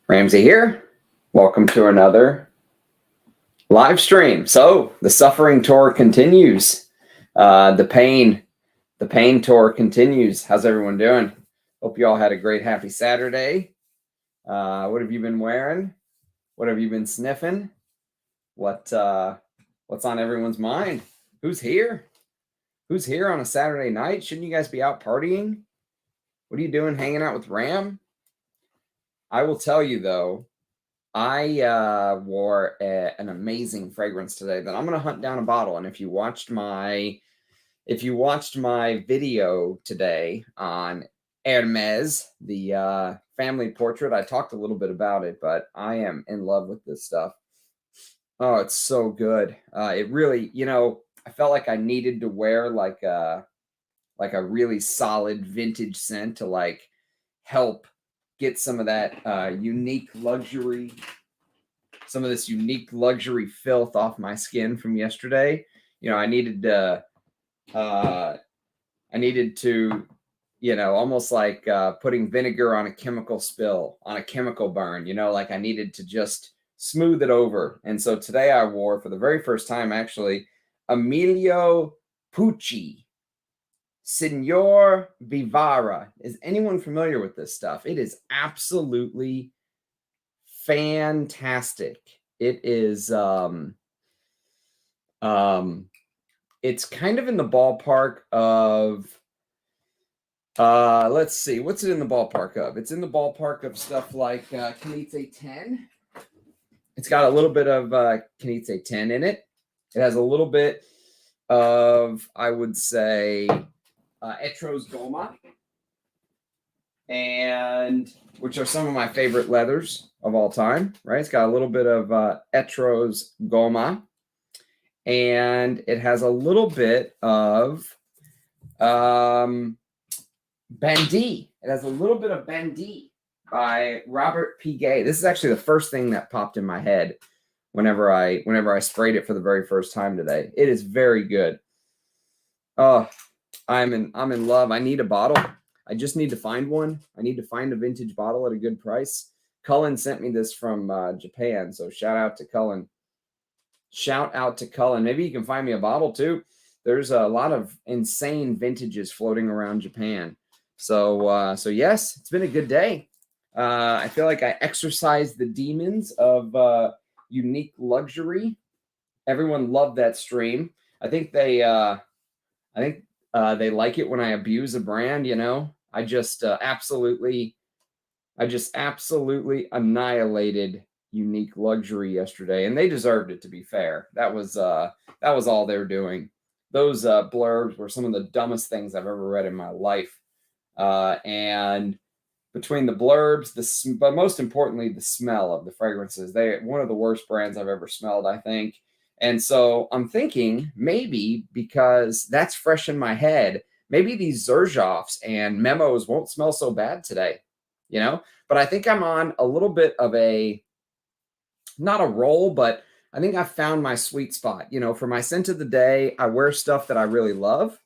Ramsey here. Welcome to another live stream. So the suffering tour continues. The pain tour continues. How's everyone doing? Hope you all had a great, happy Saturday. What have you been wearing? What have you been sniffing? What's on everyone's mind? Who's here? Who's here on a Saturday night? Shouldn't you guys be out partying? What are you doing hanging out with Ram? I will tell you though, I wore an amazing fragrance today that I'm going to hunt down a bottle. And if you watched my video today on Hermes, the family portrait, I talked a little bit about it, but I am in love with this stuff. Oh, it's so good. It really, I felt like I needed to wear like a really solid vintage scent to like help get some of that unique luxury, some of this unique luxury filth off my skin from yesterday. I needed to, almost like putting vinegar on a chemical spill, on a chemical burn, like I needed to just smooth it over. And so today I wore, for the very first time, actually, Emilio Pucci. Signor Vivara. Is anyone familiar with this stuff? It is absolutely fantastic. It is it's kind of in the ballpark of let's see, what's it in the ballpark of? It's in the ballpark of stuff like Canite 10. It's got a little bit of Canite 10 in it. It has a little bit of, I would say, Etros Dama, and which are some of my favorite leathers of all time, right? It's got a little bit of Etros Goma, and it has a little bit of Bandit. It has a little bit of Bandit by Robert P. Gay. This is actually the first thing that popped in my head whenever I sprayed it for the very first time today. It is very good. Oh, I'm in love. I need a bottle. I just need to find one. I need to find a vintage bottle at a good price. Cullen sent me this from Japan, so shout out to Cullen. Shout out to Cullen. Maybe you can find me a bottle too. There's a lot of insane vintages floating around Japan. So yes, it's been a good day. I feel like I exercised the demons of unique luxury. Everyone loved that stream. I think they like it when I abuse a brand, I just absolutely annihilated unique luxury yesterday, and they deserved it, to be fair. That was all they're doing. Those blurbs were some of the dumbest things I've ever read in my life. And between the blurbs, but most importantly, the smell of the fragrances, they're one of the worst brands I've ever smelled, I think. And so I'm thinking maybe because that's fresh in my head, maybe these Xerjoffs and Memos won't smell so bad today, But I think I'm on a little bit of not a roll, but I think I found my sweet spot. For my scent of the day, I wear stuff that I really love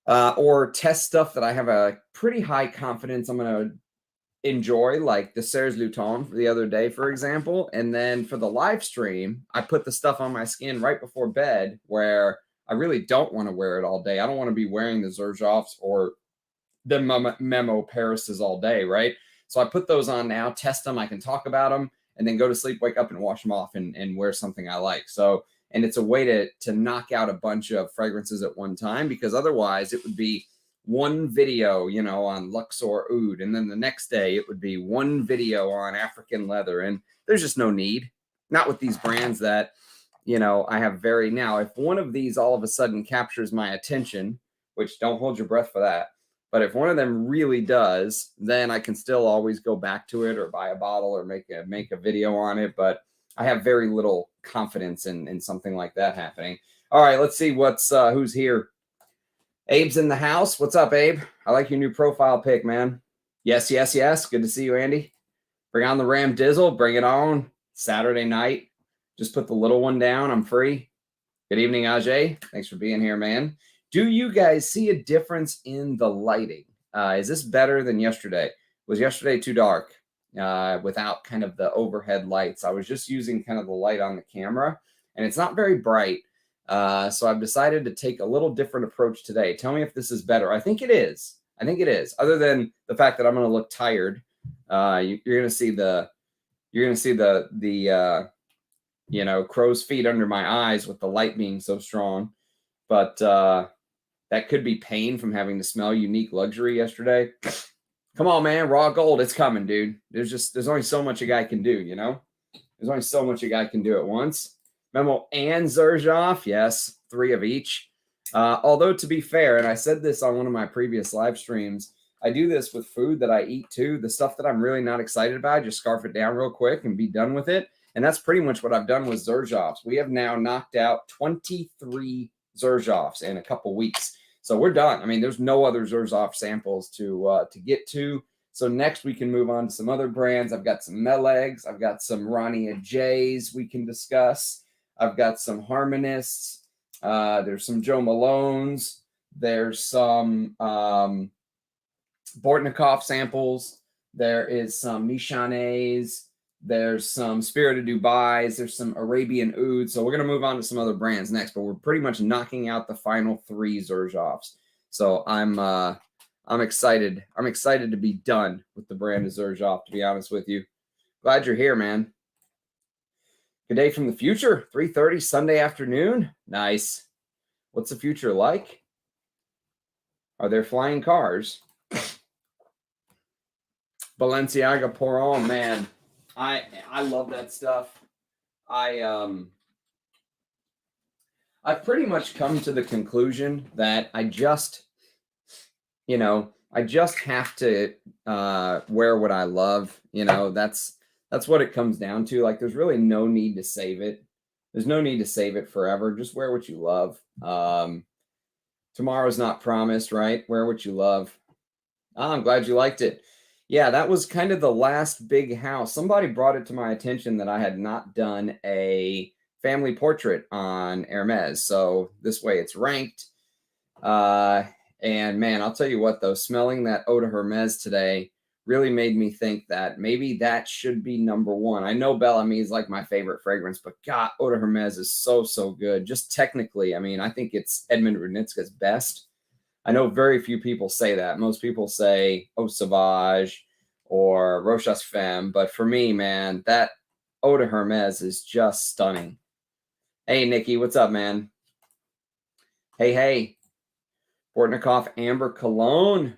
or test stuff that I have a pretty high confidence I'm going to enjoy, like the Serge Luton for the other day, for example. And then for the live stream, I put the stuff on my skin right before bed where I really don't want to wear it all day. I don't want to be wearing the Xerjoffs or the Memo Parises all day, right? So I put those on now, test them, I can talk about them, and then go to sleep, wake up and wash them off and wear something I like. So, and it's a way to knock out a bunch of fragrances at one time, because otherwise it would be one video, on Luxor Oud, and then the next day it would be one video on African leather, and there's just no need. Not with these brands that, I have now, if one of these all of a sudden captures my attention, which don't hold your breath for that, but if one of them really does, then I can still always go back to it or buy a bottle or make a video on it. But I have very little confidence in something like that happening. All right, let's see who's here. Abe's in the house. What's up, Abe? I like your new profile pic, man. Yes. Good to see you, Andy. Bring on the Ram Dizzle. Bring it on. Saturday night. Just put the little one down. I'm free. Good evening, Ajay. Thanks for being here, man. Do you guys see a difference in the lighting? Is this better than yesterday? Was yesterday too dark? without kind of the overhead lights. I was just using kind of the light on the camera, and it's not very bright. So I've decided to take a little different approach today. Tell me if this is better. I think it is. I think it is. Other than the fact that I'm going to look tired, you're going to see the you know, crow's feet under my eyes with the light being so strong. But that could be pain from having to smell Unique Luxury yesterday. Come on, man. Raw gold. It's coming, dude. There's only so much a guy can do, you know? There's only so much a guy can do at once. Memo and Xerjoff. Yes, 3 of each. Although, to be fair, and I said this on one of my previous live streams, I do this with food that I eat too. The stuff that I'm really not excited about, I just scarf it down real quick and be done with it. And that's pretty much what I've done with Xerjoffs. We have now knocked out 23 Xerjoffs in a couple weeks. So we're done. I mean, there's no other Xerjoff samples to get to. So next we can move on to some other brands. I've got some Melegs. I've got some Rania J's we can discuss. I've got some Harmonists. There's some Joe Malones. There's some Bortnikov samples. There is some Michanets. There's some Spirit of Dubai. There's some Arabian Oud. So we're going to move on to some other brands next, but we're pretty much knocking out the final 3 Xerjoffs. So I'm excited. I'm excited to be done with the brand of Xerjoff, to be honest with you. Glad you're here, man. Good day from the future. 3:30 Sunday afternoon. Nice. What's the future like? Are there flying cars? Balenciaga Poron, man. I love that stuff. I've pretty much come to the conclusion that I just have to wear what I love. You know, that's what it comes down to. Like, there's really no need to save it. There's no need to save it forever. Just wear what you love. Tomorrow's not promised, right? Wear what you love. Oh, I'm glad you liked it. Yeah, that was kind of the last big house. Somebody brought it to my attention that I had not done a family portrait on Hermes. So this way it's ranked. And man, I'll tell you what, though, smelling that Eau de Hermes today really made me think that maybe that should be #1. I know Bellamy is like my favorite fragrance, but God, Eau de Hermes is so, so good. Just technically, I mean, I think it's Edmund Rudnitska's best. I know very few people say that. Most people say Eau Sauvage or Rochas Femme. But for me, man, that Eau de Hermes is just stunning. Hey, Nikki, what's up, man? Hey. Bortnikov Amber Cologne.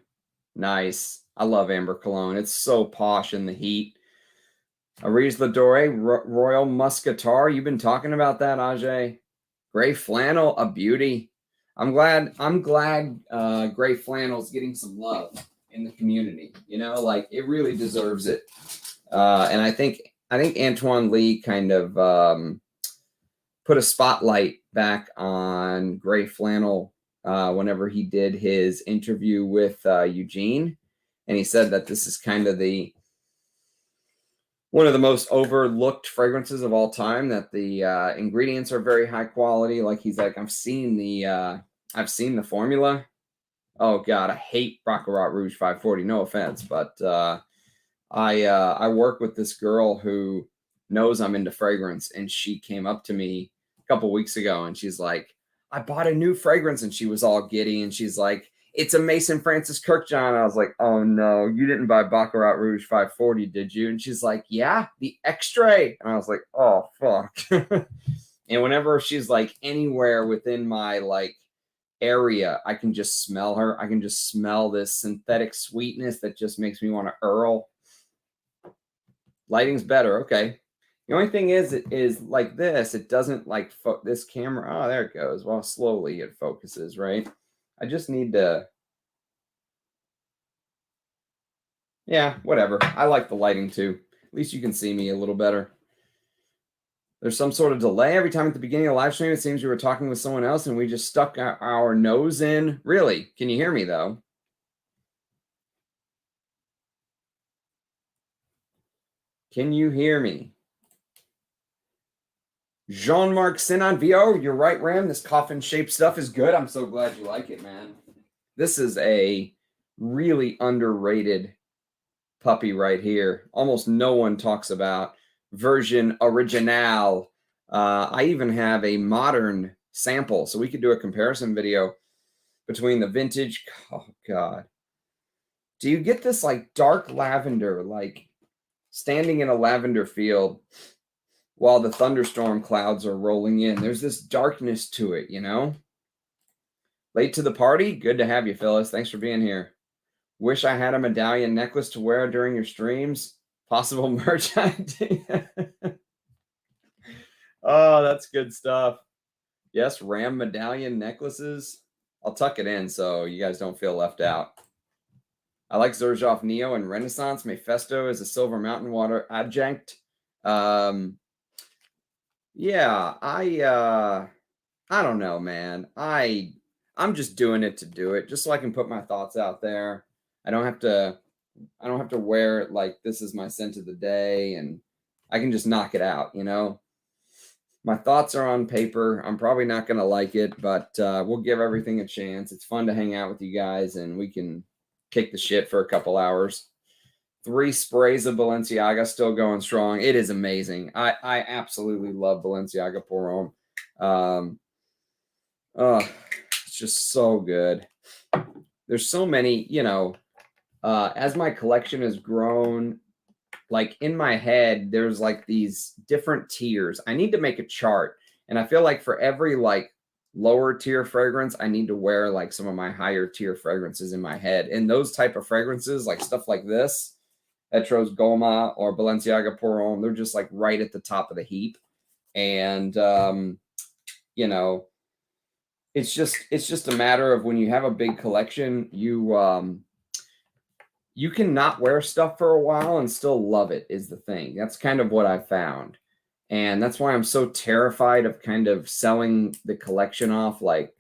Nice. I love Amber Cologne. It's so posh in the heat. Arise Ladore, Royal Muscatar. You've been talking about that, Ajay. Gray Flannel, a beauty. I'm glad Gray Flannel's getting some love in the community. You know, like, it really deserves it. And I think Antoine Lee kind of put a spotlight back on Gray Flannel whenever he did his interview with Eugene, and he said that this is kind of one of the most overlooked fragrances of all time, that the ingredients are very high quality. Like, he's like, I've seen the formula. Oh God, I hate Baccarat Rouge 540. No offense, but I work with this girl who knows I'm into fragrance, and she came up to me a couple weeks ago, and she's like, I bought a new fragrance, and she was all giddy, and she's like, it's a Mason Francis Kirkjohn. I was like, oh no, you didn't buy Baccarat Rouge 540, did you? And she's like, yeah, the Extrait. And I was like, oh fuck. And whenever she's like anywhere within my like area, I can just smell her. I can just smell this synthetic sweetness that just makes me want to Earl. Lighting's better. Okay. The only thing is like this, it doesn't like this camera. Oh, there it goes. Well, slowly it focuses, right? I just need to. Yeah, whatever. I like the lighting too. At least you can see me a little better. There's some sort of delay every time at the beginning of the live stream. It seems we were talking with someone else and we just stuck our nose in. Really? Can you hear me though? Can you hear me? Jean-Marc Sinanvio, you're right, Ram. This coffin-shaped stuff is good. I'm so glad you like it, man. This is a really underrated puppy right here. Almost no one talks about version original. I even have a modern sample, so we could do a comparison video between the vintage. Oh God, do you get this like dark lavender, like standing in a lavender field while the thunderstorm clouds are rolling in? There's this darkness to it, you know. Late to the party? Good to have you, Phyllis. Thanks for being here. Wish I had a medallion necklace to wear during your streams. Possible merch idea. Oh, that's good stuff. Yes, Ram medallion necklaces. I'll tuck it in so you guys don't feel left out. I like Xerjoff Neo and Renaissance. Mephisto is a silver mountain water adjunct. Yeah, I don't know, man. I'm just doing it to do it, just so I can put my thoughts out there. I don't have to wear it like this is my scent of the day, and I can just knock it out, you know. My thoughts are on paper. I'm probably not going to like it, but we'll give everything a chance. It's fun to hang out with you guys, and we can kick the shit for a couple hours. 3 sprays of Balenciaga still going strong. It is amazing. I absolutely love Balenciaga Pour Homme. It's just so good. There's so many, you know, as my collection has grown, like in my head, there's like these different tiers. I need to make a chart. And I feel like for every like lower tier fragrance, I need to wear like some of my higher tier fragrances in my head. And those type of fragrances, like stuff like this, Etros Goma or Balenciaga Pour Homme, they're just like right at the top of the heap. And, you know, it's just a matter of when you have a big collection, you can not wear stuff for a while and still love it is the thing. That's kind of what I found. And that's why I'm so terrified of kind of selling the collection off. Like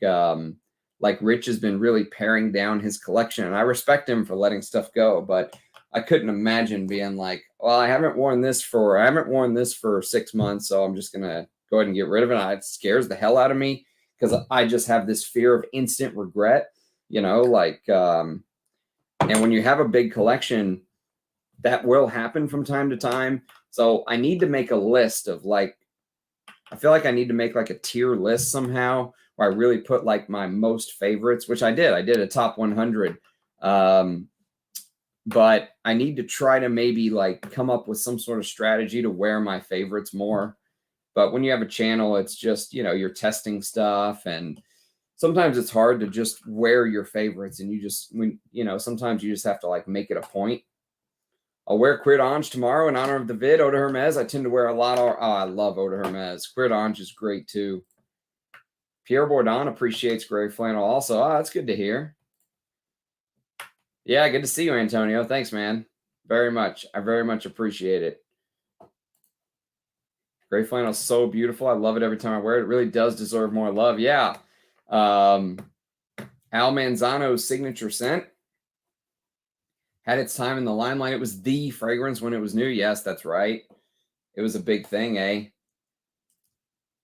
Rich has been really paring down his collection, and I respect him for letting stuff go, but I couldn't imagine being like, well, I haven't worn this for 6 months, so I'm just going to go ahead and get rid of it. It scares the hell out of me because I just have this fear of instant regret, you know, like, and when you have a big collection, that will happen from time to time. So I need to make a list of like, I feel like I need to make like a tier list somehow where I really put like my most favorites, which I did. I did a top 100. But I need to try to maybe like come up with some sort of strategy to wear my favorites more. But when you have a channel, it's just, you know, you're testing stuff, and sometimes it's hard to just wear your favorites, and you know, sometimes you just have to like make it a point. I'll wear Cuir d'Ange tomorrow in honor of the vid. Eau de Hermes. I tend to wear a lot of, I love Eau de Hermes. Cuir d'Ange is great too. Pierre Bourdon appreciates gray flannel also. Oh, that's good to hear. Yeah, good to see you, Antonio. Thanks, man. Very much. I very much appreciate it. Gray flannel is so beautiful. I love it every time I wear it. It really does deserve more love. Yeah. Al Manzano's signature scent had its time in the limelight. It was the fragrance when it was new. Yes, that's right. It was a big thing, eh?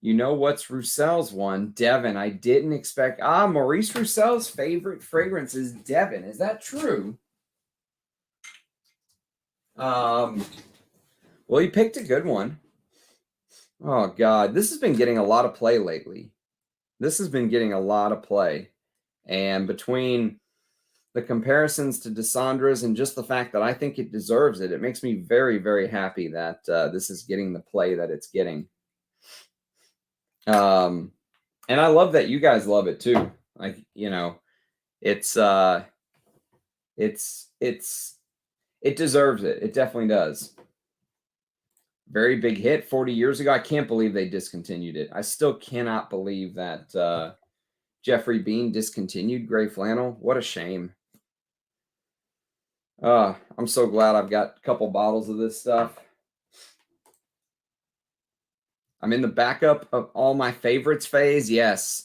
You know what's Roussel's one? Devon. I didn't expect. Maurice Roussel's favorite fragrance is Devon. Is that true? Well, you picked a good one. Oh, God. This has been getting a lot of play lately. And between the comparisons to Dessandra's and just the fact that I think it deserves it, it makes me very, very happy that this is getting the play that it's getting. And I love that you guys love it too. Like, you know, it deserves it. It definitely does. Very big hit 40 years ago. I can't believe they discontinued it. I still cannot believe that Jeffrey Bean discontinued gray flannel. What a shame. I'm so glad I've got a couple bottles of this stuff. I'm in the backup of all my favorites phase. Yes.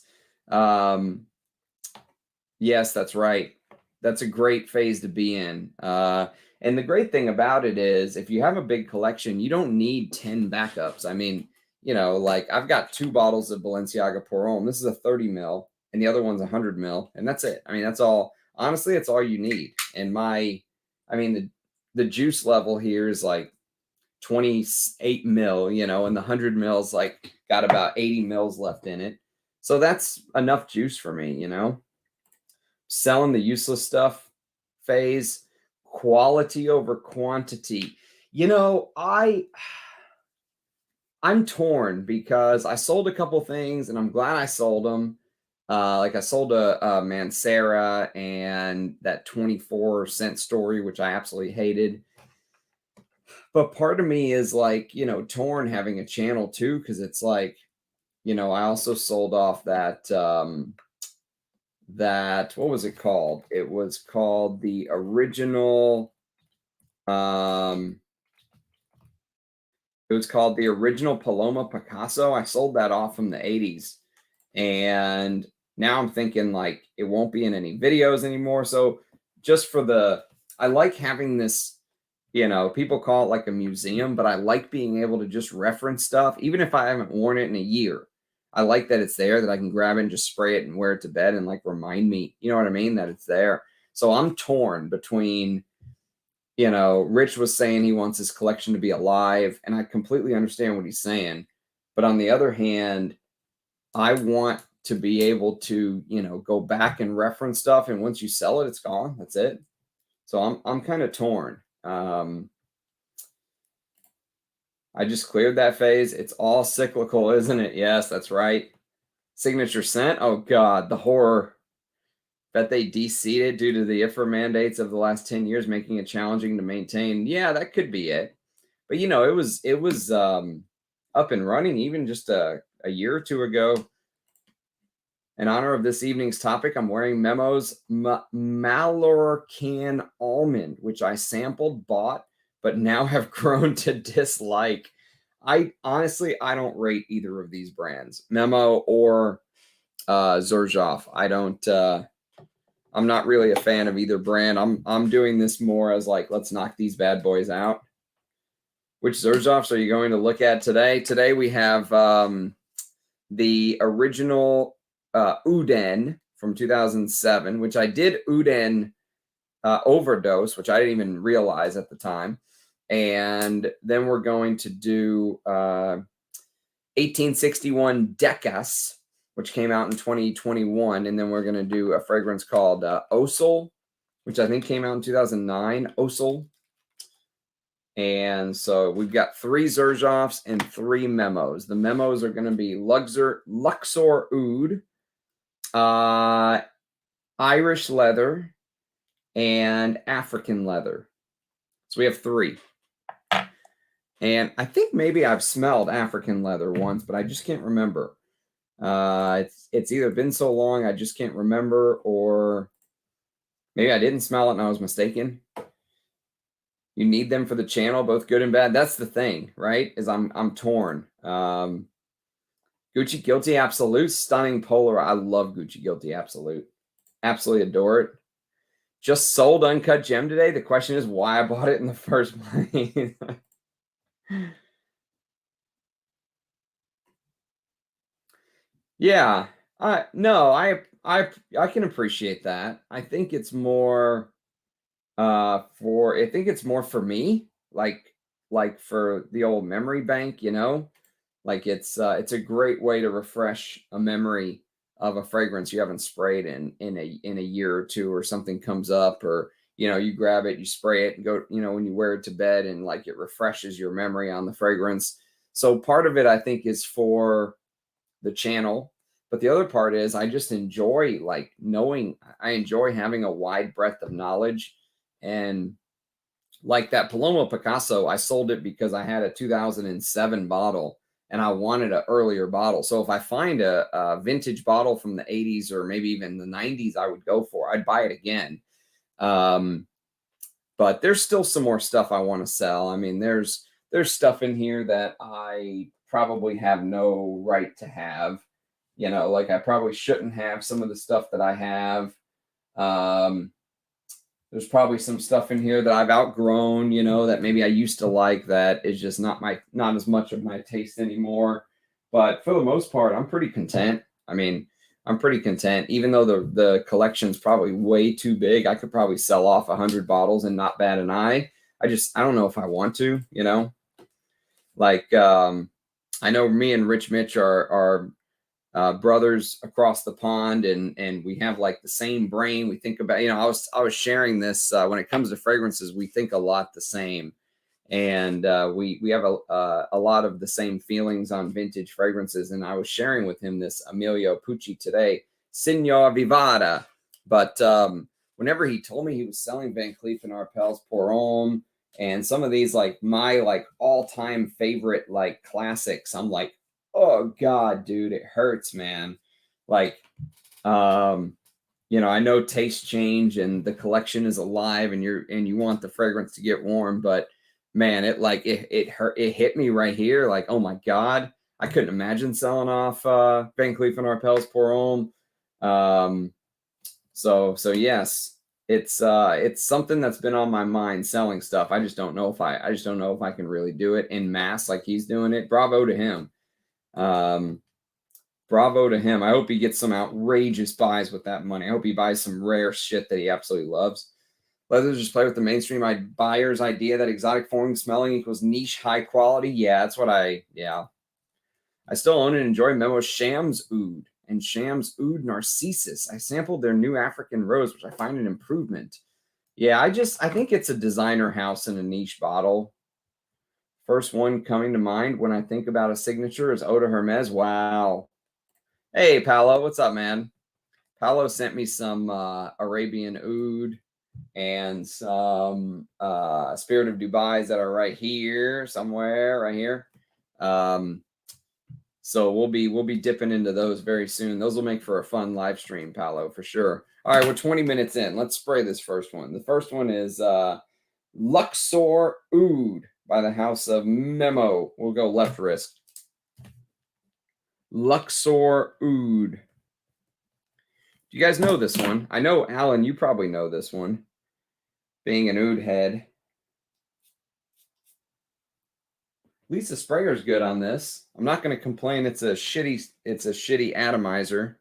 Yes, that's right. That's a great phase to be in. And the great thing about it is if you have a big collection, you don't need 10 backups. I mean, you know, like I've got 2 bottles of Balenciaga Pour Homme. This is a 30 ml and the other one's 100 ml. And that's it. I mean, that's all. Honestly, it's all you need. And the the juice level here is like 28 mil, you know, and the 100 mils like got about 80 mils left in it. So that's enough juice for me, you know. Selling the useless stuff phase, quality over quantity. You know, I'm torn because I sold a couple things and I'm glad I sold them. Like I sold a Mancera and that 24-cent story, which I absolutely hated. But part of me is like, you know, torn having a channel too, because it's like, you know, I also sold off that that what was it called? It was called the original it was called the original Paloma Picasso. I sold that off from the 80s. And now I'm thinking like it won't be in any videos anymore. So just for the, I like having this, you know, people call it like a museum, but I like being able to just reference stuff, even if I haven't worn it in a year. I like that it's there, that I can grab it and just spray it and wear it to bed and like remind me, you know what I mean, that it's there. So I'm torn between, you know, Rich was saying he wants his collection to be alive, and I completely understand what he's saying. But on the other hand, I want to be able to, you know, go back and reference stuff, and once you sell it, it's gone. That's it. So I'm kind of torn. I just cleared that phase. It's all cyclical, isn't it? Yes, that's right. Signature scent. Oh God, the horror. Bet they de-seeded due to the IFRA mandates of the last 10 years, making it challenging to maintain. Yeah, that could be it. But you know, it was up and running even just a year or two ago. In honor of this evening's topic, I'm wearing Memo's Mallorcan Almond, which I sampled, bought, but now have grown to dislike. I honestly don't rate either of these brands, Memo or Xerjoff. I don't. I'm not really a fan of either brand. I'm doing this more as like, let's knock these bad boys out. Which Xerjoffs are you going to look at today? Today we have the original Uden from 2007, which I did Uden overdose, which I didn't even realize at the time. And then we're going to do 1861 Decas, which came out in 2021. And then we're going to do a fragrance called Oesel, which I think came out in 2009, Oesel. And so we've got 3 Xerjoffs and 3 Memos. The Memos are going to be Luxor Oud, Irish Leather, and African Leather. So we have 3. And I think maybe I've smelled African Leather once, but I just can't remember. It's either been so long I just can't remember, or maybe I didn't smell it and I was mistaken. You need them for the channel, both good and bad. That's the thing, right? Is I'm torn. Gucci Guilty Absolute, stunning polar. I love Gucci Guilty Absolute. Absolutely adore it. Just sold Uncut Gem today. The question is why I bought it in the first place. Yeah. I can appreciate that. I think it's more for me, like for the old memory bank, you know, like it's a great way to refresh a memory of a fragrance you haven't sprayed in a year or two, or something comes up, or you know, you grab it, you spray it and go, you know, when you wear it to bed, and like it refreshes your memory on the fragrance. So part of it I think is for the channel, but the other part is I just enjoy like knowing, I enjoy having a wide breadth of knowledge. And like that Paloma Picasso, I sold it because I had a 2007 bottle and I wanted an earlier bottle. So if I find a vintage bottle from the 80s or maybe even the 90s, I would go for. I'd buy it again. But there's still some more stuff I want to sell. I mean, there's stuff in here that I probably have no right to have. You know, like I probably shouldn't have some of the stuff that I have. There's probably some stuff in here that I've outgrown, you know, that maybe I used to like, that is just not as much of my taste anymore. But for the most part, I'm pretty content. I mean, I'm pretty content, even though the collection's probably way too big. I could probably sell off 100 bottles and not bat an eye. I don't know if I want to, you know, like, I know me and Rich Mitch are brothers across the pond, and we have like the same brain. We think about, you know, I was sharing this, when it comes to fragrances, we think a lot the same. And we have a lot of the same feelings on vintage fragrances. And I was sharing with him this Emilio Pucci today, Signor Vivara. But whenever he told me he was selling Van Cleef & Arpels Pour Homme and some of these, like my like all-time favorite like classics, I'm like, oh God, dude, it hurts, man. Like, you know, I know tastes change and the collection is alive, and you want the fragrance to get warm, but man, it hurt. It hit me right here. Like, oh my God, I couldn't imagine selling off Van Cleef & Arpels Pour Homme. So yes, it's something that's been on my mind, selling stuff. I just don't know if I can really do it in mass like he's doing it. Bravo to him. Bravo to him. I hope he gets some outrageous buys with that money. I hope he buys some rare shit that he absolutely loves. Leathers just play with the mainstream buyer's idea that exotic foreign smelling equals niche high quality. Yeah, that's what I still own and enjoy Memo Shams Oud and Shams Oud Narcissus. I sampled their new African Rose, which I find an improvement. Yeah, I think it's a designer house in a niche bottle. First one coming to mind when I think about a signature is Eau de Hermes. Wow. Hey, Paolo, what's up, man? Paolo sent me some Arabian Oud and some Spirit of Dubai's that are right here, somewhere right here. So we'll be dipping into those very soon. Those will make for a fun live stream, Paolo, for sure. All right, we're 20 minutes in. Let's spray this first one. The first one is Luxor Oud by the house of Memo. We'll go left wrist. Luxor Oud. Do you guys know this one? I know, Alan, you probably know this one, being an Oud head. At least the sprayer's good on this. I'm not going to complain. It's a shitty atomizer.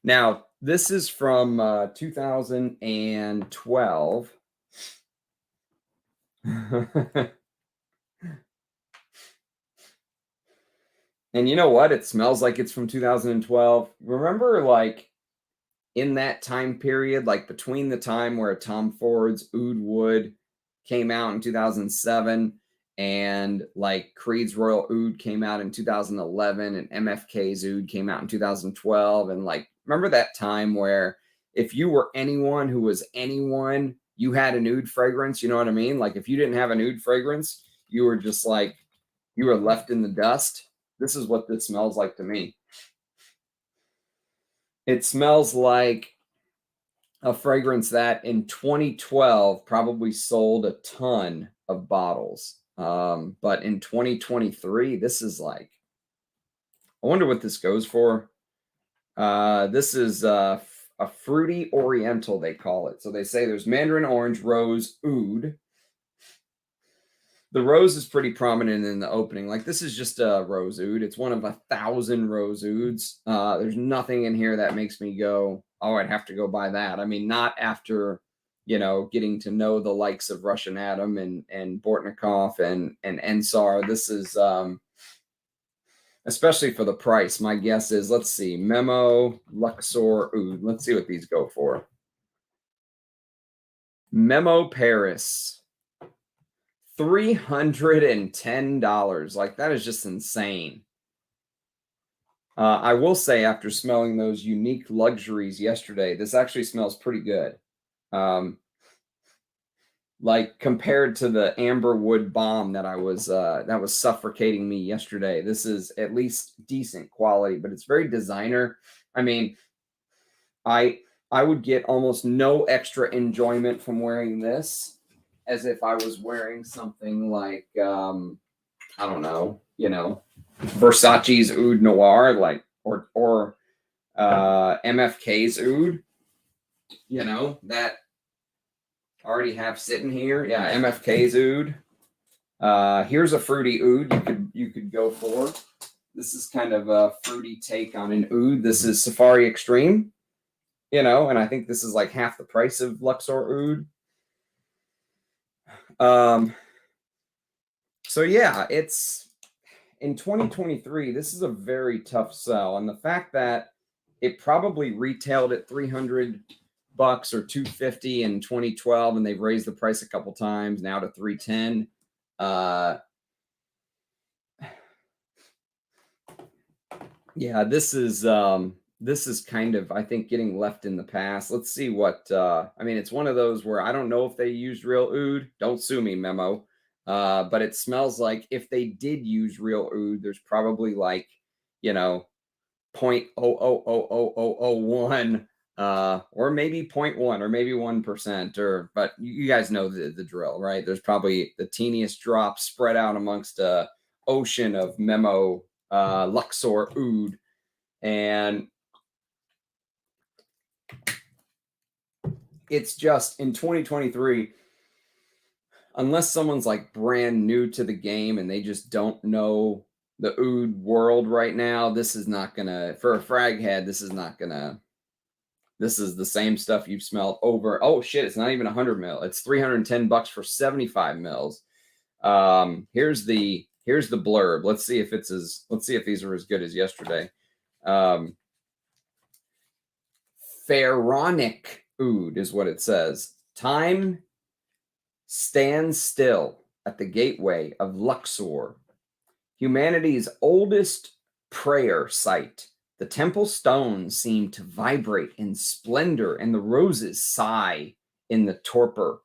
Now, this is from 2012. And you know what? It smells like it's from 2012. Remember, like, in that time period, like between the time where Tom Ford's Oud Wood came out in 2007 and like Creed's Royal Oud came out in 2011 and MFK's Oud came out in 2012. And like, remember that time where if you were anyone who was anyone, you had an Oud fragrance, you know what I mean? Like if you didn't have an Oud fragrance, you were just like, you were left in the dust. This is what this smells like to me. It smells like a fragrance that in 2012 probably sold a ton of bottles. But in 2023, this is like, I wonder what this goes for. This is a fruity oriental, they call it. So they say there's mandarin orange, rose, oud. The rose is pretty prominent in the opening. Like this is just a rose oud. It's one of 1,000 rose ouds. There's nothing in here that makes me go, oh, I'd have to go buy that. I mean, not after, you know, getting to know the likes of Russian Adam and Bortnikov and Ensar. This is, especially for the price, my guess is, let's see, Memo Luxor Oud. Let's see what these go for. Memo Paris. $310. Like that is just insane. I will say after smelling those unique luxuries yesterday, this actually smells pretty good. Like compared to the amber wood bomb that was suffocating me yesterday, this is at least decent quality, but it's very designer. I mean, I would get almost no extra enjoyment from wearing this as if I was wearing something like, I don't know, you know, Versace's Oud Noir, like, or MFK's Oud, you know, that I already have sitting here. Yeah, MFK's Oud. Here's a fruity Oud you could go for. This is kind of a fruity take on an Oud. This is Safari Extreme, you know, and I think this is like half the price of Luxor Oud. So yeah, it's in 2023, this is a very tough sell. And the fact that it probably retailed at $300 or $250 in 2012, and they've raised the price a couple times now to $310. Yeah, this is kind of, I think, getting left in the past. Let's see what I mean, it's one of those where I don't know if they used real oud. Don't sue me, Memo. But it smells like if they did use real oud, there's probably like, you know, 0.0000001 or maybe 0.1 or maybe 1%, or but you guys know the drill, right? There's probably the teeniest drop spread out amongst a ocean of Memo Luxor Oud. And it's just in 2023, unless someone's like brand new to the game and they just don't know the oud world right now, this is not gonna, for a frag head, this is not gonna, this is the same stuff you've smelled over. Oh shit, it's not even 100 mil. It's $310 for 75 mils. Here's the blurb. Let's see if these are as good as yesterday. Pharaonic oud is what it says. Time stands still at the gateway of Luxor, humanity's oldest prayer site. The temple stones seem to vibrate in splendor, and the roses sigh in the torpor.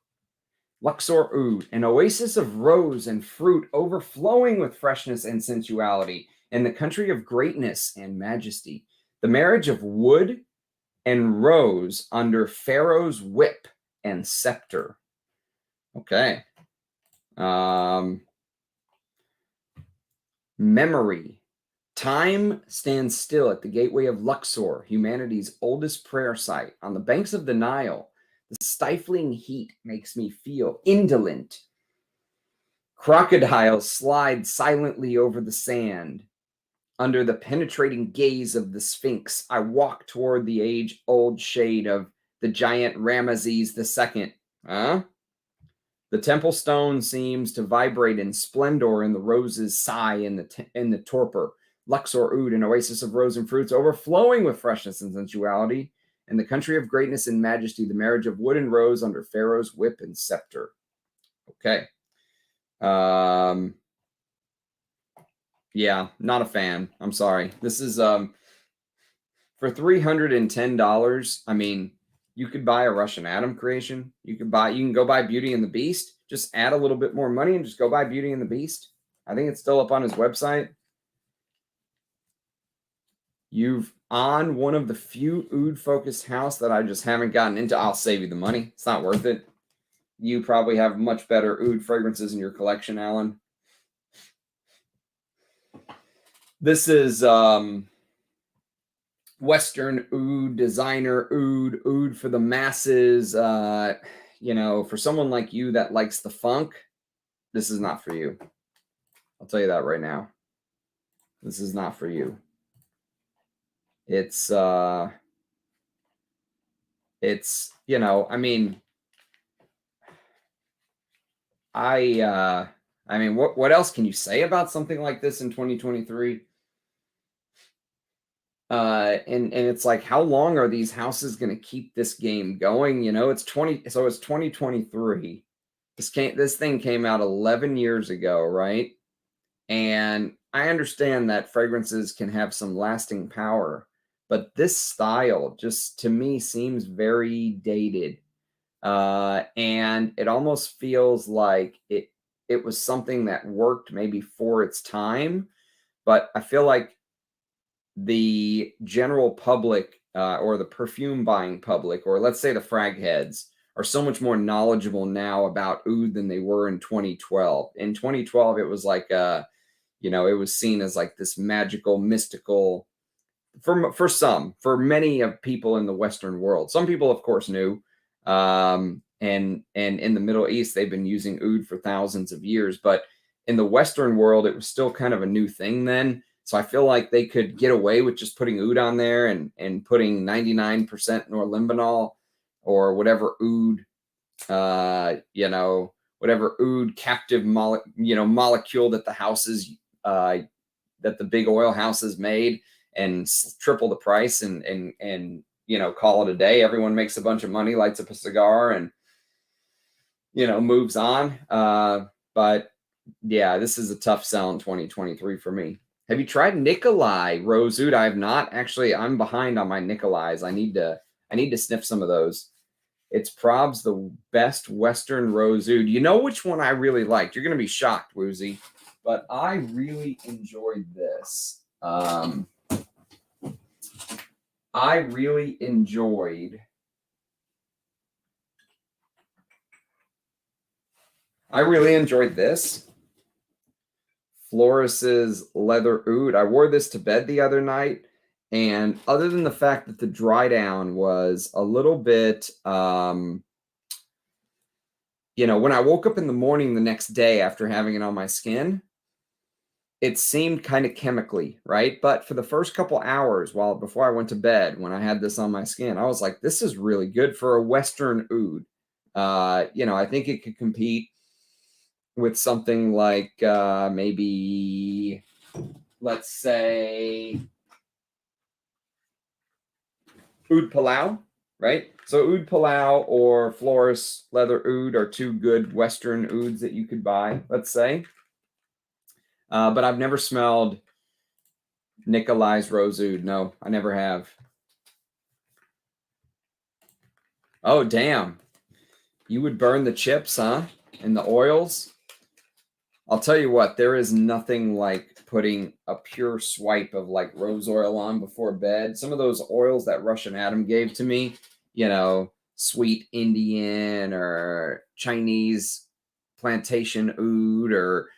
Luxor Oud, an oasis of rose and fruit overflowing with freshness and sensuality, in the country of greatness and majesty. The marriage of wood and rose under Pharaoh's whip and scepter. Okay. Memory. Time stands still at the gateway of Luxor, humanity's oldest prayer site. On the banks of the Nile, the stifling heat makes me feel indolent. Crocodiles slide silently over the sand. Under the penetrating gaze of the Sphinx, I walk toward the age-old shade of the giant Ramesses II. Huh? The temple stone seems to vibrate in splendor, and the roses sigh in the torpor. Luxor Oud, an oasis of rose and fruits, overflowing with freshness and sensuality, and the country of greatness and majesty, the marriage of wood and rose under Pharaoh's whip and scepter. Okay. Yeah, not a fan. I'm sorry. This is for $310. I mean, you could buy a Russian Atom creation. You can go buy Beauty and the Beast. Just add a little bit more money and just go buy Beauty and the Beast. I think it's still up on his website. You've on one of the few oud-focused house that I just haven't gotten into. I'll save you the money. It's not worth it. You probably have much better oud fragrances in your collection, Alan. This is Western oud, designer oud for the masses. You know, for someone like you that likes the funk, this is not for you. I'll tell you that right now. This is not for you. It's you know, I mean, I mean, what else can you say about something like this in 2023? And it's like, how long are these houses going to keep this game going? You know, it's 2023. This thing came out 11 years ago, right? And I understand that fragrances can have some lasting power, but this style just to me seems very dated. And it almost feels like it was something that worked maybe for its time, but I feel like the general public or the perfume buying public, or let's say the frag heads, are so much more knowledgeable now about oud than they were in 2012. In 2012, it was like, you know, it was seen as like this magical, mystical, for many of people in the Western world. Some people, of course, knew. And in the Middle East, they've been using oud for thousands of years. But in the Western world, it was still kind of a new thing then. So I feel like they could get away with just putting oud on there and putting 99% norlimbanol or whatever oud, you know, whatever oud captive molecule that the houses that the big oil houses made, and triple the price, and call it a day. Everyone makes a bunch of money, lights up a cigar, and moves on. But yeah, this is a tough sell in 2023 for me. Have you tried Nikolai Rose Oud? I have not. Actually, I'm behind on my Nikolais. I need to sniff some of those. It's probs the best Western Rose Oud. You know which one I really liked? You're going to be shocked, Woozy, but I really enjoyed this. I really enjoyed this. Floris's Leather Oud. I wore this to bed the other night, and other than the fact that the dry down was a little bit, when I woke up in the morning the next day after having it on my skin, it seemed kind of chemically, right? But for the first couple hours before I went to bed, when I had this on my skin, I was like, this is really good for a Western oud. I think it could compete with something like maybe, let's say, Oud Palao, right? So Oud Palao or Floris Leather Oud are two good Western ouds that you could buy, let's say. But I've never smelled Nikolai's Rose Oud. No, I never have. Oh, damn. You would burn the chips, huh? And the oils? I'll tell you what, there is nothing like putting a pure swipe of like rose oil on before bed. Some of those oils that Russian Adam gave to me, sweet Indian or Chinese plantation oud, or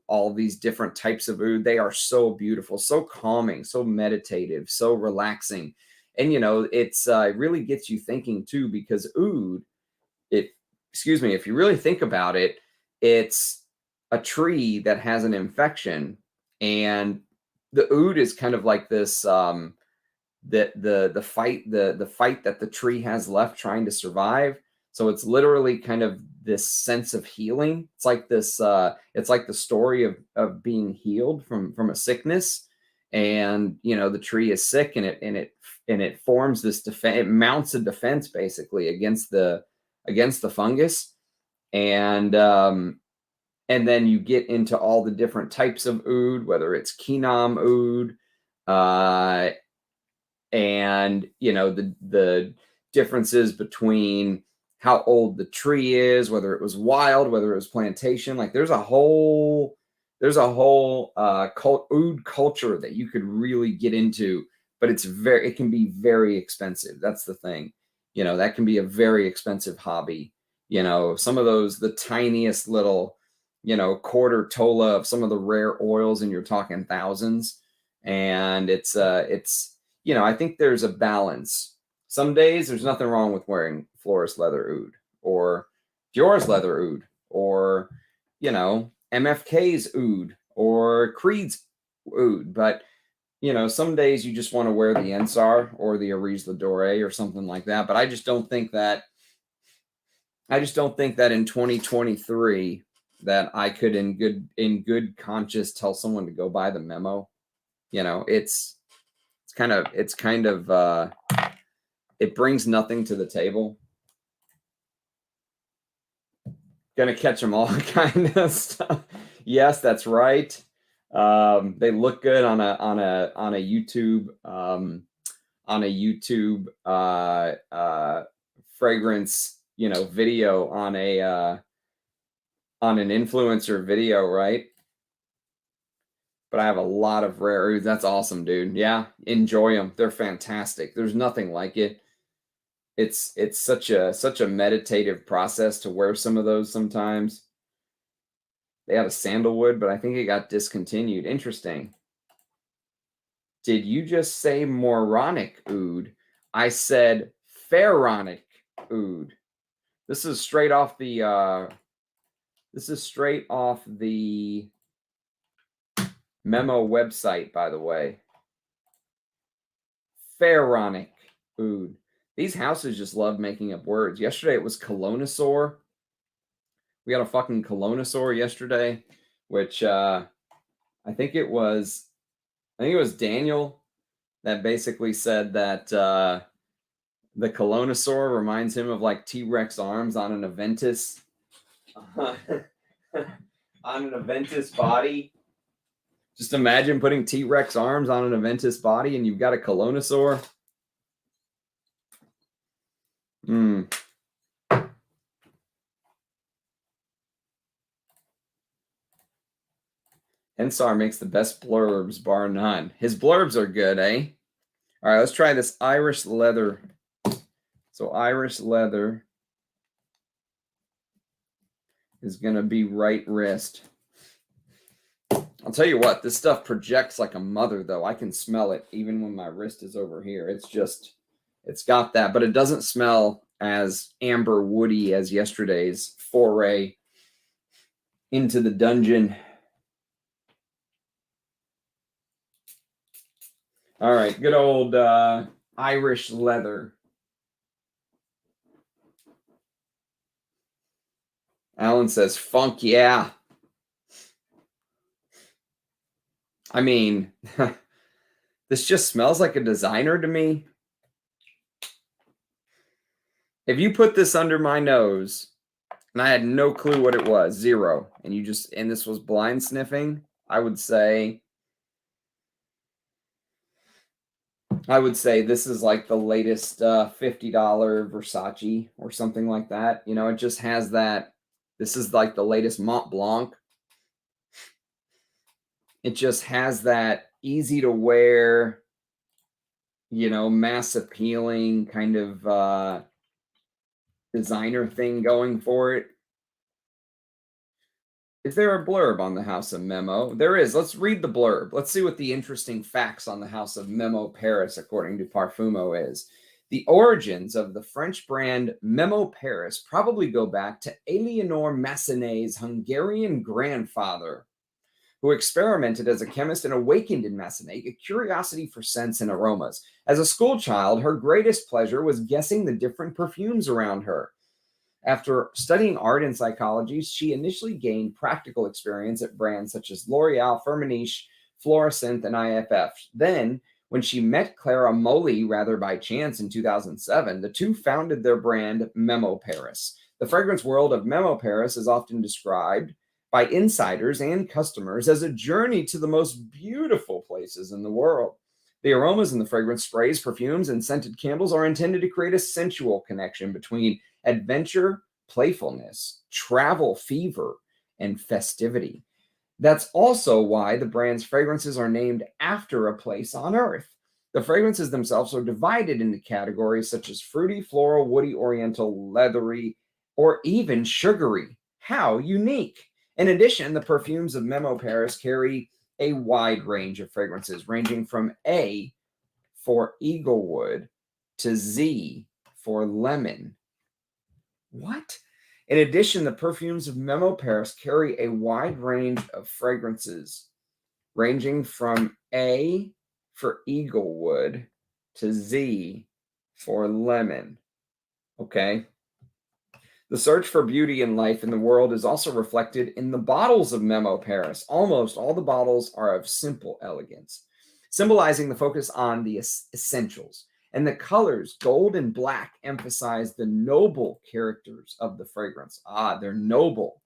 all these different types of oud. They are so beautiful, so calming, so meditative, so relaxing. And it really gets you thinking too, because oud, if you really think about it, it's a tree that has an infection, and the oud is kind of like this the fight that the tree has left trying to survive. So it's literally kind of this sense of healing. It's like this it's like the story of being healed from a sickness, and the tree is sick, and it forms this defense. It mounts a defense basically against the fungus. And then you get into all the different types of oud, whether it's Quinam oud, and the differences between how old the tree is, whether it was wild, whether it was plantation. Like there's a whole oud culture that you could really get into, but it can be very expensive. That's the thing. That can be a very expensive hobby. Some of those, the tiniest little, quarter tola of some of the rare oils, and you're talking thousands. And it's I think there's a balance. Some days there's nothing wrong with wearing Floris Leather Oud or Dior's Leather Oud or, MFK's Oud or Creed's Oud. But, some days you just want to wear the Ensar or the Arise Ladore or something like that. But I just don't think that in 2023 that I could in good conscience tell someone to go buy the Memo. It's kind of it brings nothing to the table. Gonna catch them all kind of stuff. Yes, that's right. They look good on a YouTube fragrance video on an influencer video, right? But I have a lot of rare ouds. That's awesome, dude. Yeah, enjoy them. They're fantastic. There's nothing like it. It's such a meditative process to wear some of those sometimes. They have a sandalwood, but I think it got discontinued. Interesting. Did you just say moronic oud? I said pharaonic oud. This is straight off the Memo website, by the way. Pharaonic oud. These houses just love making up words. Yesterday it was colonosaur. We got a fucking Colonosaur yesterday, which I think it was Daniel that basically said that the Colonosaur reminds him of like T-Rex arms on an Aventus on an Aventus body. Just imagine putting T-Rex arms on an Aventus body and you've got a Colonosaur. Ensar makes the best blurbs, bar none. His blurbs are good, eh? All right, let's try this Irish leather. So Irish leather is going to be right wrist. I'll tell you what, this stuff projects like a mother, though. I can smell it even when my wrist is over here. It's got that, but it doesn't smell as amber woody as yesterday's foray into the dungeon. All right, good old Irish leather. Alan says, funk, yeah. I mean, this just smells like a designer to me. If you put this under my nose, and I had no clue what it was, zero, and this was blind sniffing, I would say this is like the latest $50 Versace or something like that. You know, it just has that. This is like the latest Mont Blanc. It just has that easy to wear, you know, mass appealing kind of designer thing going for it. Is there a blurb on the House of Memo? There is. Let's read the blurb. Let's see what the interesting facts on the House of Memo Paris, according to Parfumo, is. The origins of the French brand Memo Paris probably go back to Éléonore Massenet's Hungarian grandfather, who experimented as a chemist and awakened in Massenet a curiosity for scents and aromas. As a school child, her greatest pleasure was guessing the different perfumes around her. After studying art and psychology, she initially gained practical experience at brands such as L'Oreal, Firmenich, Florissant, and IFF. Then, when she met Clara Molly rather by chance in 2007, the two founded their brand Memo Paris. The fragrance world of Memo Paris is often described by insiders and customers as a journey to the most beautiful places in the world. The aromas in the fragrance sprays, perfumes, and scented candles are intended to create a sensual connection between adventure, playfulness, travel fever, and festivity. That's also why the brand's fragrances are named after a place on Earth. The fragrances themselves are divided into categories such as fruity, floral, woody, oriental, leathery, or even sugary. How unique! In addition, the perfumes of Memo Paris carry a wide range of fragrances, ranging from A for eaglewood to Z for lemon. What? In addition, the perfumes of Memo Paris carry a wide range of fragrances, ranging from A for eaglewood to Z for lemon. Okay. The search for beauty in life in the world is also reflected in the bottles of Memo Paris. Almost all the bottles are of simple elegance, symbolizing the focus on the essentials. And the colors, gold and black, emphasize the noble characters of the fragrance. Ah, they're noble.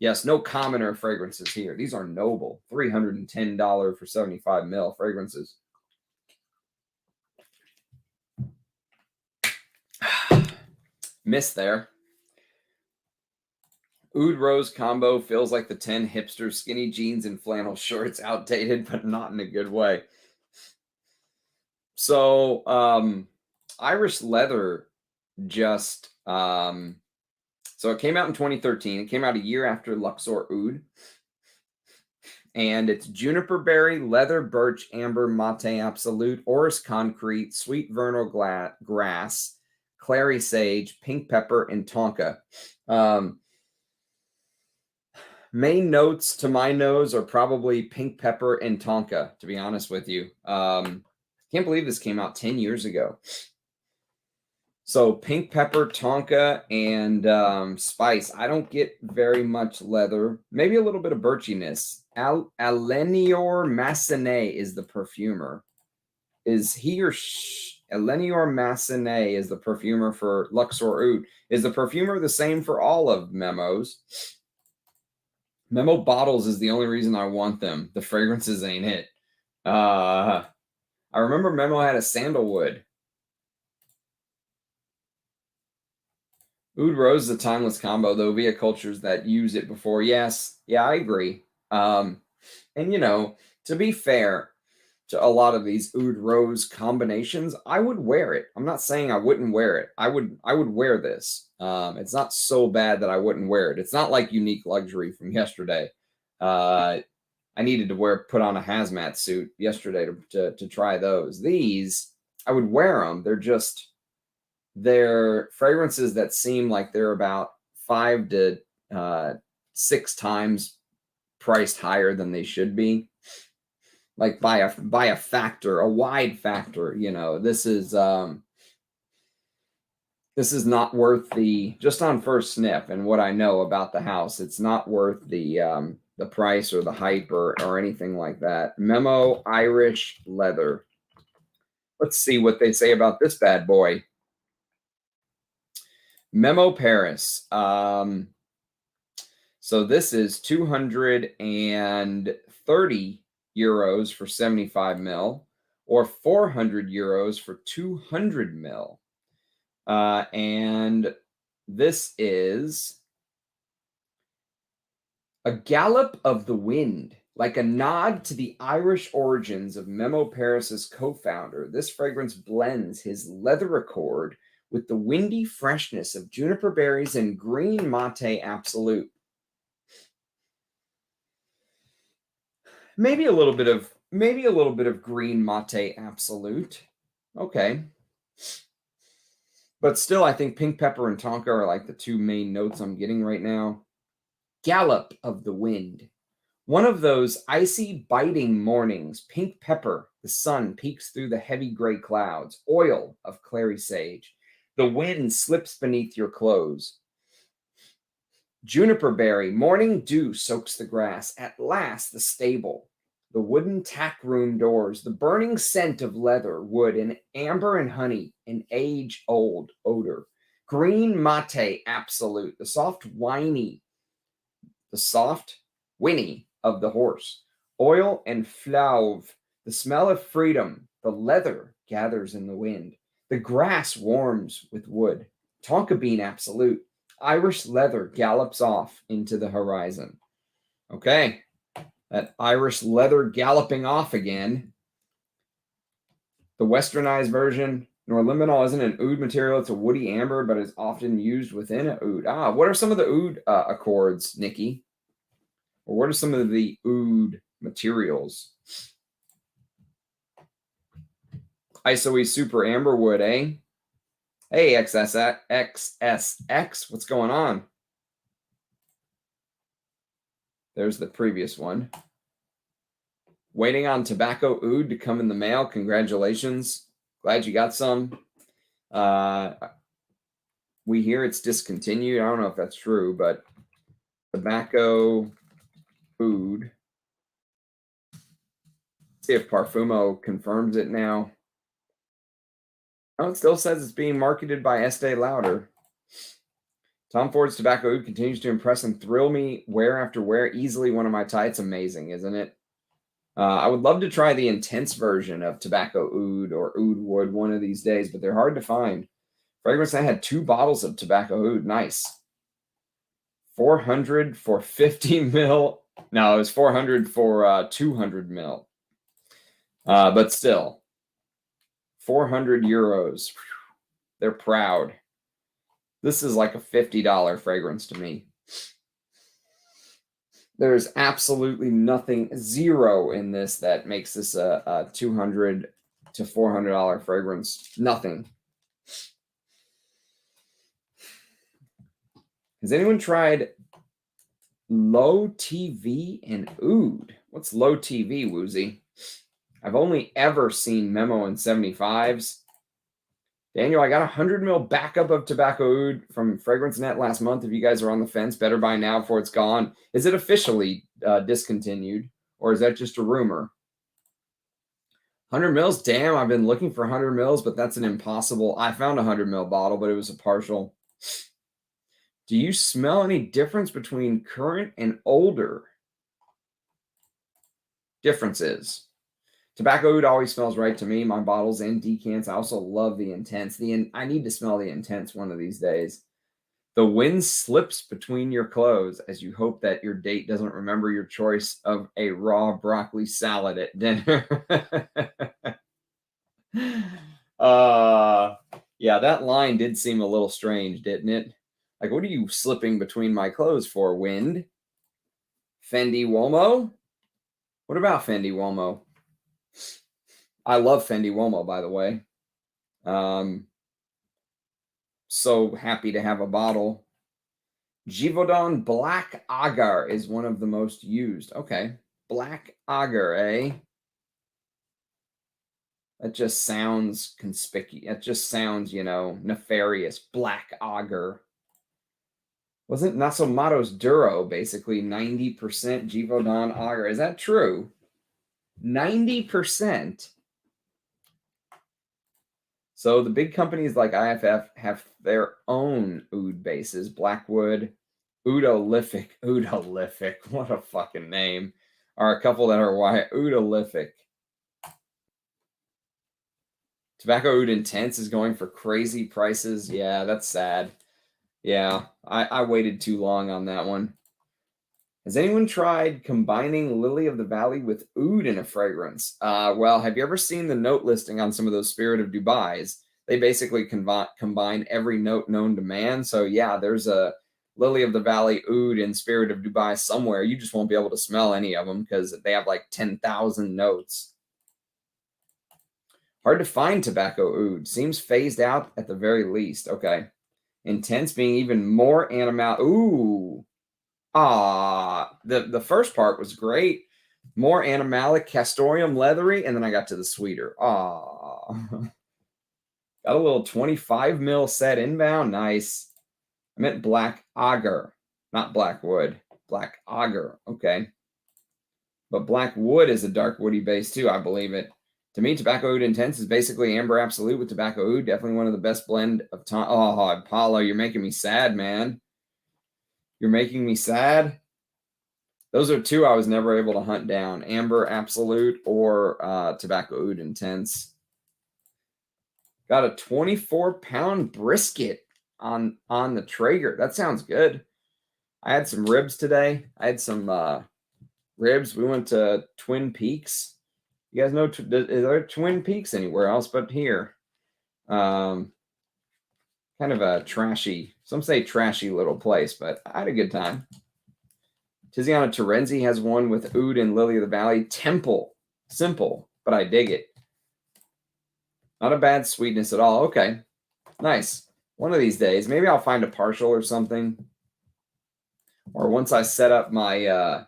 Yes, no commoner fragrances here. These are noble. $310 for 75 ml fragrances. Miss there. Oud Rose combo feels like the 10 hipster skinny jeans and flannel shirts, outdated, but not in a good way. So, Irish Leather just, so it came out in 2013. It came out a year after Luxor Oud. And it's juniper berry, leather, birch, amber, mate absolute, orris concrete, sweet vernal grass, clary sage, pink pepper, and tonka. Main notes to my nose are probably pink pepper and tonka, to be honest with you. Can't believe this came out 10 years ago. So pink pepper, tonka, and spice. I don't get very much leather. Maybe a little bit of birchiness. Alenior Massenet is the perfumer. Is he or Alenior Massenet is the perfumer for Luxor Oud. Is the perfumer the same for all of Memo's? Memo bottles is the only reason I want them. The fragrances ain't it. I remember Memo had a sandalwood. Oud Rose is a timeless combo, though, via cultures that use it before. Yes, yeah, I agree. And, you know, to be fair to a lot of these Oud Rose combinations, I would wear it. I'm not saying I wouldn't wear it. I would wear this. It's not so bad that I wouldn't wear it. It's not like Unique Luxury from yesterday. I needed to put on a hazmat suit yesterday to try those. These, I would wear them. They're fragrances that seem like they're about 5 to 6 times priced higher than they should be. Like by a factor, a wide factor. You know, this is not worth the, just on first sniff and what I know about the house, it's not worth the price or the hype or anything like that. Memo Irish Leather. Let's see what they say about this bad boy. Memo Paris. So this is 230 euros for 75 mil, or 400 euros for 200 mil. And this is a gallop of the wind, like a nod to the Irish origins of Memo Paris's co-founder. This fragrance blends his leather accord with the windy freshness of juniper berries and green mate absolute. Maybe a little bit of green mate absolute. Okay. But still, I think pink pepper and tonka are like the two main notes I'm getting right now. Gallop of the wind. One of those icy, biting mornings, pink pepper, the sun peeks through the heavy gray clouds, oil of clary sage. The wind slips beneath your clothes. Juniper berry, morning dew soaks the grass. At last, the stable, the wooden tack room doors, the burning scent of leather, wood, and amber and honey, an age-old odor. Green mate absolute, the soft whinny of the horse. Oil and flauve, the smell of freedom. The leather gathers in the wind. The grass warms with wood. Tonka bean absolute. Irish leather gallops off into the horizon. Okay, that Irish leather galloping off again. The westernized version, nor limonol isn't an oud material. It's a woody amber, but is often used within an oud. What are some of the oud accords, Nikki? Or what are some of the oud materials? ISOE Super Amberwood, eh? Hey, XSX, what's going on? There's the previous one. Waiting on Tobacco Oud to come in the mail. Congratulations. Glad you got some. We hear it's discontinued. I don't know if that's true, but Tobacco Oud. See if Parfumo confirms it now. Oh, it still says it's being marketed by Estee Lauder. Tom Ford's Tobacco Oud continues to impress and thrill me wear after wear. Easily one of my types. Amazing, isn't it? I would love to try the intense version of Tobacco Oud or Oud Wood one of these days, but they're hard to find. Fragrance, I had 2 bottles of Tobacco Oud. Nice. 400 for 50 mil. No, it was 400 for 200 mil. But still. 400 euros. They're proud. This is like a $50 fragrance to me. There's absolutely nothing, zero in this that makes this a $200 to $400 fragrance. Nothing. Has anyone tried low TV and oud? What's low TV, Woozy? I've only ever seen Memo in 75s. Daniel, I got 100 ml backup of Tobacco Oud from Fragrance Net last month. If you guys are on the fence, better buy now before it's gone. Is it officially discontinued, or is that just a rumor? 100 mils? Damn, I've been looking for 100 mils, but that's an impossible. I found a 100 ml bottle, but it was a partial. Do you smell any difference between current and older? Differences. Tobacco Oud always smells right to me. My bottles and decants. I also love the intense. I need to smell the intense one of these days. The wind slips between your clothes as you hope that your date doesn't remember your choice of a raw broccoli salad at dinner. Yeah, that line did seem a little strange, didn't it? Like, what are you slipping between my clothes for, wind? Fendi Uomo? What about Fendi Uomo? I love Fendi Uomo, by the way. So happy to have a bottle. Givaudan Black Agar is one of the most used. Okay. Black Agar, eh? That just sounds conspicuous. That just sounds, nefarious. Black Agar. Wasn't Nasomatos Duro basically 90% Givaudan Agar? Is that true? 90%? So the big companies like IFF have their own oud bases. Blackwood, Udolific. What a fucking name. Are a couple that are Udolific. Tobacco Oud Intense is going for crazy prices. Yeah, that's sad. Yeah, I waited too long on that one. Has anyone tried combining Lily of the Valley with oud in a fragrance? Well, have you ever seen the note listing on some of those Spirit of Dubai's? They basically combine every note known to man. So yeah, there's a Lily of the Valley oud in Spirit of Dubai somewhere. You just won't be able to smell any of them because they have like 10,000 notes. Hard to find Tobacco Oud. Seems phased out at the very least. Okay. Intense being even more animal. Ooh. The first part was great. More animalic, castoreum, leathery, and then I got to the sweeter. Got a little 25 mil set inbound. Nice. I meant Black Agar, not Blackwood. Black Agar. Okay. But Blackwood is a dark woody base too. I believe it. To me, Tobacco Oud Intense is basically Amber Absolute with Tobacco Oud. Definitely one of the best blend of time. Oh, Paulo, you're making me sad, man. You're making me sad. Those are two I was never able to hunt down. Amber Absolute or Tobacco Oud Intense. Got a 24-pound brisket on the Traeger. That sounds good. I had some ribs today. I had some ribs. We went to Twin Peaks. You guys know, is there Twin Peaks anywhere else but here? Kind of a trashy, some say trashy little place, but I had a good time. Tiziana Terenzi has one with Oud and Lily of the Valley. Temple. Simple, but I dig it. Not a bad sweetness at all. Okay. Nice. One of these days, maybe I'll find a partial or something. Or once I set up my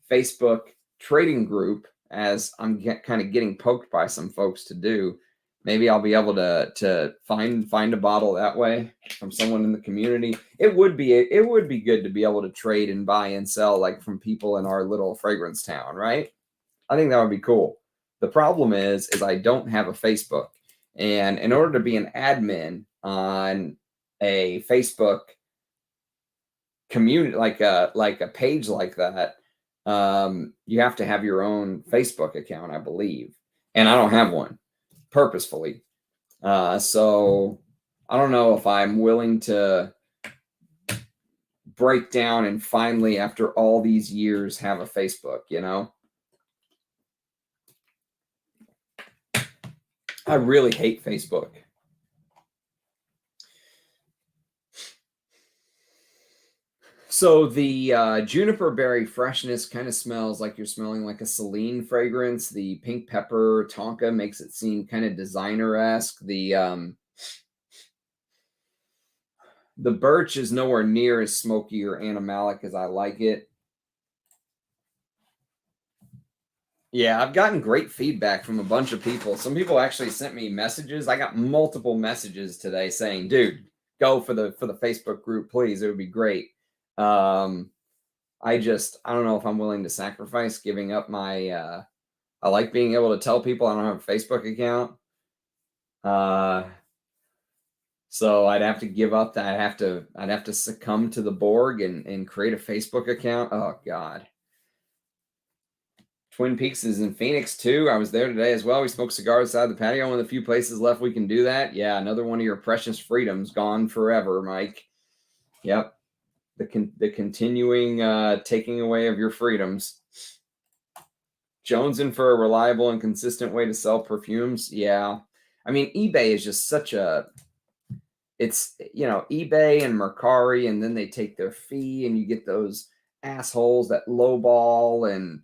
Facebook trading group, as I'm kind of getting poked by some folks to do, maybe I'll be able to find a bottle that way from someone in the community. It would be good to be able to trade and buy and sell like from people in our little fragrance town, right? I think that would be cool. The problem is I don't have a Facebook, and in order to be an admin on a Facebook community like a page like that, you have to have your own Facebook account, I believe, and I don't have one purposefully. So I don't know if I'm willing to break down and finally, after all these years, have a Facebook, I really hate Facebook. So the juniper berry freshness kind of smells like you're smelling like a Celine fragrance. The pink pepper tonka makes it seem kind of designer-esque. The birch is nowhere near as smoky or animalic as I like it. Yeah, I've gotten great feedback from a bunch of people. Some people actually sent me messages. I got multiple messages today saying, "Dude, go for the Facebook group, please. It would be great." I don't know if I'm willing to sacrifice giving up my I like being able to tell people I don't have a Facebook account. So I'd have to give up that. I'd have to succumb to the Borg and create a Facebook account. Oh God. Twin Peaks is in Phoenix too. I was there today as well. We smoked cigars outside the patio. One of the few places left we can do that. Yeah, another one of your precious freedoms gone forever, Mike. Yep. The continuing taking away of your freedoms. Jonesing for a reliable and consistent way to sell perfumes. Yeah. I mean, eBay is just such a it's eBay and Mercari, and then they take their fee and you get those assholes that lowball, and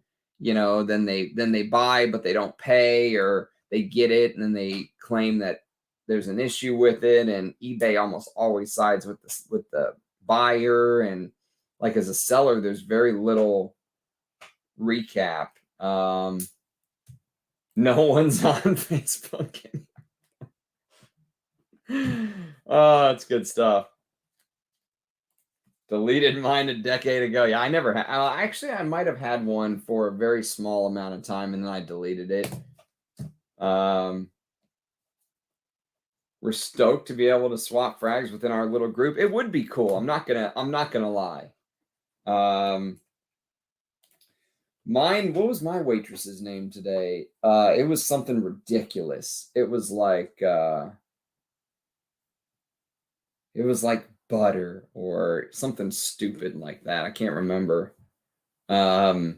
then they buy but they don't pay, or they get it and then they claim that there's an issue with it, and eBay almost always sides with the buyer, and like as a seller there's very little recap. No one's on Facebook. Oh, that's good stuff. Deleted mine a decade ago. Yeah, I never had. Actually, I might have had one for a very small amount of time, and then I deleted it. We're stoked to be able to swap frags within our little group. It would be cool. I'm not gonna lie. Mine. What was my waitress's name today? It was something ridiculous. It was like. It was like butter or something stupid like that. I can't remember. Like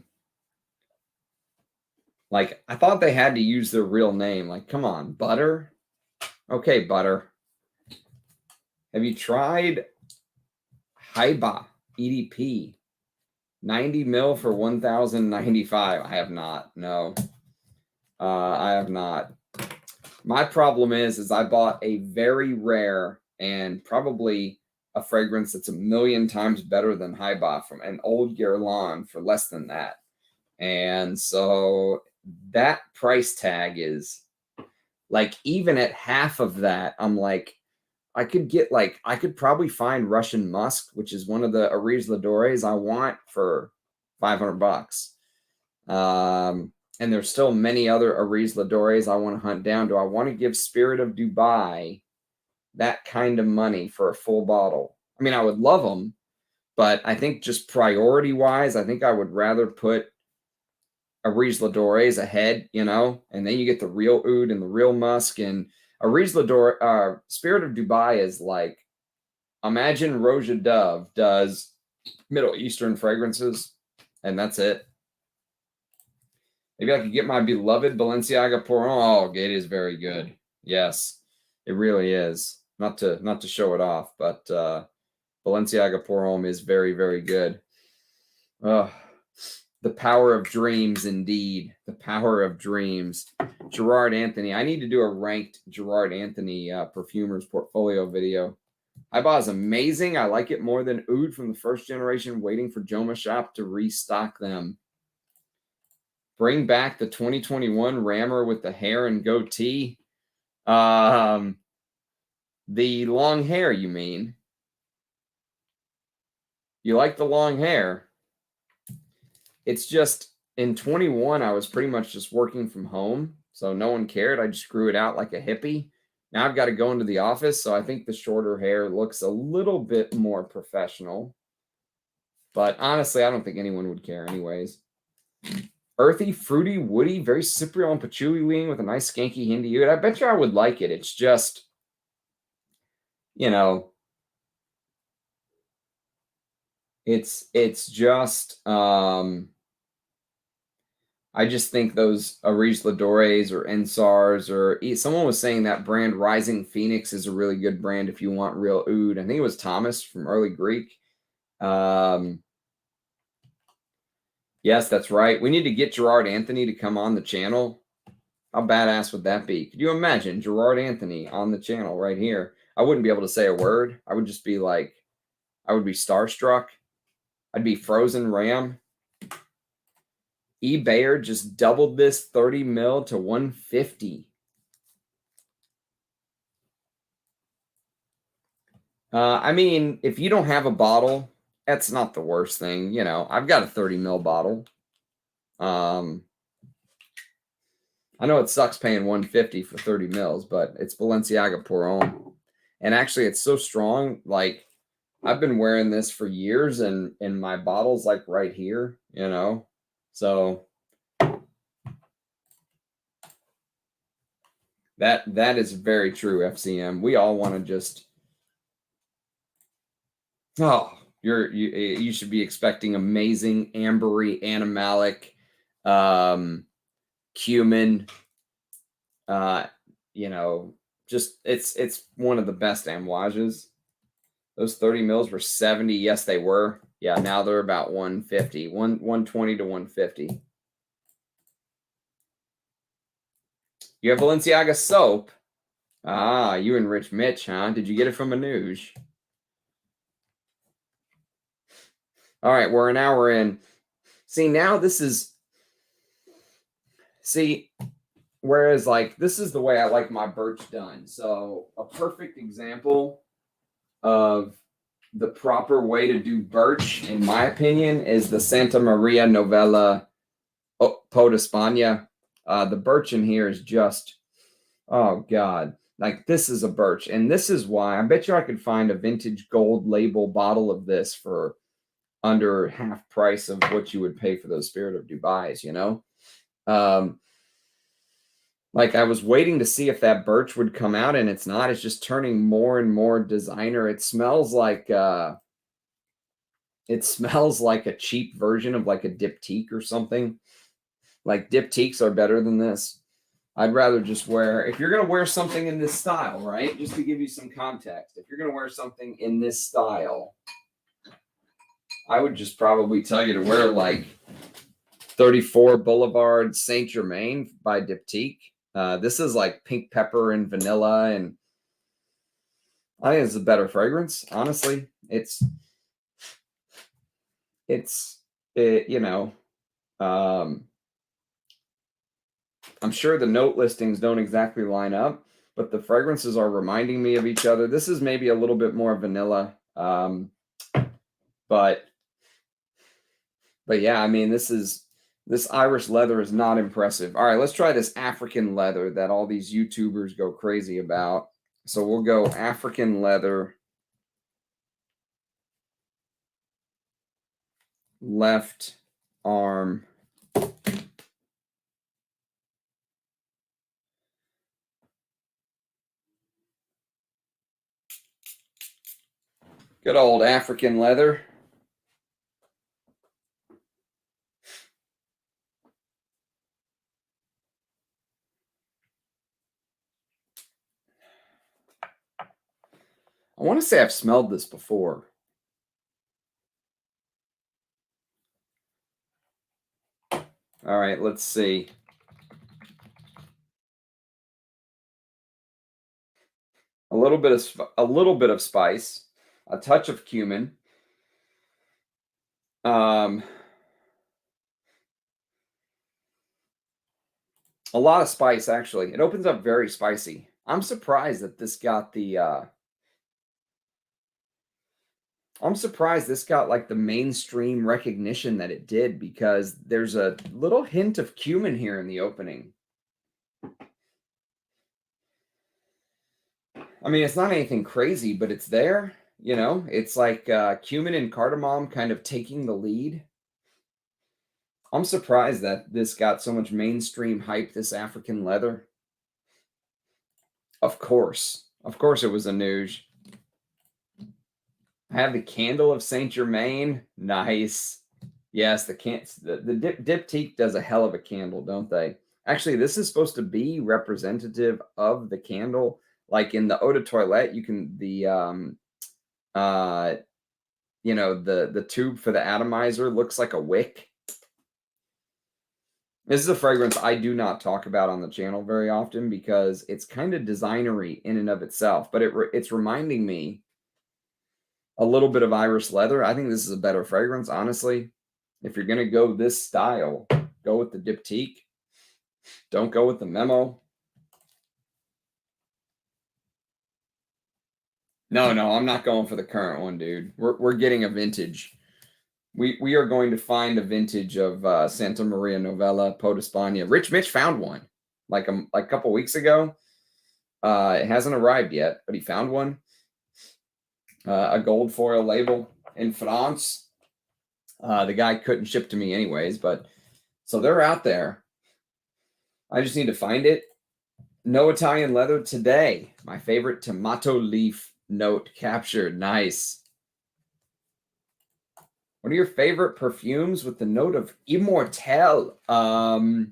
I thought they had to use their real name. Like, come on, butter. Okay, butter. Have you tried Haiba EDP? 90 mil for 1,095. I have not. No. I have not. My problem is I bought a very rare and probably a fragrance that's a million times better than Haiba from an old Guerlain for less than that. And so that price tag is like, even at half of that, I'm like, I could probably find Russian Musk, which is one of the Irish Leathers I want, for $500. And there's still many other Irish Leathers I want to hunt down. Do I want to give Spirit of Dubai that kind of money for a full bottle? I mean, I would love them, but I think just priority wise, I think I would rather put Irish Leathers ahead, and then you get the real Oud and the real Musk. And Irish Leather, Spirit of Dubai is like, imagine Roja Dove does Middle Eastern fragrances, and that's it. Maybe I could get my beloved Balenciaga Pour Homme. Oh, it is very good. Yes, it really is. Not to show it off, but Balenciaga Pour Homme is very, very good. The power of dreams, indeed. The power of dreams. Gerard Anthony. I need to do a ranked Gerard Anthony perfumers portfolio video. Haiba is amazing. I like it more than Oud from the first generation. Waiting for Joma Shop to restock them. Bring back the 2021 Rammer with the hair and goatee. The long hair, you mean? You like the long hair? It's just, in 21, I was pretty much just working from home, so no one cared. I just grew it out like a hippie. Now I've got to go into the office, so I think the shorter hair looks a little bit more professional. But honestly, I don't think anyone would care anyways. Earthy, fruity, woody, very cypriol and patchouli leaning with a nice skanky Hindi Oud. I bet you I would like it. It's just, it's just, I just think those Irish Leathers or Ensars, or someone was saying that brand Rising Phoenix is a really good brand if you want real Oud. I think it was Thomas from Early Greek. Yes, that's right. We need to get Gerard Anthony to come on the channel. How badass would that be? Could you imagine Gerard Anthony on the channel right here? I wouldn't be able to say a word. I would just be like, I would be starstruck. I'd be frozen Ram. eBayer just doubled this 30 mil to 150. I mean, if you don't have a bottle, that's not the worst thing. You know, I've got a 30 mil bottle. I know it sucks paying 150 for 30 mils, but it's Balenciaga Pour Homme. And actually, it's so strong. Like, I've been wearing this for years, and my bottle's like right here, you know? So that is very true, FCM. We all want to just... Oh, you should be expecting amazing ambery, animalic, cumin. You know, just it's one of the best amouages. Those 30 mils were 70. Yes, they were. Yeah, now they're about 150, 120 to 150. You have Balenciaga soap. Ah, you and Rich Mitch, huh? Did you get it from Manouche? All right, we're an hour in. See, now this is... See, whereas, like, this is the way I like my birch done. So a perfect example of the proper way to do birch, in my opinion, is the Santa Maria Novella Pot España. The birch in here is just, oh, God. Like, this is a birch. And this is why I bet you I could find a vintage gold label bottle of this for under half price of what you would pay for those Spirit of Dubais, you know? Like, I was waiting to see if that birch would come out, and it's not. It's just turning more and more designer. It smells like a cheap version of like a Diptyque or something. Like, Diptyques are better than this. I'd rather just wear, if you're going to wear something in this style, right? Just to give you some context, if you're going to wear something in this style, I would just probably tell you to wear like 34 Boulevard Saint Germain by Diptyque. This is like pink pepper and vanilla, and I think it's a better fragrance. Honestly, you know, I'm sure the note listings don't exactly line up, but the fragrances are reminding me of each other. This is maybe a little bit more vanilla, but yeah, I mean, this Irish leather is not impressive. All right, let's try this African leather that all these YouTubers go crazy about. So we'll go African leather, left arm. Good old African leather. I want to say I've smelled this before. All right, let's see. A little bit of spice, a touch of cumin. A lot of spice, actually. It opens up very spicy. I'm surprised that this got the I'm surprised this got like the mainstream recognition that it did, because there's a little hint of cumin here in the opening. I mean, it's not anything crazy, but it's there, you know? It's like cumin and cardamom kind of taking the lead. I'm surprised that this got so much mainstream hype, this African leather. Of course it was a news. I have the candle of Saint Germain. Nice. Yes, the Diptyque does a hell of a candle, don't they? Actually, this is supposed to be representative of the candle. Like in the Eau de Toilette, you can you know, the tube for the atomizer looks like a wick. This is a fragrance I do not talk about on the channel very often because it's kind of designery in and of itself, but it's reminding me a little bit of Irish leather. I think this is a better fragrance, honestly. If you're going to go this style, Go with the Diptyque. Don't go with the Memo. No, I'm not going for the current one, dude. We're getting a vintage. We are going to find a vintage of Santa Maria Novella, Po d'Espagna. Rich Mitch found one like a couple weeks ago. It hasn't arrived yet, but he found one. A gold foil label in France. The guy couldn't ship to me anyways, but so they're out there. I just need to find it. No Italian leather today. My favorite tomato leaf note captured. Nice. What are your favorite perfumes with the note of immortelle? I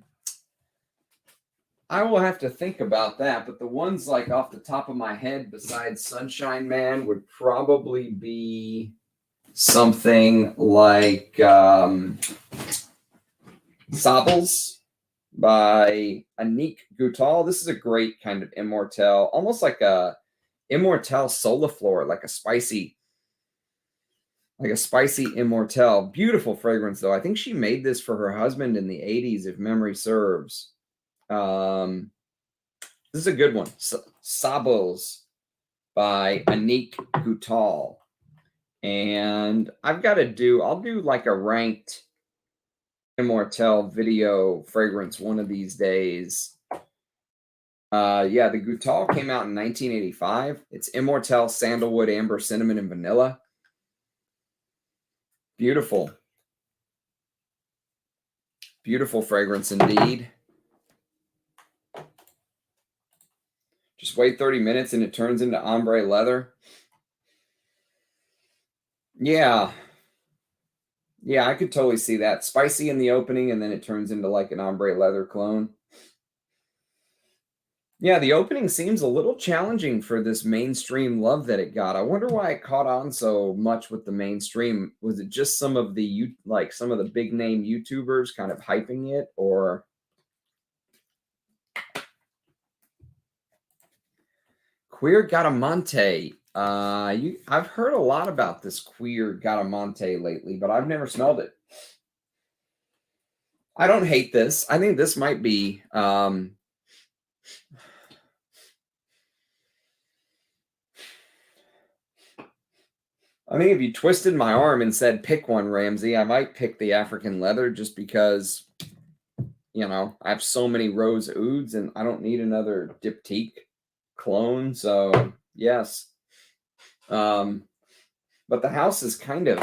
will have to think about that, but the ones like off the top of my head besides Sunshine Man would probably be something like Sables by Annick Goutal. This is a great kind of immortelle, almost like a immortelle Soliflor, like a spicy immortelle. Beautiful fragrance, though. I think she made this for her husband in the 80s, if memory serves. This is a good one. Sables by Annick Goutal. And I'll do like a ranked immortelle video fragrance one of these days. Yeah, the Goutal came out in 1985. It's immortelle, sandalwood, amber, cinnamon, and vanilla. Beautiful. Beautiful fragrance indeed. Just wait 30 minutes and it turns into ombre leather. Yeah. Yeah, I could totally see that. Spicy in the opening and then it turns into like an ombre leather clone. Yeah, the opening seems a little challenging for this mainstream love that it got. I wonder why it caught on so much with the mainstream. Was it just some of the big name YouTubers kind of hyping it, or Cuir Gadamonte? I've heard a lot about this Cuir Gadamonte lately, but I've never smelled it. I don't hate this. I think this might be I think if you twisted my arm and said, pick one, Ramsey, I might pick the African leather just because, you know, I have so many Rose Ouds and I don't need another Diptyque clone. So, yes. But the house is kind of,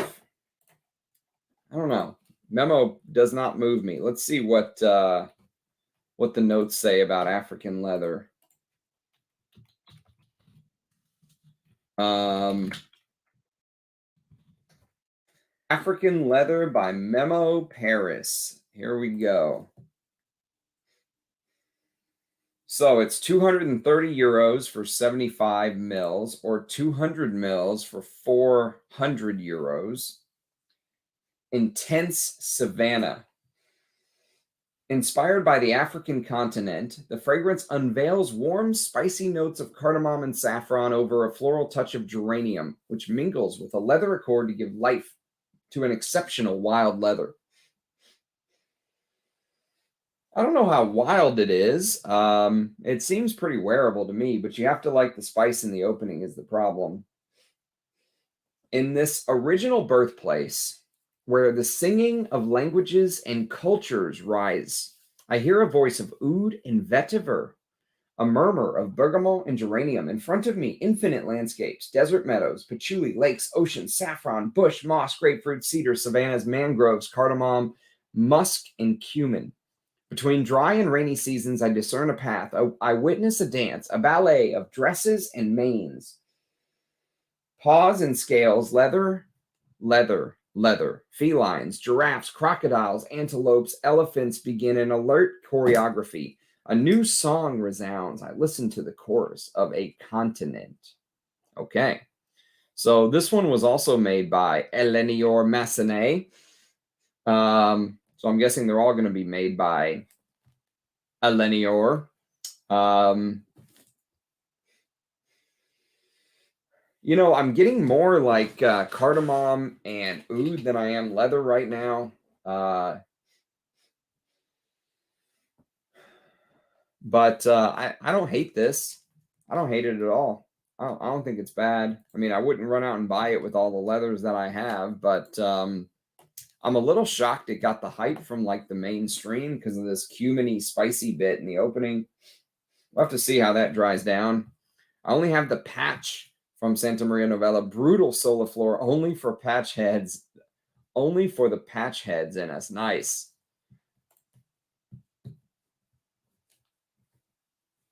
I don't know. Memo does not move me. Let's see what the notes say about African leather. African Leather by Memo Paris. Here we go. So it's 230 euros for 75 mils or 200 mils for 400 euros. Intense Savannah. Inspired by the African continent, the fragrance unveils warm, spicy notes of cardamom and saffron over a floral touch of geranium, which mingles with a leather accord to give life to an exceptional wild leather. I don't know how wild it is. It seems pretty wearable to me, but you have to like the spice in the opening is the problem. In this original birthplace, where the singing of languages and cultures rise, I hear a voice of oud and vetiver, a murmur of bergamot and geranium. In front of me, infinite landscapes, desert meadows, patchouli, lakes, oceans, saffron, bush, moss, grapefruit, cedar, savannas, mangroves, cardamom, musk, and cumin. Between dry and rainy seasons, I discern a path. I witness a dance, a ballet of dresses and manes. Paws and scales, leather, leather, leather. Felines, giraffes, crocodiles, antelopes, elephants begin an alert choreography. A new song resounds. I listen to the chorus of a continent. Okay. So this one was also made by Elenior Massenet. So I'm guessing they're all going to be made by Elenior. You know, I'm getting more like cardamom and oud than I am leather right now. But I don't hate this. I don't hate it at all. I don't think it's bad. I mean, I wouldn't run out and buy it with all the leathers that I have, but I'm a little shocked it got the hype from like the mainstream because of this cuminy spicy bit in the opening. We'll have to see how that dries down. I only have the patch from Santa Maria Novella, Brutal Soliflor, only for patch heads. Only for the patch heads in us. Nice.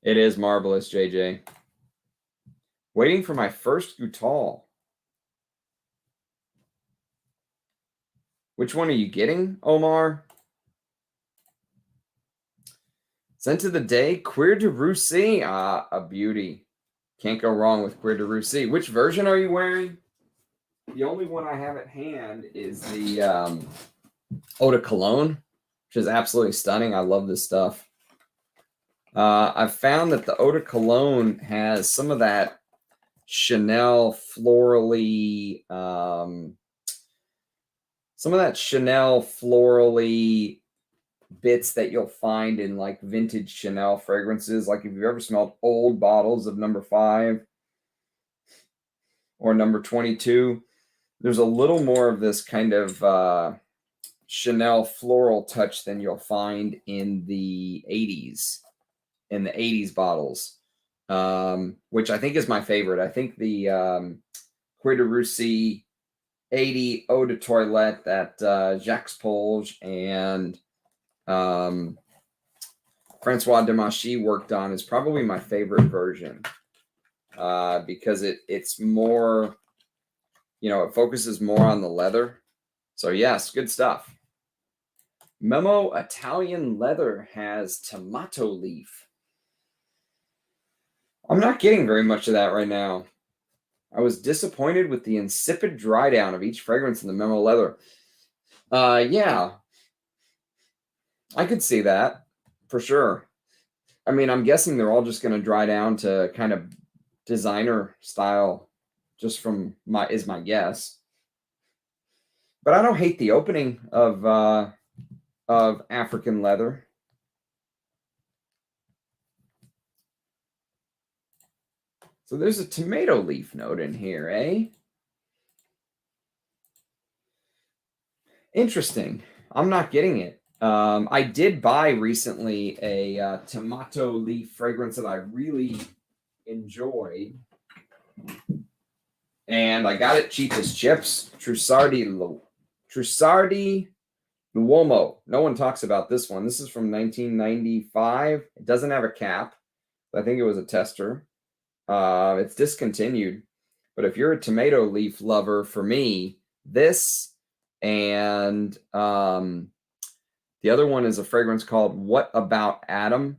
It is marvelous, JJ. Waiting for my first Goutal. Which one are you getting, Omar? Scent of the day, Cuir de Russie. Ah, a beauty. Can't go wrong with Cuir de Russie. Which version are you wearing? The only one I have at hand is the Eau de Cologne, which is absolutely stunning. I love this stuff. I've found that the Eau de Cologne has some of that Chanel florally, bits that you'll find in like vintage Chanel fragrances. Like if you've ever smelled old bottles of number 5 or number 22, there's a little more of this kind of Chanel floral touch than you'll find in the 80s, bottles, which I think is my favorite. I think the Cuir de Russie 80 Eau de Toilette that Jacques Polge and Francois Demachy worked on is probably my favorite version because it's more, it focuses more on the leather. So yes, good stuff. Memo Italian Leather has tomato leaf. I'm not getting very much of that right now. I was disappointed with the insipid dry down of each fragrance in the Memo Leather. Yeah, I could see that for sure. I mean, I'm guessing they're all just going to dry down to kind of designer style, just from my guess. But I don't hate the opening of African Leather. So there's a tomato leaf note in here, eh? Interesting. I'm not getting it. I did buy recently a tomato leaf fragrance that I really enjoyed. And I got it cheap as chips. Trussardi L'Uomo. No one talks about this one. This is from 1995. It doesn't have a cap. I think it was a tester. It's discontinued. But if you're a tomato leaf lover, for me, this and the other one is a fragrance called What About Adam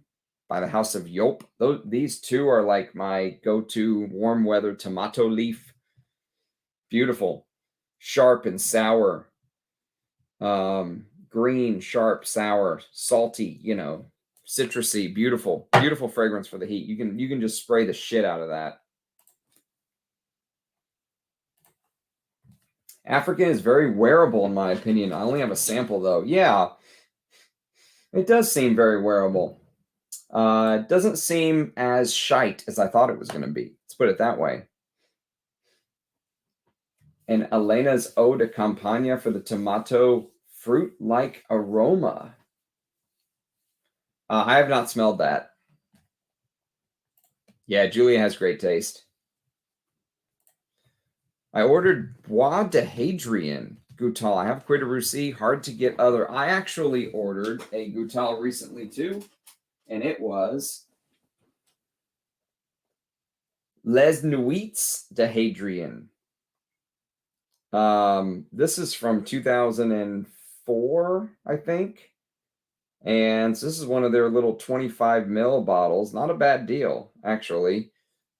by the House of Yop. These two are like my go-to warm weather tomato leaf. Beautiful, sharp and sour. Green, sharp, sour, salty, citrusy, beautiful, beautiful fragrance for the heat. You can just spray the shit out of that. African is very wearable in my opinion. I only have a sample though. Yeah, it does seem very wearable. It doesn't seem as shite as I thought it was going to be. Let's put it that way. And Elena's Eau de Campagna for the tomato fruit-like aroma. I have not smelled that. Yeah, Julia has great taste. I ordered Bois de Hadrian Goutal. I have Cuir de Russie, hard to get other. I actually ordered a Goutal recently too, and it was Les Nuits de Hadrian. This is from 2004, I think. And so this is one of their little 25 ml bottles. Not a bad deal, actually.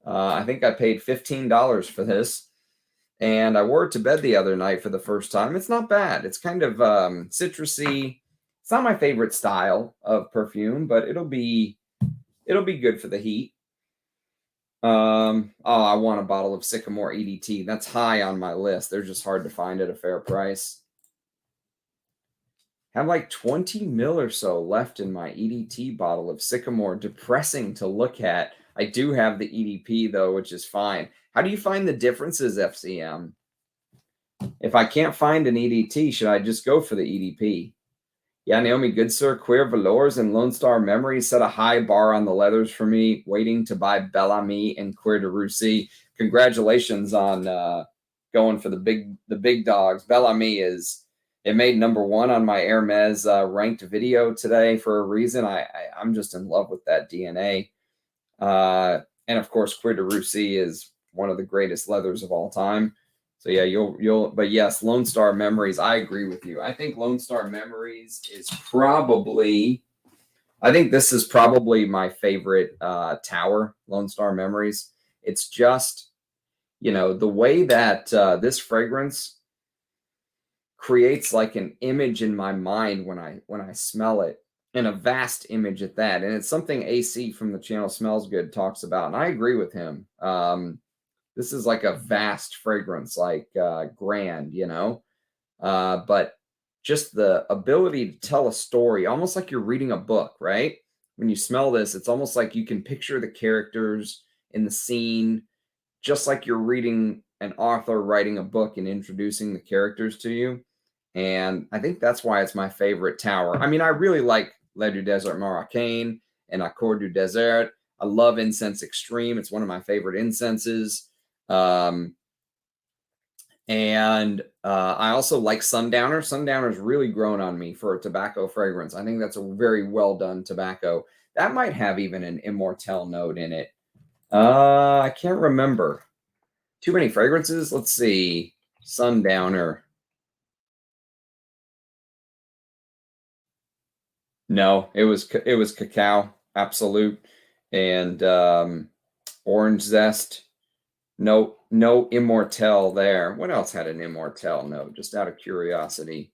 I think I paid $15 for this. And I wore it to bed the other night for the first time. It's not bad. It's kind of citrusy. It's not my favorite style of perfume, but it'll be good for the heat. I want a bottle of Sycamore EDT. That's high on my list. They're just hard to find at a fair price. Have like 20 mil or so left in my EDT bottle of Sycamore. Depressing to look at. I do have the EDP though, which is fine. How do you find the differences, FCM? If I can't find an EDT, should I just go for the EDP? Yeah, Naomi Goodsir, Cuir Velours, and Lone Star Memories set a high bar on the leathers for me, waiting to buy Bellamy and Cuir de Russie. Congratulations on going for the big dogs. Bellamy it made #1 on my Hermes ranked video today for a reason. I'm just in love with that DNA. And of course, Cuir de Russie is one of the greatest leathers of all time. So yeah, but yes, Lone Star Memories. I agree with you. I think Lone Star Memories is probably, I think this is probably my favorite tower, Lone Star Memories. It's just, the way that this fragrance creates like an image in my mind when I smell it, and a vast image at that. And it's something AC from the channel Smells Good talks about, and I agree with him. This is like a vast fragrance, like grand, but just the ability to tell a story, almost like you're reading a book, right? When you smell this, it's almost like you can picture the characters in the scene, just like you're reading an author writing a book and introducing the characters to you. And I think that's why it's my favorite tower. I mean, I really like Le du Désert Marocain and Accord du Désert. I love Incense Extreme. It's one of my favorite incenses. And I also like Sundowner. Sundowner's really grown on me for a tobacco fragrance. I think that's a very well done tobacco. That might have even an Immortelle note in it. I can't remember. Too many fragrances. Let's see. Sundowner. No, it was cacao, absolute, and orange zest. No Immortelle there. What else had an Immortelle note? Just out of curiosity.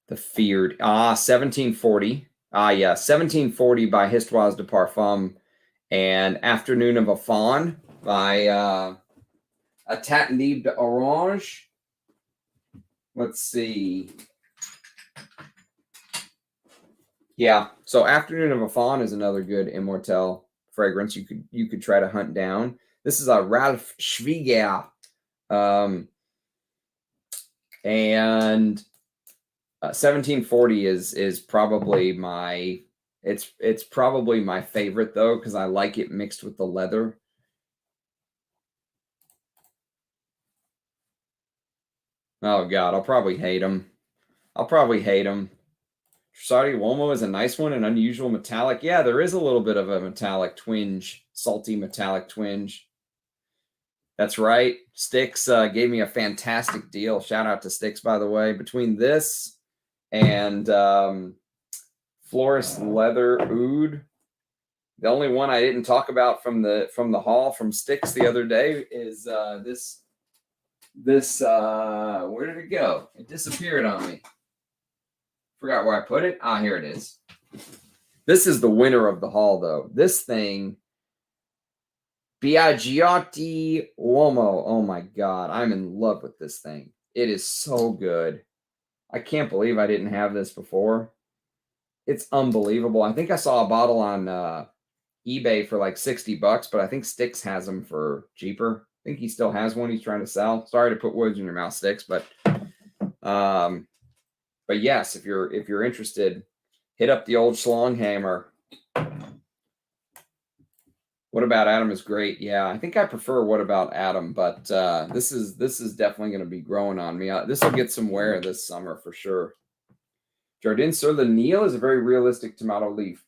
The Feared. 1740. Yeah, 1740 by Histoire de Parfum, and Afternoon of a Faun by A Tatnib d'Orange. Let's see. Yeah, so Afternoon of a Faun is another good Immortelle fragrance you could try to hunt down. This is a Ralph Schwieger, and 1740 is probably my it's probably my favorite though, because I like it mixed with the leather. Oh God, I'll probably hate him. Trasardi Uomo is a nice one, an unusual metallic. Yeah, there is a little bit of a metallic twinge, salty metallic twinge. That's right. Sticks gave me a fantastic deal. Shout out to Sticks, by the way. Between this and Florist Leather Oud, the only one I didn't talk about from the haul from Sticks the other day is this. Where did it go? It disappeared on me. Forgot where I put it. Here it is. This is the winner of the haul, though. This thing, Biagiotti Uomo. Oh my God, I'm in love with this thing. It is so good. I can't believe I didn't have this before. It's unbelievable. I think I saw a bottle on eBay for like $60, but I think Sticks has them for cheaper. I think he still has one he's trying to sell. Sorry to put words in your mouth, Sticks, but yes, if you're interested, hit up the old Schlonghammer. What About Adam is great. Yeah, I think I prefer What About Adam, but this is definitely going to be growing on me. This will get some wear this summer for sure. Jardin sur le Nil is a very realistic tomato leaf.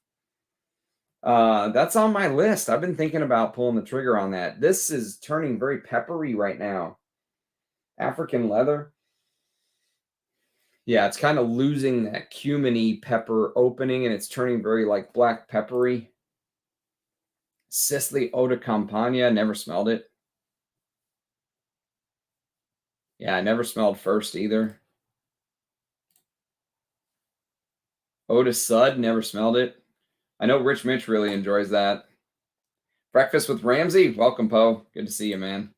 That's on my list. I've been thinking about pulling the trigger on that. This is turning very peppery right now. African Leather. Yeah, it's kind of losing that cumin-y pepper opening, and it's turning very like black peppery. Sicily Eau de Campagna, never smelled it. Yeah, I never smelled First either. Eau de Sud, never smelled it. I know Rich Mitch really enjoys that. Breakfast with Ramsey, welcome, Poe. Good to see you, man.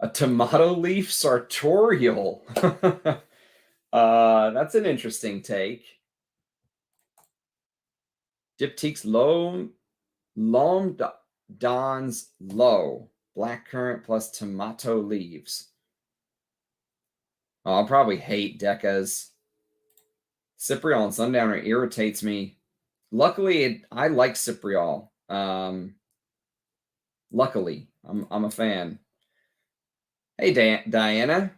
A tomato leaf sartorial. That's an interesting take. Diptyque's L'Homme Don's Low. Blackcurrant plus tomato leaves. Oh, I'll probably hate Decas. Cypriol and Sundowner irritates me. Luckily, I like Cypriol. Luckily, I'm a fan. Hey, Diana.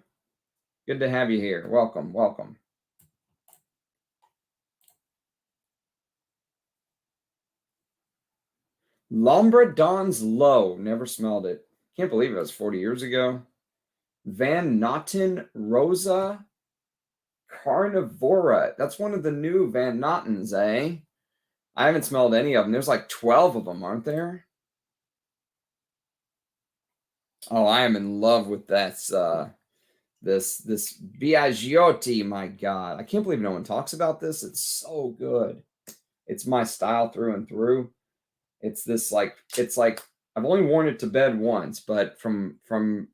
Good to have you here. Welcome, welcome. L'Ombre Don's Low. Never smelled it. Can't believe it was 40 years ago. Van Noten Rosa Carnivora. That's one of the new Van Notens, eh? I haven't smelled any of them. There's like 12 of them, aren't there? Oh, I am in love with this Biagiotti. My God, I can't believe no one talks about this. It's so good. It's my style through and through. It's like I've only worn it to bed once, but from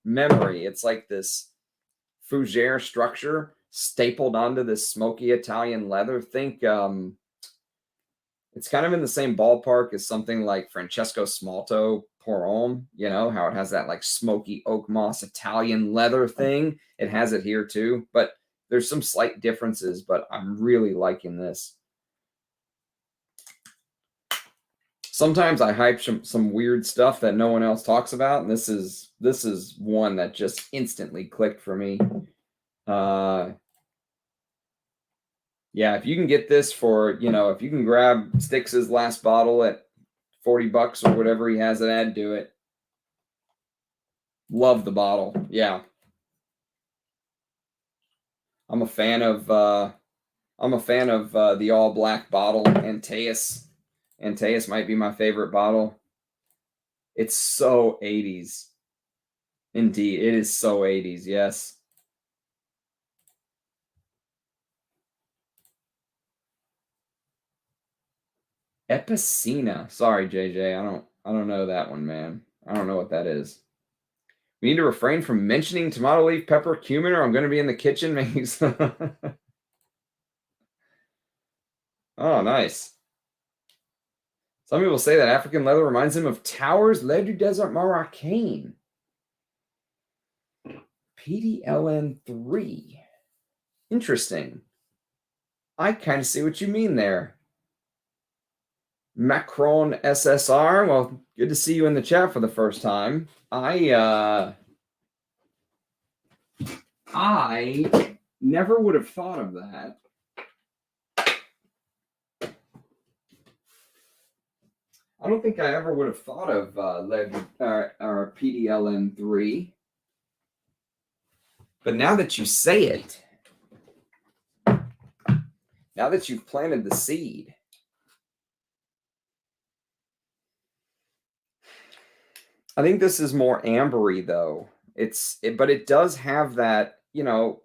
memory, it's like this fougere structure stapled onto this smoky Italian leather. Think it's kind of in the same ballpark as something like Francesco Smalto Pour Homme, you know, how it has that like smoky oak moss Italian leather thing. It has it here too, but there's some slight differences, but I'm really liking this. Sometimes I hype some weird stuff that no one else talks about, and this is one that just instantly clicked for me. Yeah, if you can get this for, you know, if you can grab Styx's last bottle at $40 or whatever he has it at, do it. Love the bottle. Yeah. I'm a fan of the all black bottle. Antaeus might be my favorite bottle. It's so 80s. Indeed, it is so 80s, yes. Epicena. Sorry, JJ. I don't know that one, man. I don't know what that is. We need to refrain from mentioning tomato leaf, pepper, cumin, or I'm going to be in the kitchen making some. Oh, nice. Some people say that African leather reminds them of Towers Lait du Desert Marocain. PDLN3. Interesting. I kind of see what you mean there. Macron SSR. Well, good to see you in the chat for the first time. I never would have thought of that. I don't think I ever would have thought of PDLN3. But now that you say it, now that you've planted the seed, I think this is more ambery though. But it does have that, you know,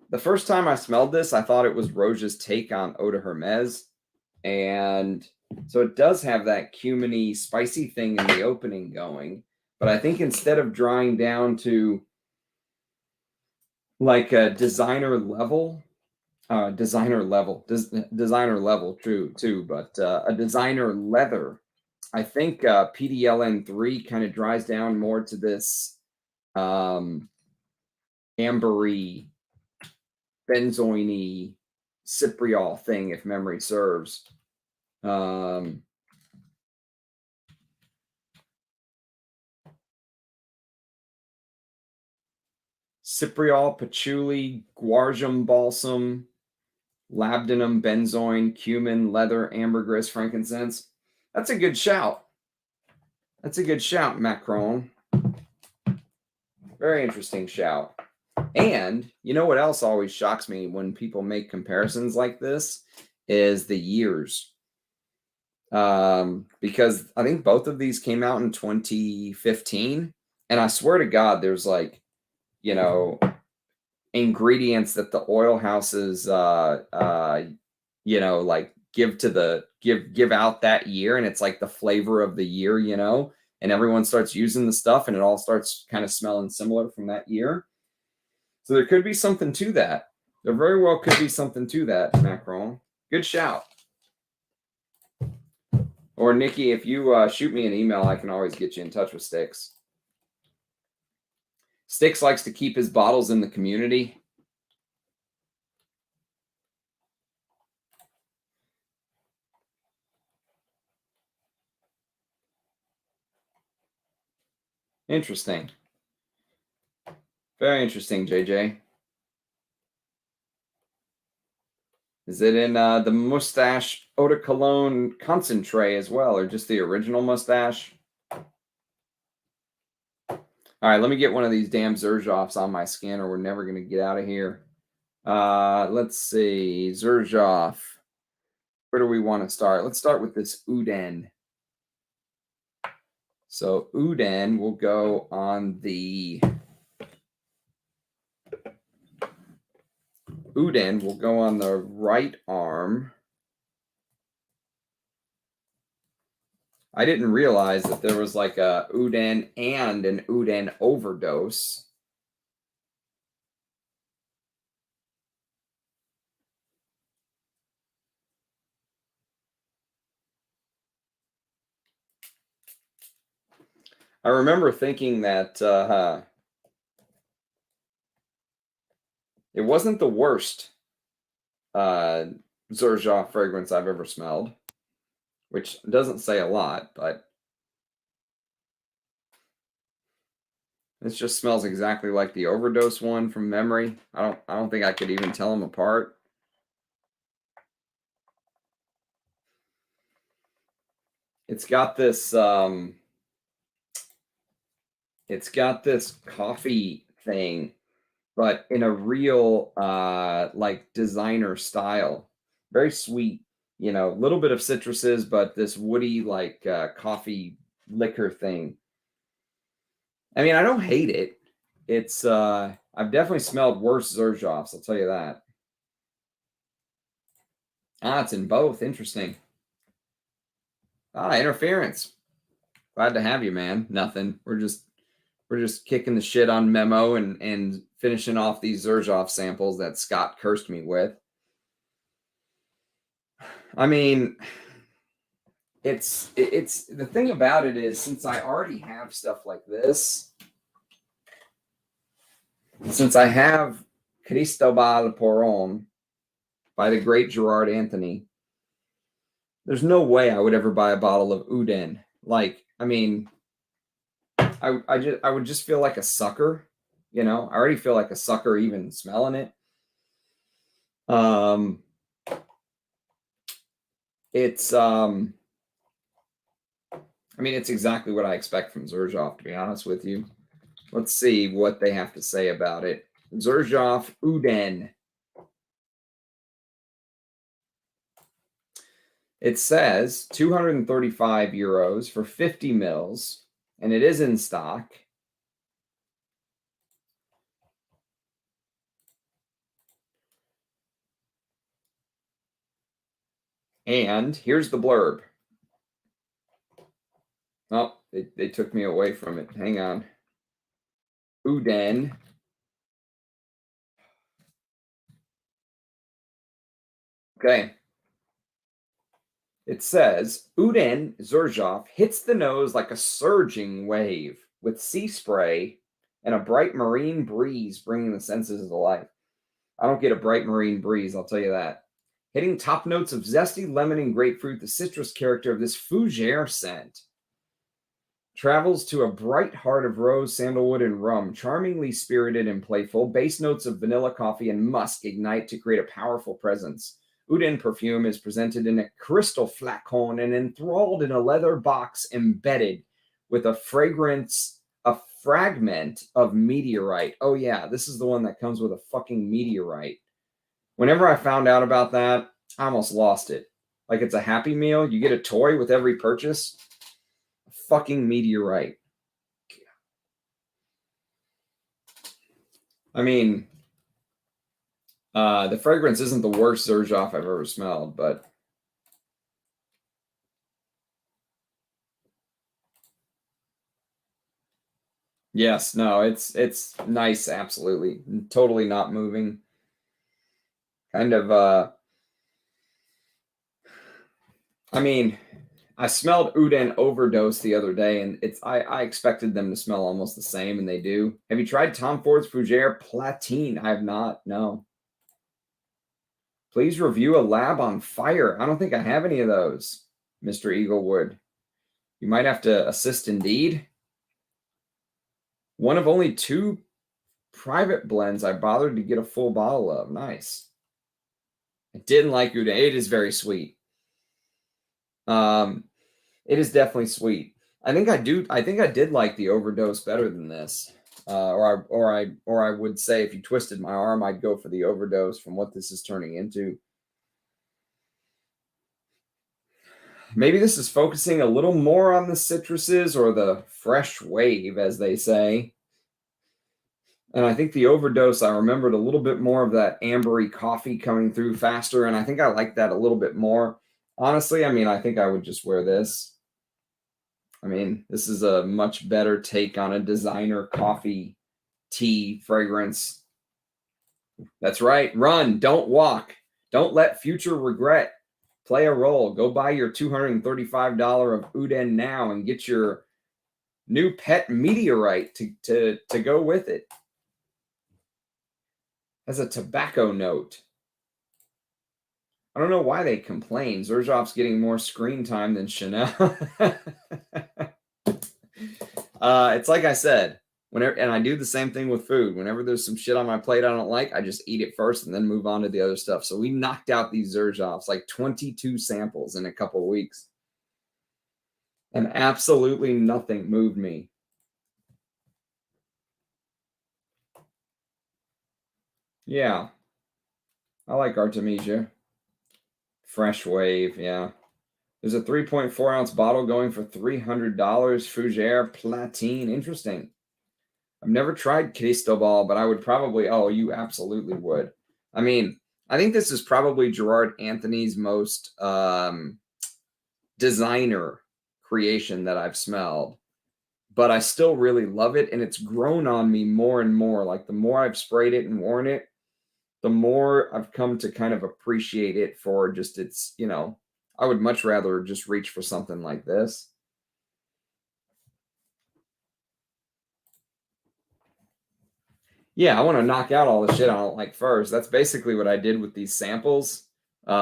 the first time I smelled this, I thought it was Roja's take on Eau de Hermes. And so it does have that cuminy, spicy thing in the opening going. But I think instead of drying down to like a designer level, true too, but a designer leather, I think PDLN3 kind of dries down more to this ambery, benzoin-y, cypriol thing, if memory serves. Cypriol, patchouli, guardium balsam, labdanum, benzoin, cumin, leather, ambergris, frankincense. That's a good shout. That's a good shout, Macron. Very interesting shout. And you know what else always shocks me when people make comparisons like this is the years. Because I think both of these came out in 2015. And I swear to God, there's like, you know, ingredients that the oil houses, you know, like give out that year. And it's like the flavor of the year, you know, and everyone starts using the stuff and it all starts kind of smelling similar from that year. So there could be something to that. There very well could be something to that, Macron. Good shout. Or Nikki, if you shoot me an email, I can always get you in touch with Sticks. Sticks likes to keep his bottles in the community. Interesting. Very interesting, JJ. Is it in the Mustache Eau de Cologne concentrate as well, or just the original Mustache? All right, let me get one of these damn Xerjoffs on my skin or we're never going to get out of here. Let's see. Xerjoff. Where do we want to start? Let's start with this Uden. So Uden will go on the... Uden will go on the right arm. I didn't realize that there was like a Uden and an Uden overdose. I remember thinking that it wasn't the worst Xerjoff fragrance I've ever smelled, which doesn't say a lot, but this just smells exactly like the overdose one from memory. I don't think I could even tell them apart. It's got this coffee thing, but in a real like designer style. Very sweet, you know, a little bit of citruses, but this woody like coffee liquor thing. I mean, I don't hate it. It's I've definitely smelled worse Xerjoffs, I'll tell you that. Ah, it's in both. Interesting. Ah, interference. Glad to have you, man. Nothing. We're just kicking the shit on Memo and finishing off these Xerjoff samples that Scott cursed me with. I mean, it's the thing about it is, since I already have stuff like this, since I have Cristobal Poron by the great Gerard Anthony, there's no way I would ever buy a bottle of Uden. Like, I mean, I would just feel like a sucker, you know. I already feel like a sucker even smelling it. It's I mean, it's exactly what I expect from Xerjoff, to be honest with you. Let's see what they have to say about it. Xerjoff Uden. It says 235 euros for 50 mils, and it is in stock. And here's the blurb. Oh, they took me away from it. Hang on. Uden. Okay. It says, Uden Xerjoff hits the nose like a surging wave with sea spray and a bright marine breeze bringing the senses to life. I don't get a bright marine breeze, I'll tell you that. Hitting top notes of zesty lemon and grapefruit, the citrus character of this fougere scent travels to a bright heart of rose, sandalwood, and rum, charmingly spirited and playful. Base notes of vanilla, coffee, and musk ignite to create a powerful presence. Uden perfume is presented in a crystal flacon and enthralled in a leather box embedded with a fragment of meteorite. Oh yeah, this is the one that comes with a fucking meteorite. Whenever I found out about that, I almost lost it. Like, it's a Happy Meal. You get a toy with every purchase. A fucking meteorite. I mean, the fragrance isn't the worst Xerjoff I've ever smelled, but Yes, no, it's nice, absolutely. Totally not moving. Kind of I mean, I smelled Uden Overdose the other day, and I expected them to smell almost the same, and they do. Have you tried Tom Ford's Fougere Platine? I have not, no. Please review a lab on fire. I don't think I have any of those, Mr. Eaglewood. You might have to assist indeed. One of only 2 private blends I bothered to get a full bottle of. Nice. I didn't like Uden. It is very sweet. It is definitely sweet. I think I did like the Overdose better than this. Or I would say if you twisted my arm, I'd go for the Overdose from what this is turning into. Maybe this is focusing a little more on the citruses or the fresh wave, as they say. And I think the Overdose, I remembered a little bit more of that ambery coffee coming through faster, and I think I like that a little bit more. Honestly, I mean, I think I would just wear this. I mean, this is a much better take on a designer coffee tea fragrance. That's right. Run, don't walk. Don't let future regret play a role. Go buy your $235 of Uden now and get your new pet meteorite to go with it. Has a tobacco note. I don't know why they complain. Xerjoff's getting more screen time than Chanel. It's like I said, whenever, and I do the same thing with food. Whenever there's some shit on my plate I don't like, I just eat it first and then move on to the other stuff. So we knocked out these Xerjoffs, like 22 samples in a couple of weeks. And absolutely nothing moved me. Yeah. I like Artemisia. Fresh wave, yeah. There's a 3.4 ounce bottle going for $300. Fougere Platine. Interesting. I've never tried Cristobal, but I would probably, oh, you absolutely would. I mean, I think this is probably Gerard Anthony's most designer creation that I've smelled, but I still really love it, and it's grown on me more and more. Like the more I've sprayed it and worn it, the more I've come to kind of appreciate it for just its, you know, I would much rather just reach for something like this. Yeah, I want to knock out all the shit I don't like first. That's basically what I did with these samples. We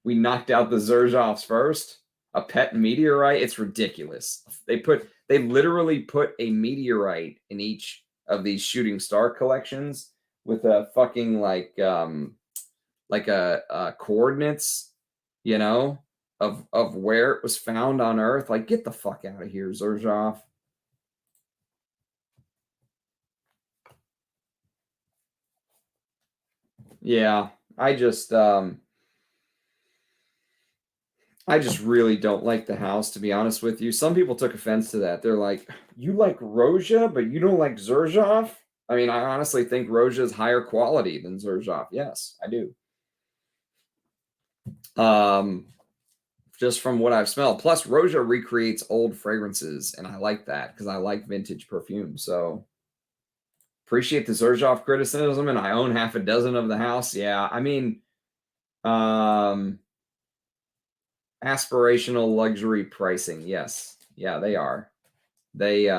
knocked out the Xerjoffs first. A pet meteorite. It's ridiculous. They literally put a meteorite in each of these shooting star collections with a fucking like a coordinates, you know, of where it was found on Earth. Like, get the fuck out of here, Xerjoff. Yeah, I just really don't like the house, to be honest with you. Some people took offense to that. They're like, you like Roja, but you don't like Xerjoff? I mean, I honestly think Roja is higher quality than Xerjoff. Yes, I do. Just from what I've smelled. Plus, Roja recreates old fragrances, and I like that because I like vintage perfume. So appreciate the Xerjoff criticism, and I own half a dozen of the house. Yeah, I mean, aspirational luxury pricing. Yes. Yeah, they are. They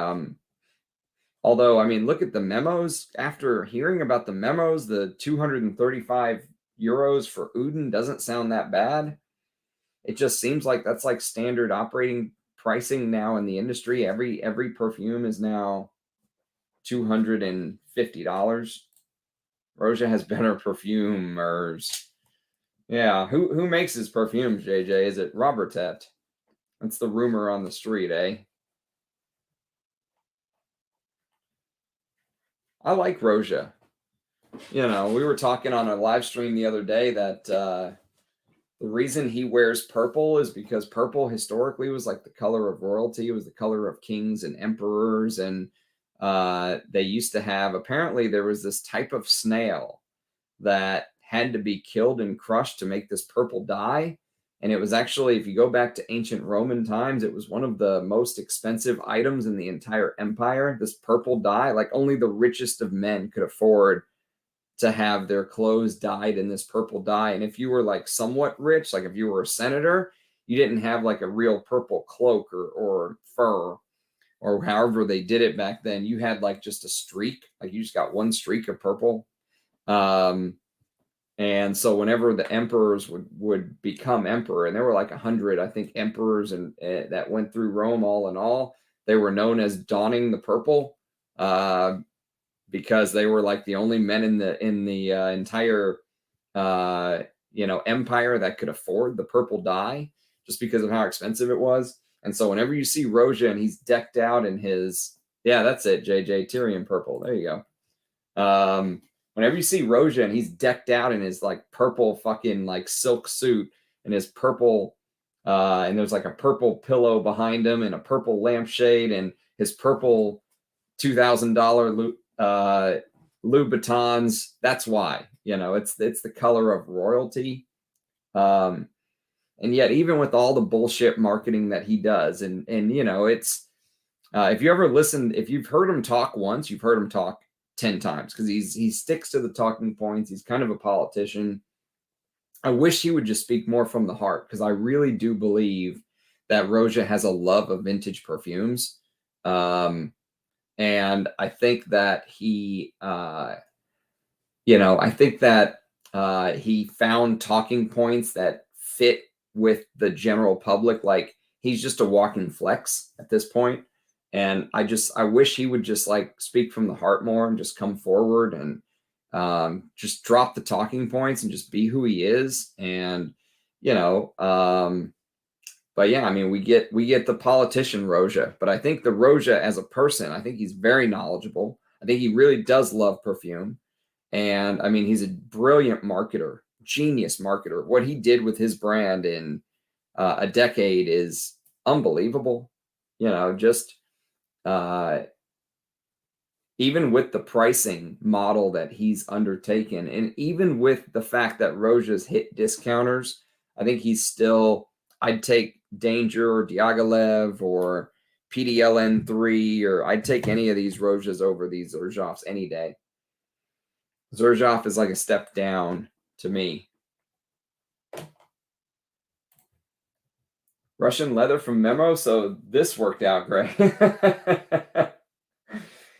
although I mean, look at the memos. After hearing about the memos, the 235 euros for Uden doesn't sound that bad. It just seems like that's like standard operating pricing now in the industry. Every perfume is now $250. Roja has better perfumers. Yeah, who makes his perfumes, JJ? Is it Robertet? That's the rumor on the street, eh? I like Roja. You know, we were talking on a live stream the other day that the reason he wears purple is because purple historically was like the color of royalty. It was the color of kings and emperors. And they used to have, apparently there was this type of snail that had to be killed and crushed to make this purple dye. And it was actually, if you go back to ancient Roman times, it was one of the most expensive items in the entire empire. This purple dye, like only the richest of men could afford to have their clothes dyed in this purple dye. And if you were like somewhat rich, like if you were a senator, you didn't have like a real purple cloak or fur or however they did it back then. You had like just a streak, like you just got one streak of purple. And so whenever the emperors would become emperor, and there were like 100, I think, emperors and that went through Rome all in all, they were known as donning the purple because they were like the only men in the entire empire that could afford the purple dye just because of how expensive it was. And so whenever you see Roja and he's decked out in his, yeah, that's it, JJ, Tyrian purple. There you go. Whenever you see Roja and he's decked out in his like purple fucking like silk suit and his purple, and there's like a purple pillow behind him and a purple lampshade and his purple $2,000 Louboutins, that's why, it's the color of royalty. And yet, even with all the bullshit marketing that he does, and it's if you've heard him talk once, you've heard him talk 10 times because he sticks to the talking points. He's kind of a politician. I wish he would just speak more from the heart because I really do believe that Roja has a love of vintage perfumes. And I think that he he found talking points that fit with the general public. Like he's just a walking flex at this point. And I wish he would just like speak from the heart more and just come forward and just drop the talking points and just be who he is. And, but yeah, I mean, we get the politician Roja, but I think the Roja as a person, I think he's very knowledgeable. I think he really does love perfume. And I mean, he's a brilliant marketer, genius marketer. What he did with his brand in a decade is unbelievable. Even with the pricing model that he's undertaken, and even with the fact that Roja's hit discounters, I think he's still, I'd take Danger or Diaghilev or PDLN3, or I'd take any of these Rojas over these Xerjoffs any day. Xerjoff is like a step down to me. Russian leather from Memo, so this worked out great.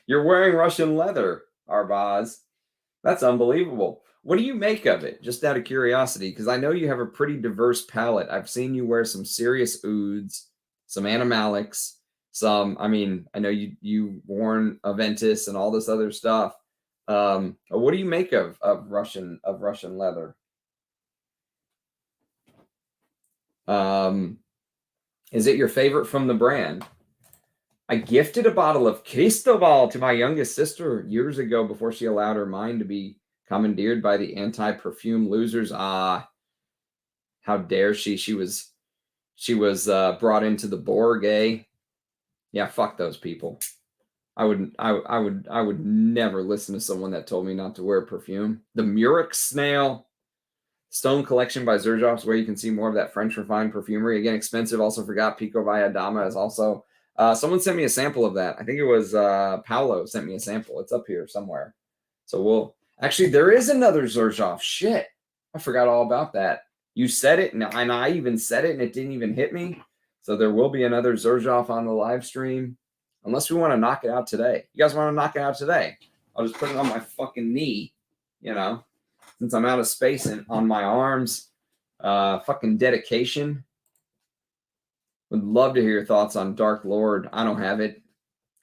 You're wearing Russian leather, Arbaz. That's unbelievable. What do you make of it? Just out of curiosity, because I know you have a pretty diverse palette. I've seen you wear some serious Ouds, some animalics, I know you worn Aventus and all this other stuff. What do you make of Russian leather? Is it your favorite from the brand? I gifted a bottle of Cristobal to my youngest sister years ago before she allowed her mind to be commandeered by the anti-perfume losers. How dare she? She was brought into the Borg, eh? Yeah, fuck those people. I would never listen to someone that told me not to wear perfume. The Murex snail. Stone collection by Xerjoff, where you can see more of that French refined perfumery. Again, expensive. Also forgot Pikovaya Dama is also. Someone sent me a sample of that. I think it was Paolo sent me a sample. It's up here somewhere. So actually, there is another Xerjoff. Shit. I forgot all about that. You said it, and I even said it, and it didn't even hit me. So there will be another Xerjoff on the live stream. Unless we want to knock it out today. You guys want to knock it out today? I'll just put it on my fucking knee, since I'm out of space and on my arms. Fucking dedication. Would love to hear your thoughts on Dark Lord. I don't have it.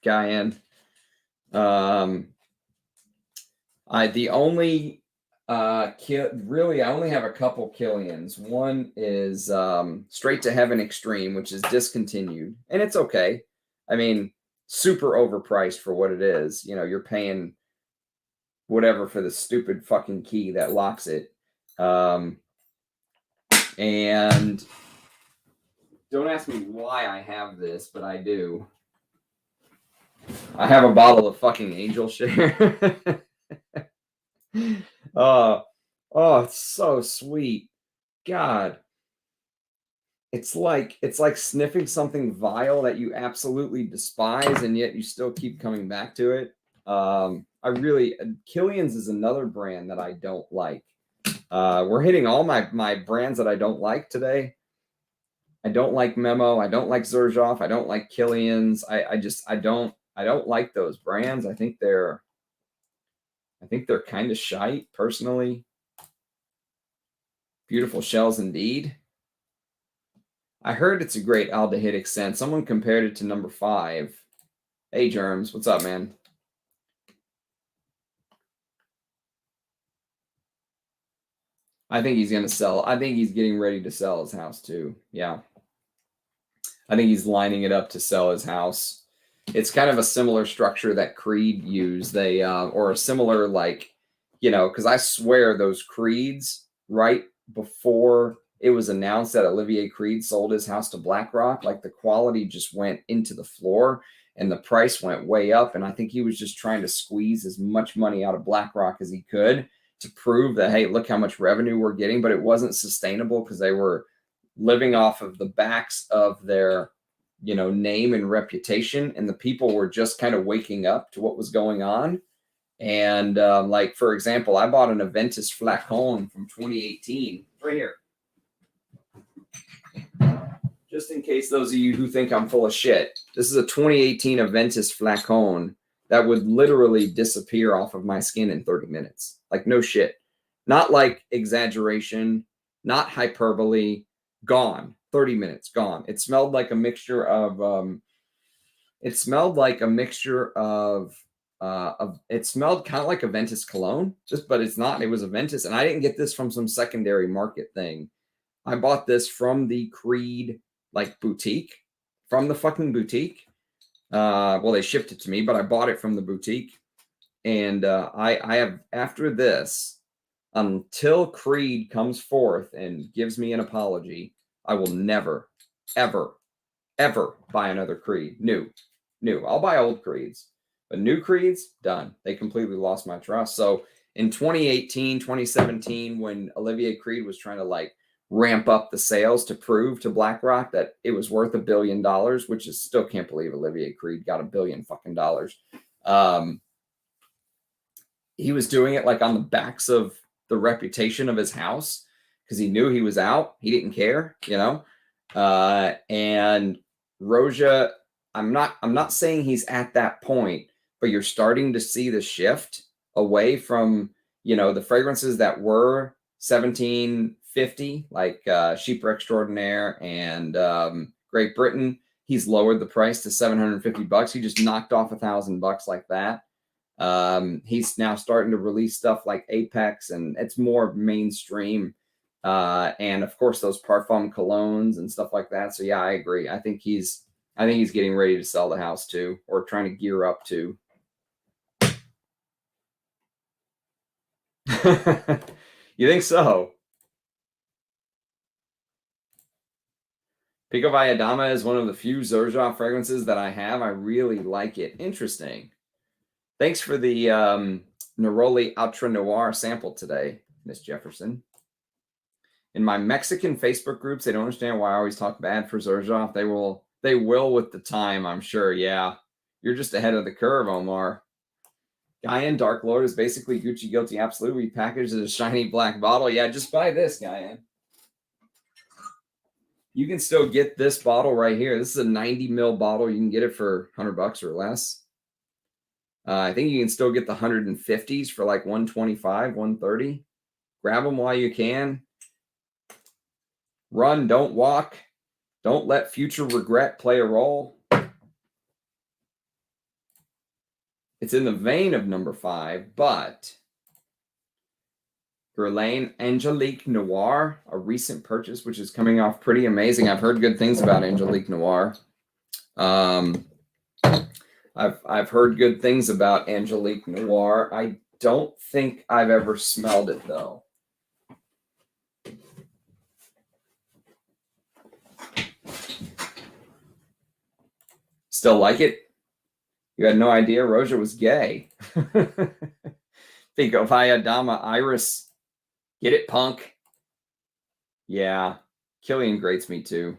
Guyan. I only have a couple Kilians. One is Straight to Heaven Extreme, which is discontinued. And it's okay. I mean, super overpriced for what it is. You're paying whatever for the stupid fucking key that locks it. And don't ask me why I have this, but I do. I have a bottle of fucking Angel Share. Oh, it's so sweet. God. it's like sniffing something vile that you absolutely despise, and yet you still keep coming back to it. Kilian's is another brand that I don't like. We're hitting all my brands that I don't like today. I don't like Memo. I don't like Xerjoff. I don't like Kilian's. I don't like those brands. I think they're kind of shite, personally. Beautiful shells indeed. I heard it's a great aldehydic scent. Someone compared it to number 5. Hey, Germs. What's up, man? I think he's going to sell. I think he's getting ready to sell his house, too. Yeah. I think he's lining it up to sell his house. It's kind of a similar structure that Creed used. They, or a similar, like, you know, because I swear those Creeds, right before it was announced that Olivier Creed sold his house to BlackRock, like the quality just went into the floor and the price went way up. And I think he was just trying to squeeze as much money out of BlackRock as he could to prove that, hey, look how much revenue we're getting. But it wasn't sustainable because they were living off of the backs of their, you know, name and reputation. And the people were just kind of waking up to what was going on. And like, for example, I bought an Aventus flacon from 2018 right here. Just in case those of you who think I'm full of shit, this is a 2018 Aventus flacon that would literally disappear off of my skin in 30 minutes. Like, no shit. Not like exaggeration, not hyperbole. Gone. 30 minutes, gone. It smelled like a mixture of, it smelled kind of like Aventus cologne, but it's not. It was Aventus, and I didn't get this from some secondary market thing. I bought this from the Creed, like, boutique, from the fucking boutique. Well, they shipped it to me, but I bought it from the boutique. And I have, after this, until Creed comes forth and gives me an apology, I will never, ever, ever buy another Creed. New. I'll buy old Creeds, but new Creeds, done. They completely lost my trust. So in 2018, 2017, when Olivier Creed was trying to, like, ramp up the sales to prove to BlackRock that it was worth $1 billion, which is still can't believe Olivier Creed got $1 billion fucking dollars. He was doing it like on the backs of the reputation of his house because he knew he was out. He didn't care, you know. And Roja, I'm not saying he's at that point, but you're starting to see the shift away from, you know, the fragrances that were $1,750, like Chypre Extraordinaire and Great Britain. He's lowered the price to $750. He just knocked off $1,000 like that. He's now starting to release stuff like Apex, and it's more mainstream. And of course those Parfum colognes and stuff like that. So yeah, I agree. I think he's getting ready to sell the house too, or trying to gear up to. You think so? Pikovaya Dama is one of the few Xerjoff fragrances that I have. I really like it. Interesting. Thanks for the Neroli Ultra Noir sample today, Miss Jefferson. In my Mexican Facebook groups, they don't understand why I always talk bad for Xerjoff. They will with the time, I'm sure. Yeah, you're just ahead of the curve, Omar. Guyan Dark Lord is basically Gucci Guilty Absolute repackaged as a shiny black bottle. Yeah, just buy this, Guyan. You can still get this bottle right here. This is a 90 ml bottle. You can get it for $100 or less. I think you can still get the 150s for like 125, 130. Grab them while you can. Run, don't walk. Don't let future regret play a role. It's in the vein of number 5, but Guerlain Angelique Noir, a recent purchase, which is coming off pretty amazing. I've heard good things about Angelique Noir. I've heard good things about Angelique Noir. I don't think I've ever smelled it, though. Still like it? You had no idea Roja was gay. Pikovaya Dama Iris. Get it, punk? Yeah. Kilian grates me too.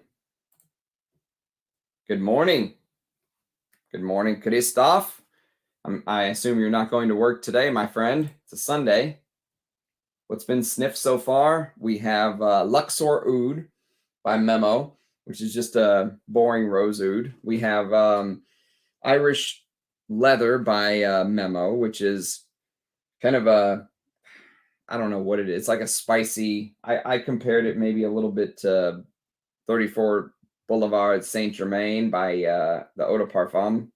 Good morning. Good morning, Christoph. I assume you're not going to work today, my friend. It's a Sunday. What's been sniffed so far? We have Luxor Oud by Memo, which is just a boring rose oud. We have Irish Leather by Memo, which is kind of a, I don't know what it is. It's like a spicy, I compared it maybe a little bit to 34 Boulevard Saint Germain by the Eau de Parfum.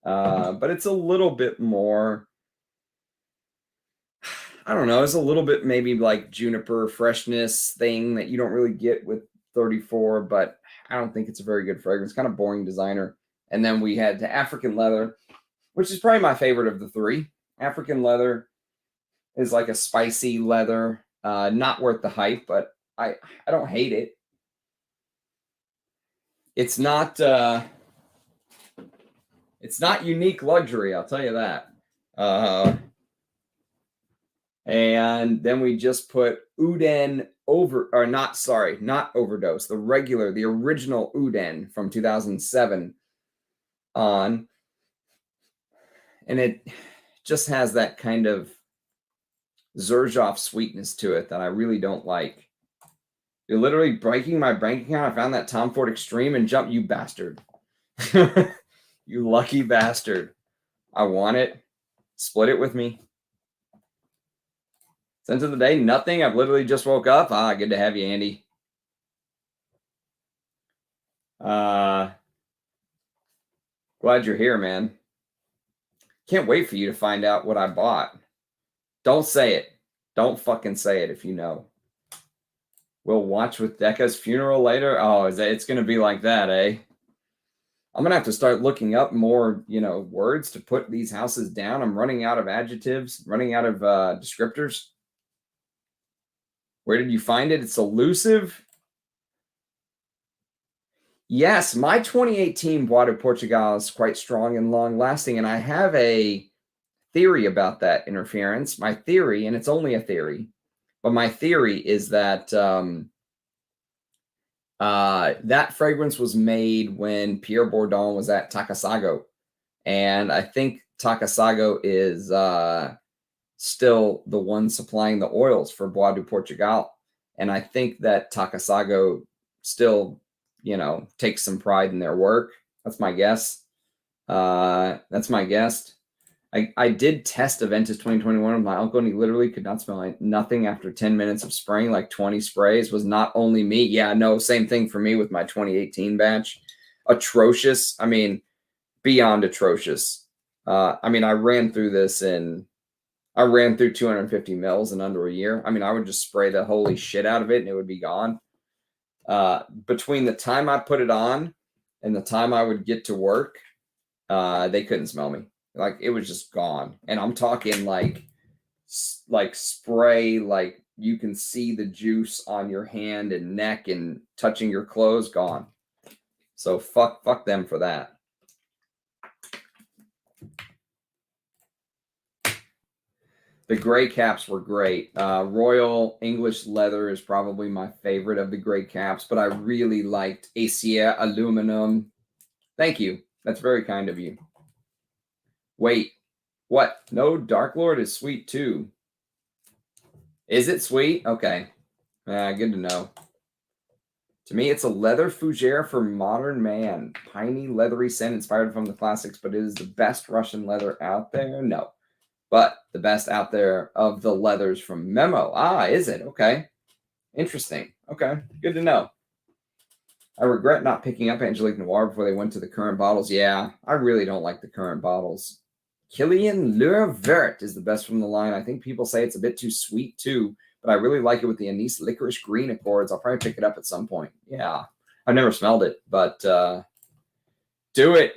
But it's a little bit more, I don't know, it's a little bit maybe like juniper freshness thing that you don't really get with 34, but I don't think it's a very good fragrance. Kind of boring designer. And then we had the African Leather, which is probably my favorite of the three. African Leather is like a spicy leather, not worth the hype, but I don't hate it. It's not unique luxury, I'll tell you that. And then we just put Uden not Overdose, the original Uden from 2007 on. And it just has that kind of Xerjoff sweetness to it that I really don't like. You're literally breaking my bank account. I found that Tom Ford Extreme and jumped, you bastard. You lucky bastard. I want it. Split it with me. Sense of the day, nothing. I've literally just woke up. Good to have you, Andy. Glad you're here, man. Can't wait for you to find out what I bought. Don't say it. Don't fucking say it if you know. We'll watch with Decas funeral later. Oh, it's going to be like that, eh? I'm going to have to start looking up more, words to put these houses down. I'm running out of adjectives, running out of descriptors. Where did you find it? It's elusive. Yes, my 2018 Bois de Portugal is quite strong and long-lasting, and I have a theory about that interference. My theory, and it's only a theory, but my theory is that that fragrance was made when Pierre Bourdon was at Takasago, and I think Takasago is still the one supplying the oils for Bois de Portugal, and I think that Takasago still, takes some pride in their work. That's my guess. That's my guess. I did test Aventus 2021 with my uncle, and he literally could not smell nothing after 10 minutes of spraying, like 20 sprays. Was not only me. Yeah, no, same thing for me with my 2018 batch. Atrocious. I mean, beyond atrocious. I ran through 250 mils in under a year. I would just spray the holy shit out of it, and it would be gone. Between the time I put it on and the time I would get to work, they couldn't smell me. Like, it was just gone. And I'm talking like spray, like you can see the juice on your hand and neck and touching your clothes, gone. So fuck them for that. The gray caps were great. Royal English Leather is probably my favorite of the gray caps, but I really liked Acier Aluminum. Thank you. That's very kind of you. Wait, what? No, Dark Lord is sweet too. Is it sweet? Okay. Good to know. To me, it's a leather fougere for modern man. Piney, leathery scent inspired from the classics, but it is the best Russian leather out there? No. But the best out there of the leathers from Memo. Is it? Okay. Interesting. Okay. Good to know. I regret not picking up Angelique Noir before they went to the current bottles. Yeah, I really don't like the current bottles. Kilian Le Vert is the best from the line. I think people say it's a bit too sweet too, but I really like it with the anise licorice green accords. I'll probably pick it up at some point. Yeah, I've never smelled it, but do it.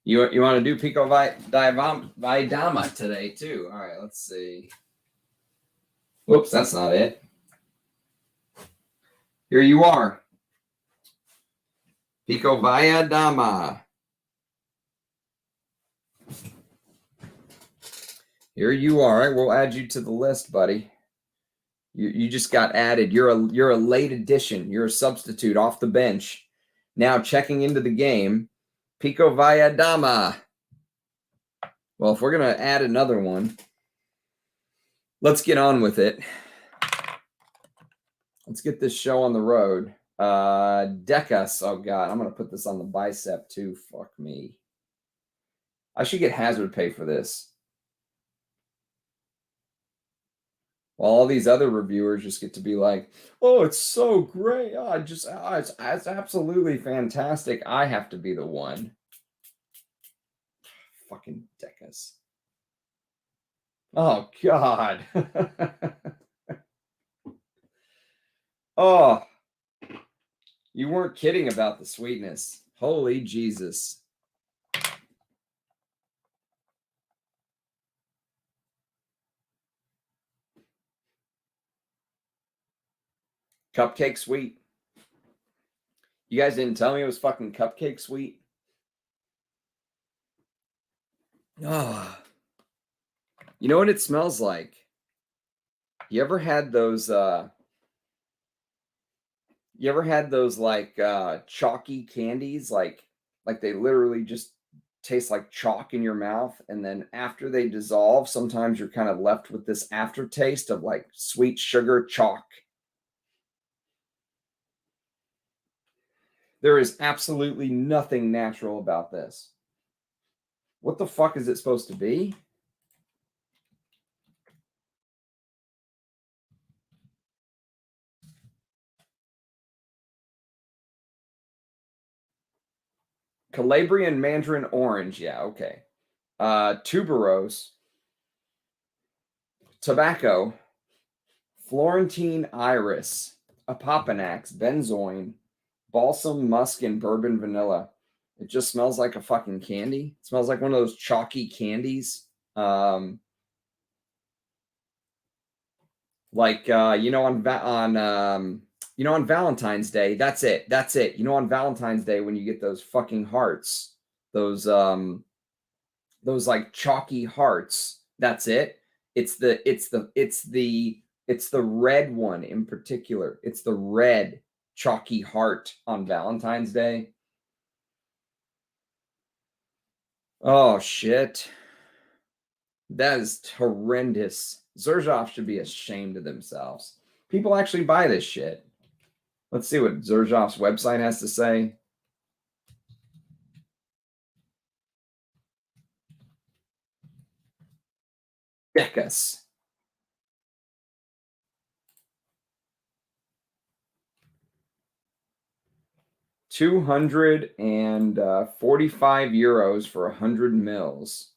You want to do Pikovaya Dama today too? All right, let's see. Whoops, that's not it. Here you are. Pikovaya Dama. Here you are. All right, we'll add you to the list, buddy. You just got added. You're a late addition. You're a substitute off the bench. Now checking into the game, Pikovaya Dama. Well, if we're going to add another one, let's get on with it. Let's get this show on the road. Decas. Oh, God. I'm going to put this on the bicep, too. Fuck me. I should get hazard pay for this. While all these other reviewers just get to be like, oh, it's so great. Oh, it's absolutely fantastic. I have to be the one. Fucking Decas. Oh, God. Oh, you weren't kidding about the sweetness. Holy Jesus. Cupcake sweet. You guys didn't tell me it was fucking cupcake sweet? Oh. You know what it smells like? You ever had those like chalky candies? Like they literally just taste like chalk in your mouth, and then after they dissolve, sometimes you're kind of left with this aftertaste of like sweet sugar chalk. There is absolutely nothing natural about this. What the fuck is it supposed to be? Calabrian Mandarin Orange. Yeah, okay. Tuberose. Tobacco. Florentine Iris. Apopanax. Benzoin. Balsam, musk, and bourbon vanilla. It just smells like a fucking candy. It smells like one of those chalky candies. On Valentine's Day, that's it. On Valentine's Day when you get those fucking hearts, those like chalky hearts, that's it. It's the red one in particular. It's the red chalky heart on Valentine's Day. Oh shit. That is horrendous. Xerjoff should be ashamed of themselves. People actually buy this shit. Let's see what Xerjoff's website has to say. Decas. €245 for 100 mils.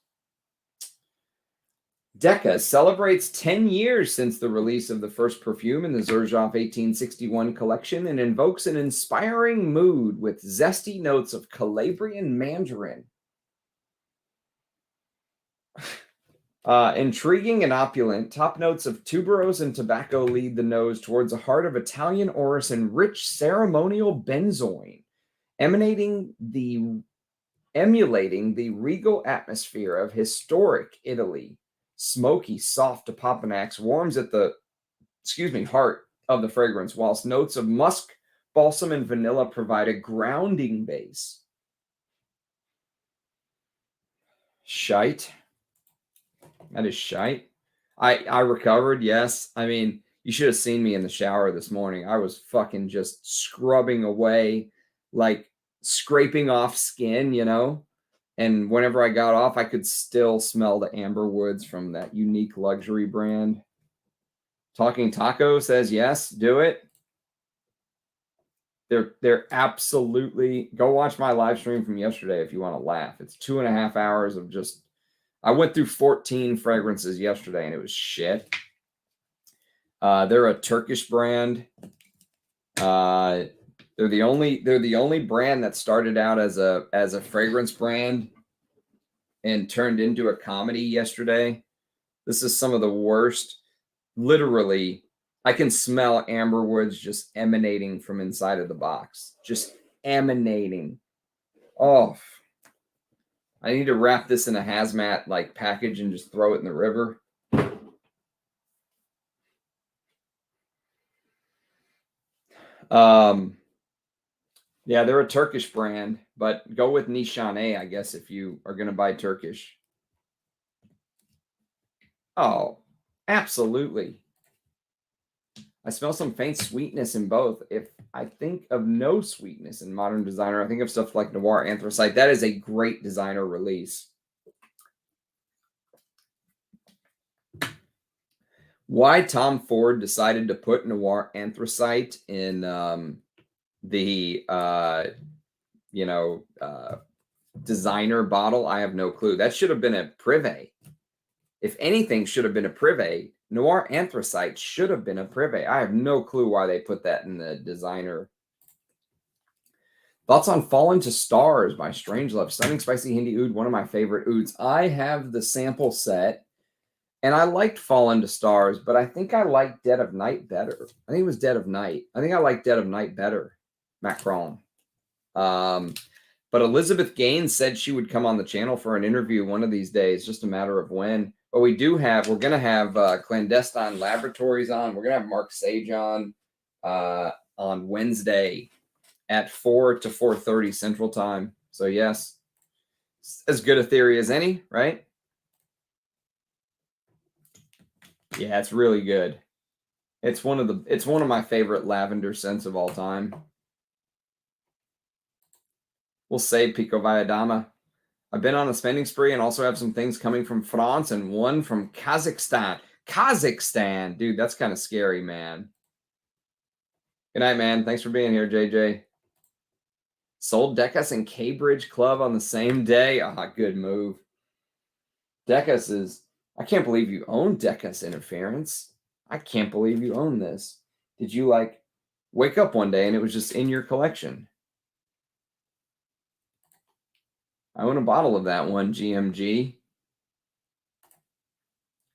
Decas celebrates 10 years since the release of the first perfume in the Xerjoff 1861 collection and invokes an inspiring mood with zesty notes of Calabrian Mandarin. Intriguing and opulent, top notes of tuberose and tobacco lead the nose towards a heart of Italian orris and rich ceremonial benzoin, emulating the regal atmosphere of historic Italy. Smoky, soft apopanax warms at the heart of the fragrance, whilst notes of musk, balsam, and vanilla provide a grounding base. Shite. That is shite. I recovered, yes. I mean, you should have seen me in the shower this morning. I was fucking just scrubbing away, like scraping off skin, And whenever I got off, I could still smell the amber woods from that unique luxury brand. Talking Taco says, yes, do it. They're absolutely, go watch my live stream from yesterday if you want to laugh. It's 2.5 hours of just, I went through 14 fragrances yesterday and it was shit. They're a Turkish brand. They're the only brand that started out as a fragrance brand and turned into a comedy yesterday. This is some of the worst. Literally, I can smell amber woods just emanating from inside of the box. Just emanating. Oh, I need to wrap this in a hazmat like package and just throw it in the river. Yeah, they're a Turkish brand, but go with Nishane, I guess, if you are going to buy Turkish. Oh, absolutely. I smell some faint sweetness in both. If I think of no sweetness in modern designer, I think of stuff like Noir Anthracite. That is a great designer release. Why Tom Ford decided to put Noir Anthracite in the designer bottle, I have no clue. That should have been a Privé. If anything should have been a Privé, Noir Anthracite should have been a Privé. I have no clue why they put that in the designer. Thoughts on Fallen to Stars by Strangelove. Stunning Spicy Hindi Oud, one of my favorite ouds. I have the sample set, and I liked Fallen to Stars, but I think I liked Dead of Night better. I think it was Dead of Night. I think I liked Dead of Night better, Macron. But Elizabeth Gaines said she would come on the channel for an interview one of these days, just a matter of when. But we're going to have Clandestine Laboratories on. We're going to have Mark Sage on Wednesday at 4 to 4:30 Central Time. So yes, as good a theory as any, right? Yeah, it's really good. It's one of my favorite lavender scents of all time. We'll save Pikovaya Dama. I've been on a spending spree and also have some things coming from France and one from Kazakhstan. Kazakhstan, dude, that's kind of scary, man. Good night, man. Thanks for being here, JJ. Sold Decas and Cambridge Club on the same day. Ah, good move. Decas is, I can't believe you own Decas Interference. I can't believe you own this. Did you like wake up one day and it was just in your collection? I own a bottle of that one, GMG.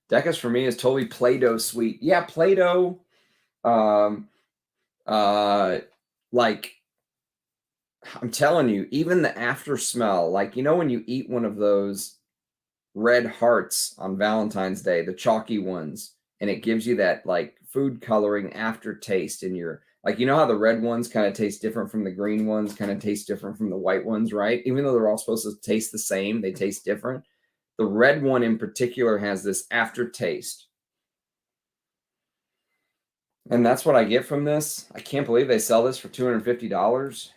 Decas for me is totally Play-Doh sweet. Yeah, Play-Doh, like, I'm telling you, even the after smell, like, you know, when you eat one of those red hearts on Valentine's Day, the chalky ones, and it gives you that like food coloring aftertaste in your, like, you know how the red ones kind of taste different from the green ones, kind of taste different from the white ones, right? Even though they're all supposed to taste the same, they taste different. The red one in particular has this aftertaste. And that's what I get from this. I can't believe they sell this for $250.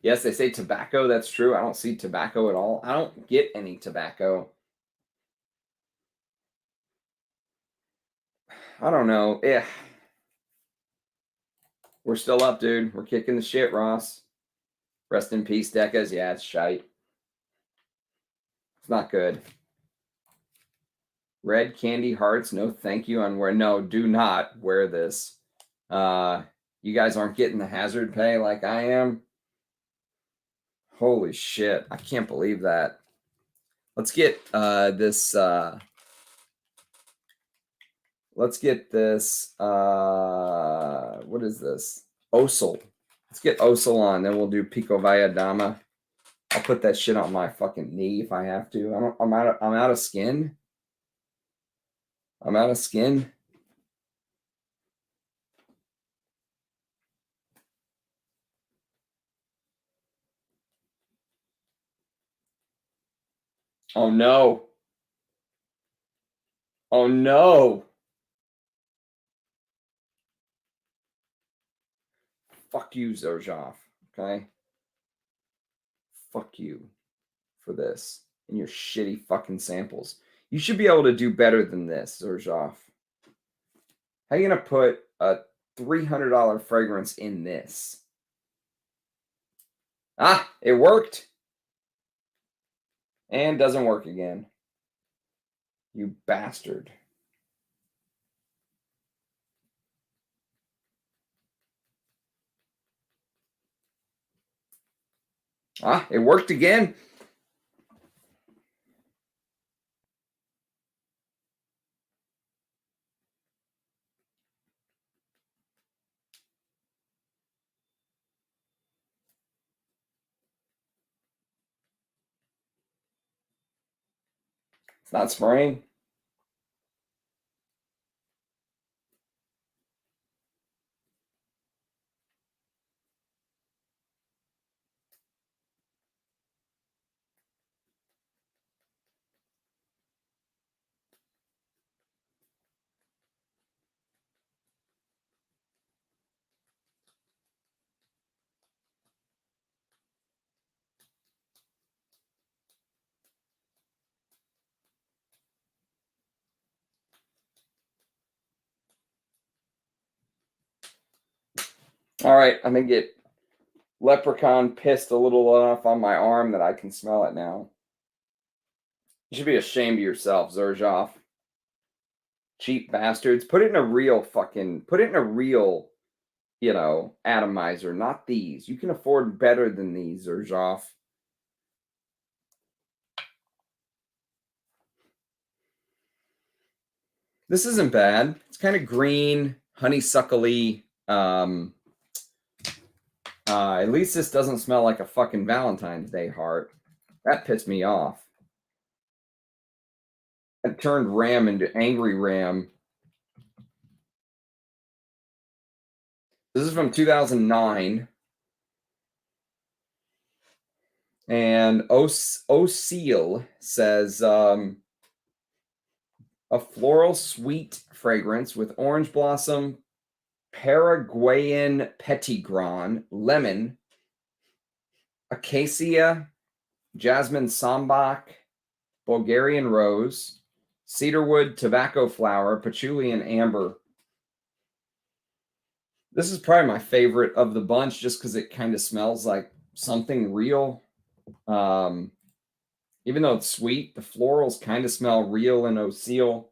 Yes, they say tobacco. That's true. I don't see tobacco at all. I don't get any tobacco. I don't know. Yeah. We're still up, dude. We're kicking the shit, Ross. Rest in peace, Decas. Yeah, it's shite. It's not good. Red candy hearts. No, thank you on wear. No, do not wear this. You guys aren't getting the hazard pay like I am. Holy shit. I can't believe that. Let's get this. Let's get this. What is this? Oesel. Let's get Oesel on. Then we'll do Pikovaya Dama. I'll put that shit on my fucking knee if I have to. I'm out of skin. I'm out of skin. Oh no. Oh no. Fuck you, Xerjoff. Okay? Fuck you for this and your shitty fucking samples. You should be able to do better than this, Xerjoff. How are you gonna put a $300 fragrance in this? Ah, it worked. And doesn't work again. You bastard. Ah, it worked again. It's not spraying. All right, I'm going to get Leprechaun pissed a little enough on my arm that I can smell it now. You should be ashamed of yourself, Xerjoff. Cheap bastards. Put it in a real, you know, atomizer, not these. You can afford better than these, Xerjoff. This isn't bad. It's kind of green, honeysuckly. At least this doesn't smell like a fucking Valentine's Day heart. That pissed me off. It turned Ram into Angry Ram. This is from 2009. And Oesel says, a floral sweet fragrance with orange blossom, Paraguayan petitgrain, lemon, acacia, jasmine sambac, Bulgarian rose, cedarwood, tobacco flower, patchouli, and amber. This is probably my favorite of the bunch just because it kind of smells like something real. Even though it's sweet, the florals kind of smell real in Oesel.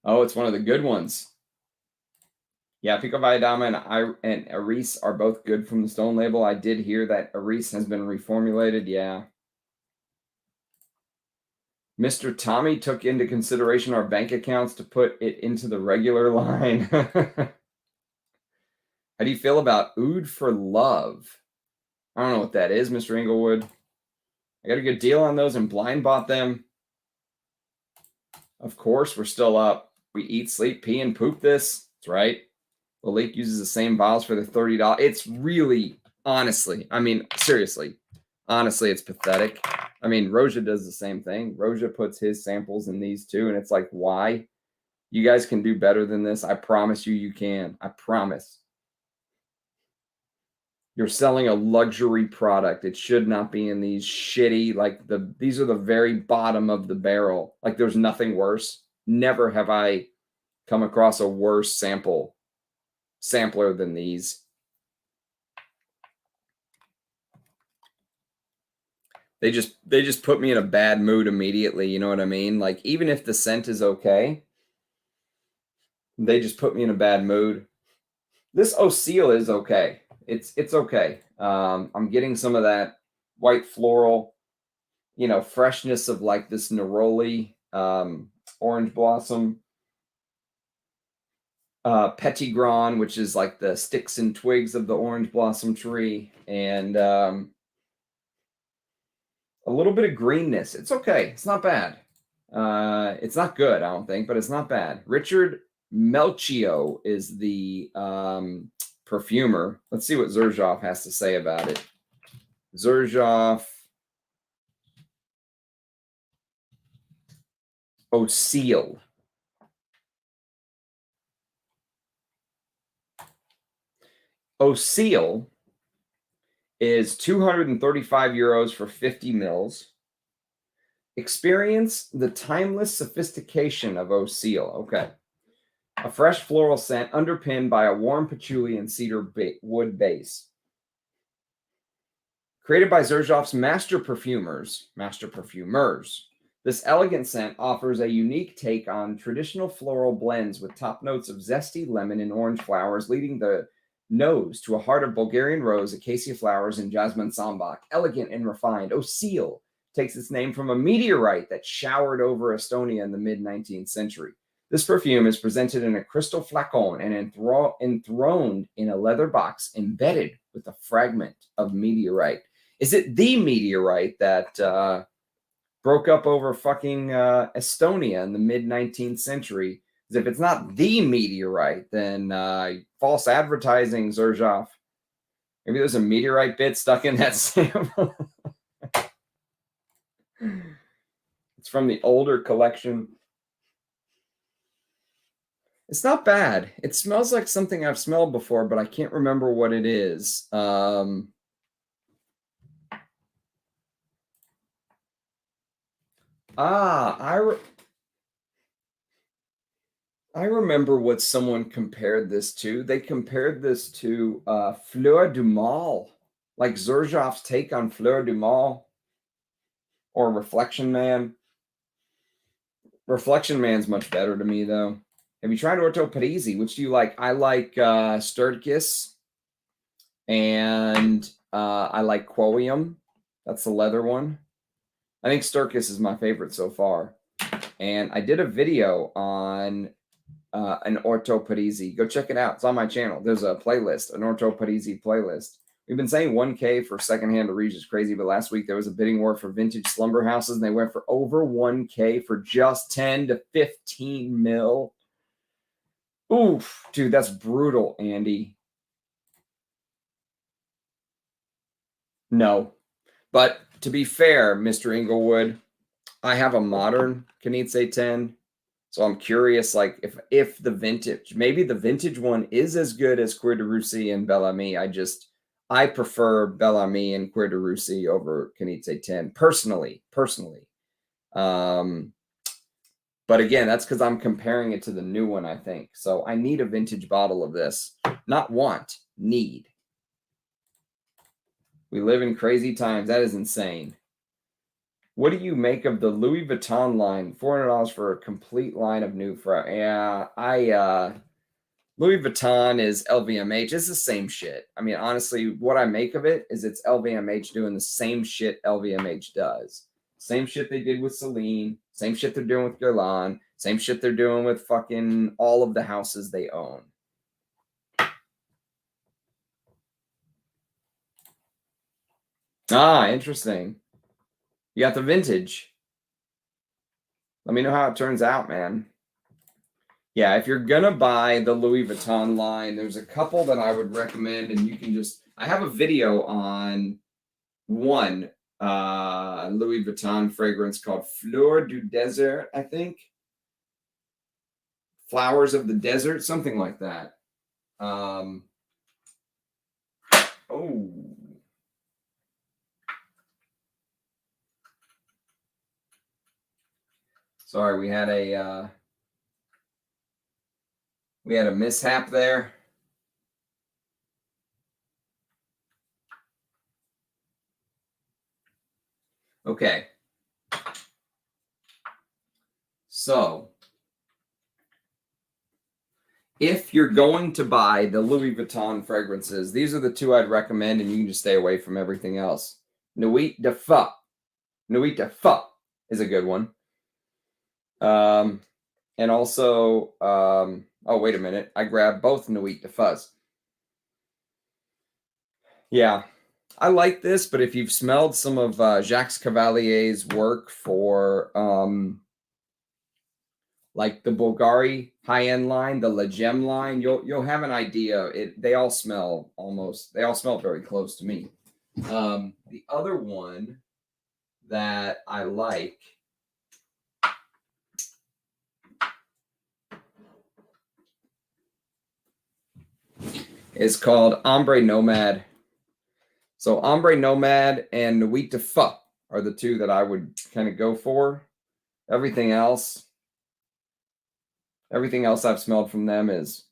Oh, it's one of the good ones. Yeah, Pikovaya, Dama, and Iris are both good from the Stone label. I did hear that Iris has been reformulated. Yeah. Mr. Tommy took into consideration our bank accounts to put it into the regular line. How do you feel about Oud for Love? I don't know what that is, Mr. Inglewood. I got a good deal on those and blind bought them. Of course, we're still up. We eat, sleep, pee, and poop this. That's right. The leak uses the same vials for the $30. It's really, honestly, I mean, seriously, honestly, it's pathetic. I mean, Roja does the same thing. Roja puts his samples in these too, and it's like, why? You guys can do better than this. I promise you, you can. I promise. You're selling a luxury product. It should not be in these shitty, like these are the very bottom of the barrel. Like there's nothing worse. Never have I come across a worse sampler than these. They just put me in a bad mood immediately, you know what I mean? Like even if the scent is okay, they just put me in a bad mood. This Oesel is okay. It's okay. I'm getting some of that white floral, you know, freshness of like this neroli, orange blossom, petitgrain, which is like the sticks and twigs of the orange blossom tree, and a little bit of greenness. It's okay. It's not bad. It's not good, I don't think, but it's not bad. Richard Melchio is the perfumer. Let's see what Xerjoff has to say about it. Xerjoff. Oesel. Oesel is 235 euros for 50 mils. Experience the timeless sophistication of Oesel. Okay. A fresh floral scent underpinned by a warm patchouli and cedar wood base. Created by Xerjoff's master perfumers, This elegant scent offers a unique take on traditional floral blends with top notes of zesty lemon and orange flowers, leading the nose to a heart of Bulgarian rose, acacia flowers, and jasmine sambac. Elegant and refined, Oesel takes its name from a meteorite that showered over Estonia in the mid-19th century. This perfume is presented in a crystal flacon and enthroned in a leather box embedded with a fragment of meteorite. Is it the meteorite that broke up over fucking Estonia in the mid-19th century? Because if it's not the meteorite, then false advertising, Xerjoff. Maybe there's a meteorite bit stuck in that sample. It's from the older collection. It's not bad. It smells like something I've smelled before, but I can't remember what it is. I remember what someone compared this to. They compared this to Fleur du Mal, like Xerjoff's take on Fleur du Mal or Reflection Man. Reflection Man's much better to me, though. Have you tried Orto Parisi? Which do you like? I like Sturgis, and I like Quoium. That's the leather one. I think Sturgis is my favorite so far. And I did a video on an Orto Parisi. Go check it out. It's on my channel. There's a playlist, an Orto Parisi playlist. We've been saying 1K for secondhand to reach is crazy, but last week there was a bidding war for vintage slumber houses, and they went for over 1K for just 10 to 15 mil. Oof, dude, that's brutal, Andy. No. But to be fair, Mr. Inglewood, I have a modern Canitze 10. So I'm curious, like, if the vintage, maybe the vintage one is as good as Cuir de Russie and Bel Ami. I prefer Bel Ami and Cuir de Russie over Canitze 10, personally. But again, that's because I'm comparing it to the new one, I think. So I need a vintage bottle of this. Not want, need. We live in crazy times. That is insane. What do you make of the Louis Vuitton line? $400 for a complete line of new fragrance. Yeah, Louis Vuitton is LVMH. It's the same shit. I mean, honestly, what I make of it is it's LVMH doing the same shit LVMH does. Same shit they did with Celine. Same shit they're doing with Guerlain. Same shit they're doing with fucking all of the houses they own. Ah, interesting. You got the vintage. Let me know how it turns out, man. Yeah, if you're going to buy the Louis Vuitton line, there's a couple that I would recommend, and you can just... I have a video on one Louis Vuitton fragrance called Fleur du Désert, I think. Flowers of the Desert, something like that. Oh. Sorry, we had a mishap there. Okay. So, if you're going to buy the Louis Vuitton fragrances, these are the two I'd recommend, and you can just stay away from everything else. Nuit de Feu. Nuit de Feu is a good one. And also, oh, wait a minute. I grabbed both Nuit de Fuzz. Yeah, I like this, but if you've smelled some of Jacques Cavalier's work for like the Bulgari high-end line, the La Gem line, you'll have an idea. They all smell very close to me. The other one that I like is called Ombre Nomad. So Ombre Nomad and Nuit de Feu are the two that I would kind of go for. Everything else I've smelled from them it's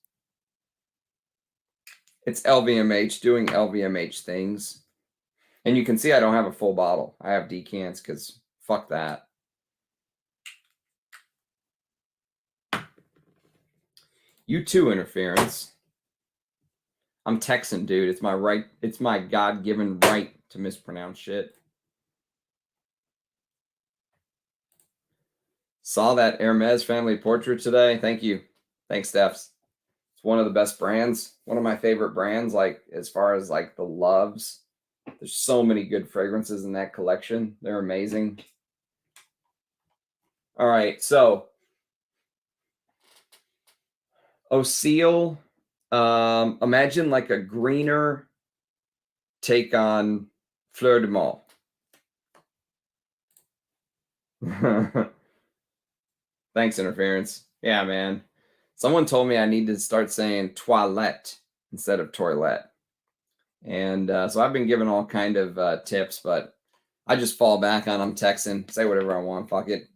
LVMH doing LVMH things. And you can see I don't have a full bottle. I have decants because fuck that. You too, interference. I'm Texan, dude. It's my right. It's my God-given right to mispronounce shit. Saw that Hermes family portrait today. Thank you. Thanks, Stephs. It's one of the best brands. One of my favorite brands, like as far as like the loves. There's so many good fragrances in that collection. They're amazing. All right, so Oesel, imagine like a greener take on Fleur de Mal. Thanks, interference. Yeah, man. Someone told me I need to start saying toilette instead of toilette. And so I've been given all kind of tips, but I just fall back on I'm Texan. Say whatever I want. Fuck it.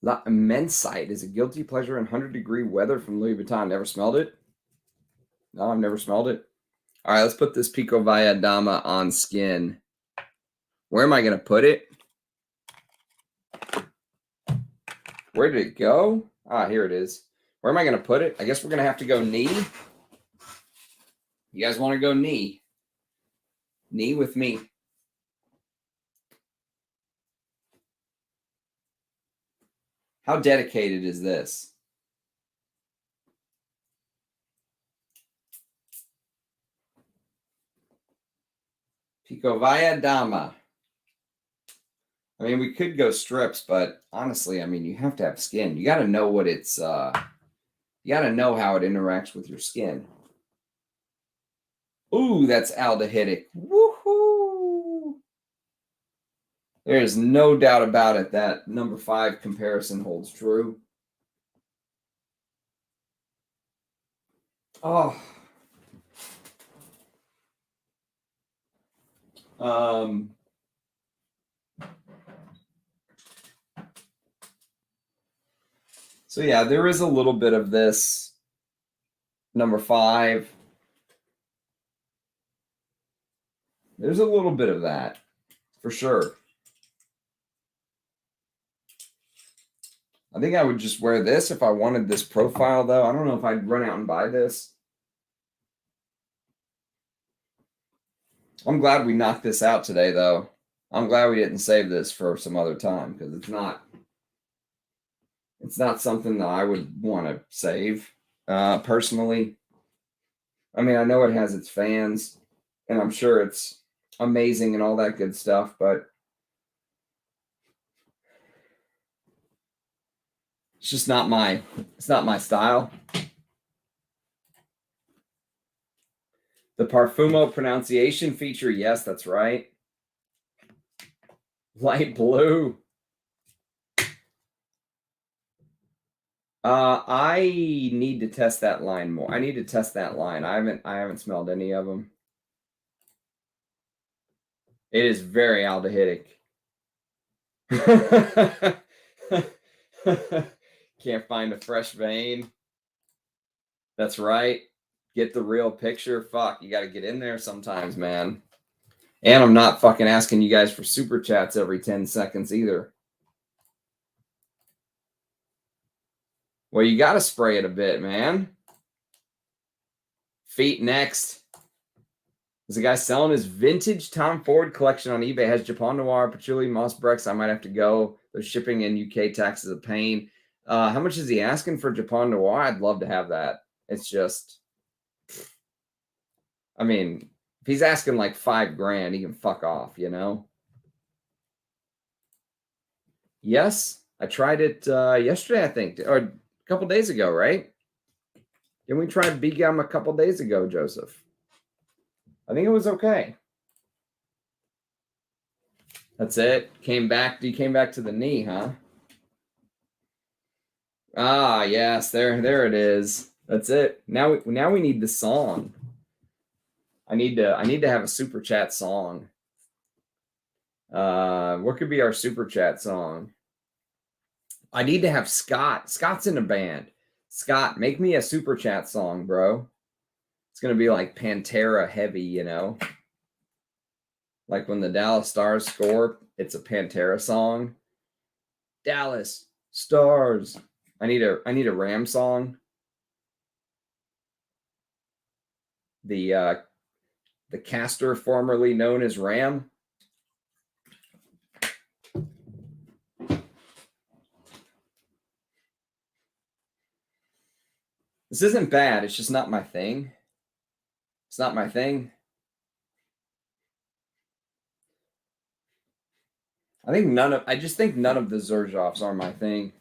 La Immensite is a guilty pleasure in 100-degree weather from Louis Vuitton. Never smelled it? No, I've never smelled it. All right, let's put this Pikovaya Dama on skin. Where am I going to put it? Where did it go? Ah, here it is. Where am I going to put it? I guess we're going to have to go knee. You guys want to go knee? Knee with me. How dedicated is this? Pikovaya Dama. I mean, we could go strips, but honestly, I mean, you have to have skin. You got to know what it's, you got to know how it interacts with your skin. Ooh, that's aldehydic. Woohoo! There is no doubt about it that number 5 comparison holds true. Oh. So yeah, there is a little bit of this number 5. There's a little bit of that, for sure. I think I would just wear this if I wanted this profile, though. I don't know if I'd run out and buy this. I'm glad we knocked this out today, though. I'm glad we didn't save this for some other time, because it's not something that I would want to save, personally. I mean, I know it has its fans, and I'm sure it's amazing and all that good stuff, but it's just not my style. The Parfumo pronunciation feature, yes, that's right. Light blue. I need to test that line more. I need to test that line. I haven't smelled any of them. It is very aldehydic. Can't find a fresh vein. That's right. Get the real picture. Fuck, you got to get in there sometimes, man. And I'm not fucking asking you guys for super chats every 10 seconds either. Well, you got to spray it a bit, man. Feet next. There's a guy selling his vintage Tom Ford collection on eBay. It has Japon Noir, Patchouli, Moss Brex. I might have to go. The shipping and UK taxes a pain. How much is he asking for Japon Noir? I'd love to have that. It's just, I mean, if he's asking like $5,000, he can fuck off, you know? Yes, I tried it yesterday, I think, or a couple days ago, right? Didn't we try B Gum a couple days ago, Joseph? I think it was okay. That's it. Came back. You came back to the knee, huh? Ah, yes. There it is. That's it. Now we need the song. I need to have a super chat song. What could be our super chat song? I need to have Scott. Scott's in a band. Scott, make me a super chat song, bro. It's gonna be like Pantera heavy, you know. Like when the Dallas Stars score, it's a Pantera song. Dallas Stars. I need a Ram song. The caster formerly known as Ram. This isn't bad. It's just not my thing. It's not my thing. I just think none of the Xerjoffs are my thing.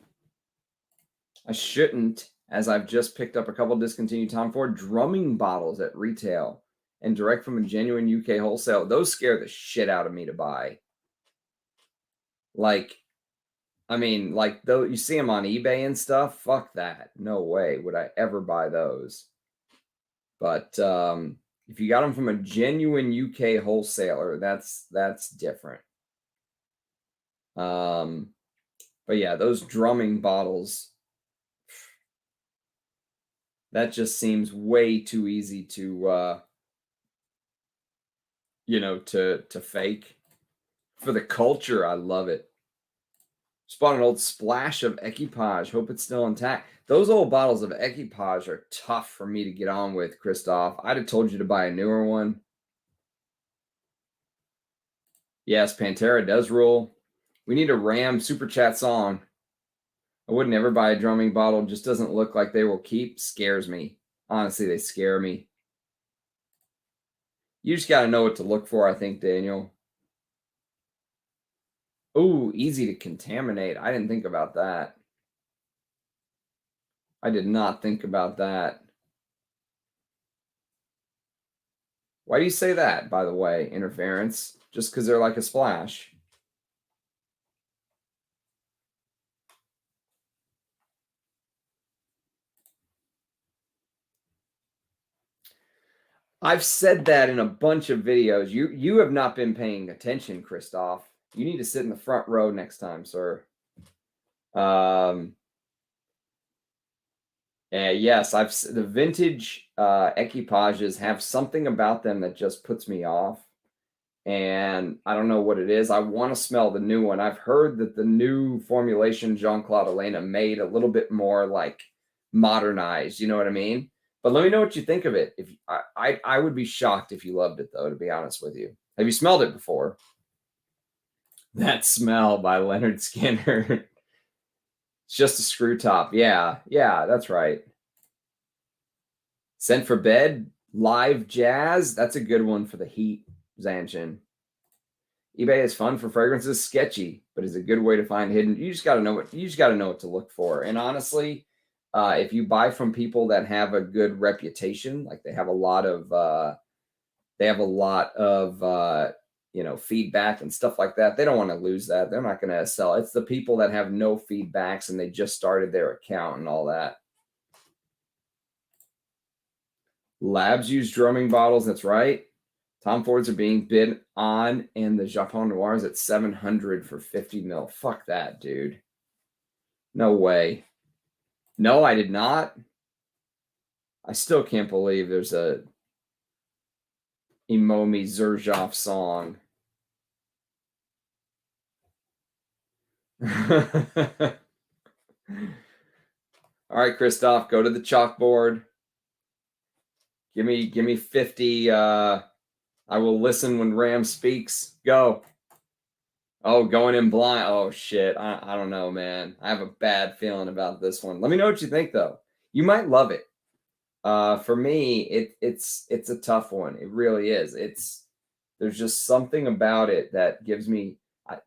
I shouldn't, as I've just picked up a couple discontinued Tom Ford drumming bottles at retail and direct from a genuine UK wholesale. Those scare the shit out of me to buy. Like, I mean, like, though you see them on eBay and stuff, fuck that. No way would I ever buy those. But if you got them from a genuine UK wholesaler, that's different. But yeah, those drumming bottles, that just seems way too easy to you know, to fake. For the culture, I love it. Spot an old splash of Equipage. Hope it's still intact. Those old bottles of Equipage are tough for me to get on with, Christoph. I'd have told you to buy a newer one. Yes, Pantera does rule. We need a Ram Super Chat song. I would never buy a drumming bottle. Just doesn't look like they will keep. Scares me. Honestly, they scare me. You just got to know what to look for, I think, Daniel. Oh, easy to contaminate. I didn't think about that. I did not think about that. Why do you say that, by the way, interference? Just because they're like a splash. I've said that in a bunch of videos. You have not been paying attention, Christoph. You need to sit in the front row next time, sir. Yes, the vintage Equipages have something about them that just puts me off. And I don't know what it is. I want to smell the new one. I've heard that the new formulation Jean-Claude Elena made a little bit more like modernized, you know what I mean? But let me know what you think of it. If I would be shocked if you loved it, though, to be honest with you. Have you smelled it before? That Smell by Leonard Skinner. It's just a screw top. Yeah, that's right. Sent for Bed, Live Jazz. That's a good one for the heat, Zanchin. eBay is fun for fragrances, sketchy, but is a good way to find hidden. You just got to know what to look for. And honestly, if you buy from people that have a good reputation, like they have a lot of you know, feedback and stuff like that, they don't want to lose that. They're not going to sell. It's the people that have no feedbacks and they just started their account and all that. Labs use drumming bottles. That's right. Tom Fords are being bid on, and the Japon Noirs at 700 for 50 mil. Fuck that, dude. No way. No, I did not. I still can't believe there's a Imomi Xerjoff song. All right, Christoph, go to the chalkboard. Give me 50. I will listen when Ram speaks. Go. Oh, going in blind. Oh, shit. I don't know, man. I have a bad feeling about this one. Let me know what you think, though. You might love it. For me, it's a tough one. It really is. There's just something about it that gives me.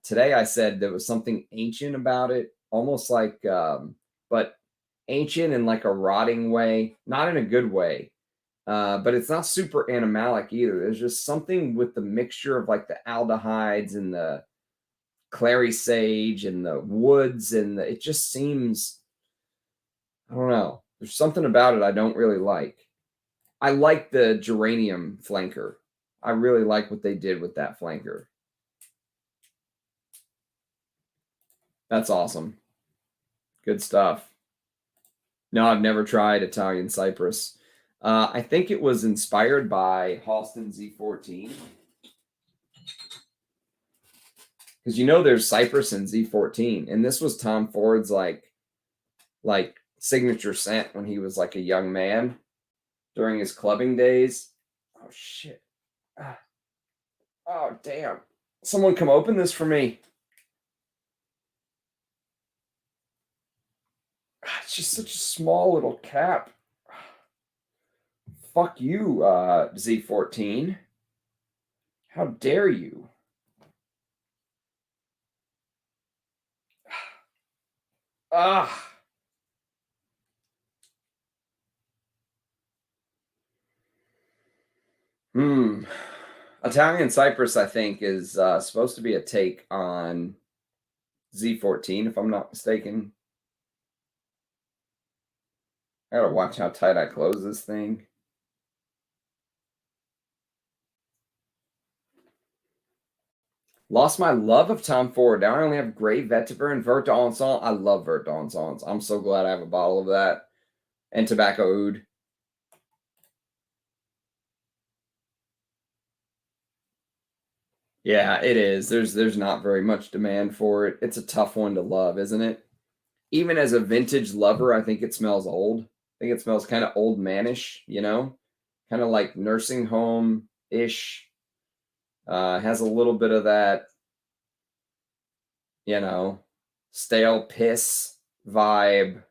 Today I said there was something ancient about it, almost like, but ancient in like a rotting way, not in a good way. But it's not super animalic either. There's just something with the mixture of like the aldehydes and the clary sage and the woods, and it just seems, I don't know. There's something about it I don't really like. I like the geranium flanker. I really like what they did with that flanker. That's awesome. Good stuff. No, I've never tried Italian Cypress. I think it was inspired by Halston Z14. Because you know there's Cypress and Z14. And this was Tom Ford's like signature scent when he was like a young man during his clubbing days. Oh, shit. Oh, damn. Someone come open this for me. It's just such a small little cap. Fuck you, Z14. How dare you? Ah. Italian Cypress, I think, is supposed to be a take on Z14, if I'm not mistaken. I gotta watch how tight I close this thing. Lost my love of Tom Ford. Now I only have Gray Vetiver and Vert d'Alençon. I love Vert d'Alençon. I'm so glad I have a bottle of that. And Tobacco Oud. Yeah, it is. There's not very much demand for it. It's a tough one to love, isn't it? Even as a vintage lover, I think it smells old. I think it smells kind of old manish, you know? Kind of like nursing home-ish. Has a little bit of that, you know, stale piss vibe.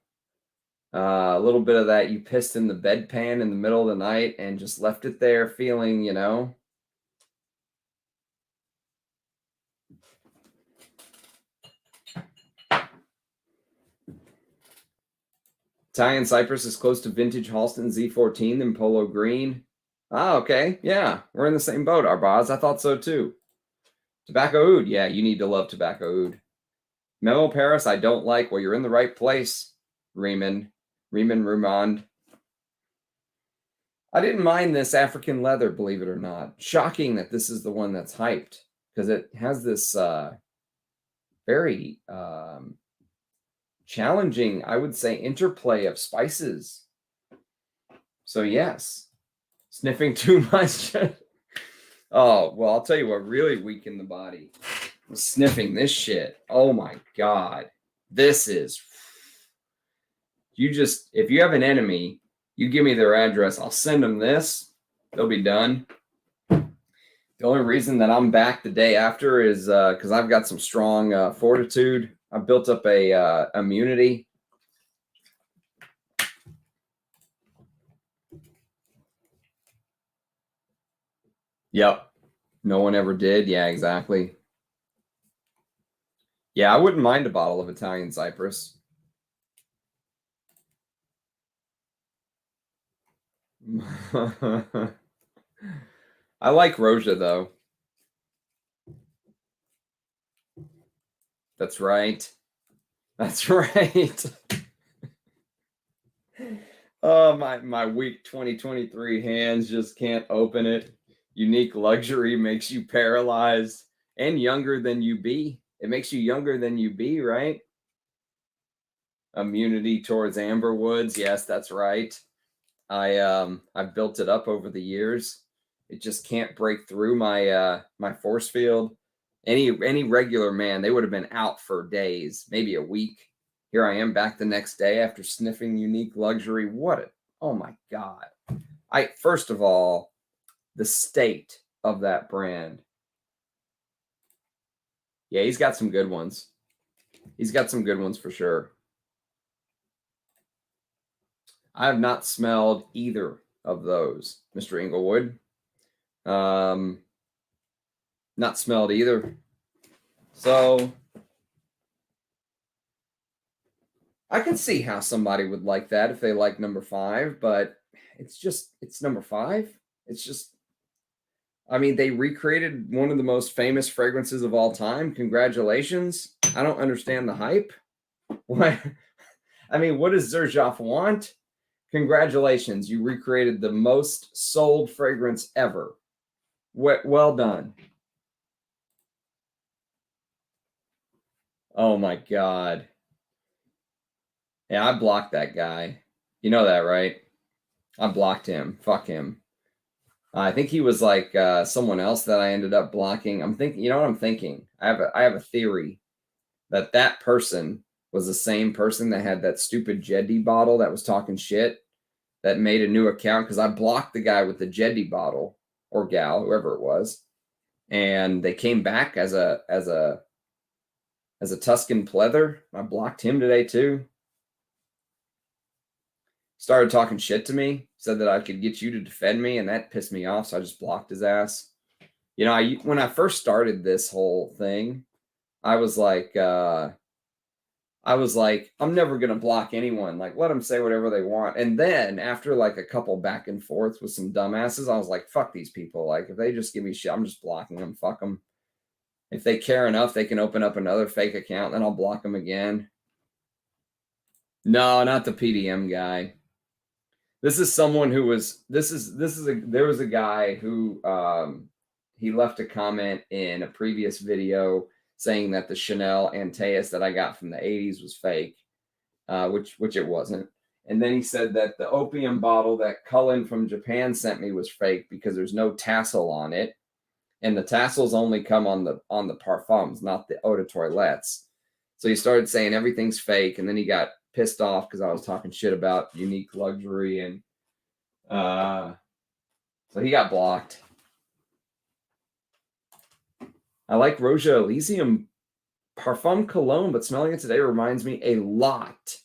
A little bit of that you pissed in the bedpan in the middle of the night and just left it there feeling, you know. Italian Cypress is close to vintage Halston Z14 than Polo Green. Ah, okay. Yeah, we're in the same boat, Arbaz. I thought so too. Tobacco Oud. Yeah, you need to love Tobacco Oud. Memo Paris, I don't like. Well, you're in the right place, Riemann. Rumond. I didn't mind this African leather, believe it or not. Shocking that this is the one that's hyped because it has this very challenging, I would say, interplay of spices. So yes, sniffing too much. Oh, well, I'll tell you what really weakened the body was sniffing this shit. Oh my God. This is, if you have an enemy, you give me their address, I'll send them this. They'll be done. The only reason that I'm back the day after is because I've got some strong fortitude. I built up a immunity. Yep. No one ever did. Yeah, exactly. Yeah, I wouldn't mind a bottle of Italian Cypress. I like Roja, though. That's right. That's right. Oh, my weak 2023 hands just can't open it. Unique luxury makes you paralyzed and younger than you be. It makes you younger than you be, right? Immunity towards amber woods. Yes, that's right. I've built it up over the years. It just can't break through my my force field. Any regular man, they would have been out for days, maybe a week. Here I am back the next day after sniffing unique luxury. Oh my God. First of all, the state of that brand. Yeah, he's got some good ones. He's got some good ones for sure. I have not smelled either of those, Mr. Inglewood. Not smelled either. So I can see how somebody would like that if they like number 5, but it's number 5. It's just, I mean, they recreated one of the most famous fragrances of all time. Congratulations. I don't understand the hype. What? I mean, what does Xerjoff want? Congratulations. You recreated the most sold fragrance ever. Well done. Oh my God. Yeah, I blocked that guy. You know that, right? I blocked him. Fuck him. I think he was like someone else that I ended up blocking. I'm thinking, you know what I'm thinking? I have a theory that that person was the same person that had that stupid Jeddy bottle that was talking shit that made a new account because I blocked the guy with the Jeddy bottle or gal, whoever it was, and they came back as a Tuscan pleather. I blocked him today too. Started talking shit to me, said that I could get you to defend me, and that pissed me off. So I just blocked his ass. You know, when I first started this whole thing, I was like, I'm never gonna block anyone. Like, let them say whatever they want. And then after like a couple back and forths with some dumbasses, I was like, fuck these people. Like, if they just give me shit, I'm just blocking them. Fuck them. If they care enough, they can open up another fake account, then I'll block them again. No, not the PDM guy. This is someone who was. There was a guy who he left a comment in a previous video saying that the Chanel Antaeus that I got from the 80s was fake, which it wasn't. And then he said that the opium bottle that Cullen from Japan sent me was fake because there's no tassel on it, and the tassels only come on the parfums, not the eau de toilettes. So he started saying everything's fake, and then he got pissed off because I was talking shit about unique luxury, and so he got blocked. I like Roja Elysium Parfum Cologne, but smelling it today reminds me a lot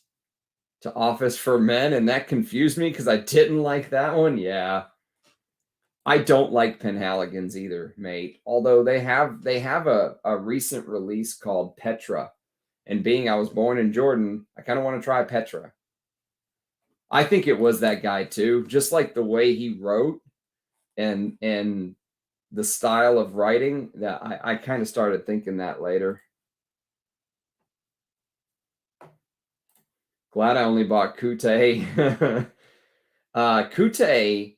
to Office for Men, and that confused me because I didn't like that one. Yeah. I don't like Penhaligon's either, mate. Although they have a recent release called Petra. And being I was born in Jordan, I kind of want to try Petra. I think it was that guy too, just like the way he wrote and the style of writing, that I kind of started thinking that later. Glad I only bought Kute. Kute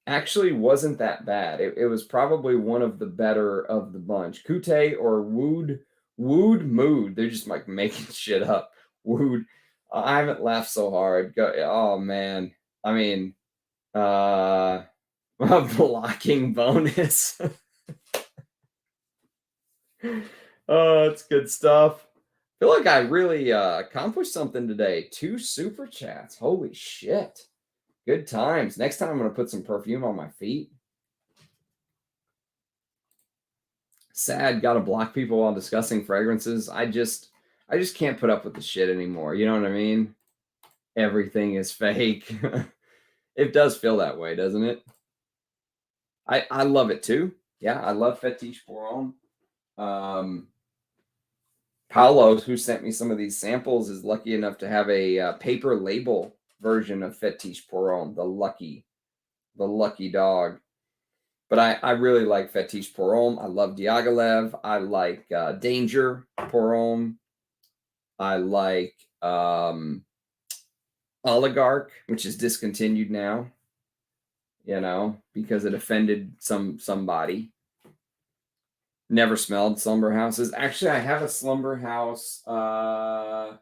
actually wasn't that bad. It was probably one of the better of the bunch. Kute or Wood Mood. They're just like making shit up. Wood. I haven't laughed so hard. Oh man. I mean, a blocking bonus. Oh, it's good stuff. I feel like I really accomplished something today. 2 super chats. Holy shit. Good times. Next time I'm going to put some perfume on my feet. Sad, got to block people while discussing fragrances. I just can't put up with the shit anymore. You know what I mean? Everything is fake. It does feel that way, doesn't it? I love it too. Yeah, I love Fetiche Pour Homme. Paolo, who sent me some of these samples, is lucky enough to have a paper label version of Fetiche Pour Homme, the lucky dog. But I really like Fetiche Pour Homme. I love Diaghilev. I like Danger Pour Homme. I like Oligarch, which is discontinued now, you know, because it offended somebody. Never smelled Slumber Houses. Actually, I have a Slumber House. I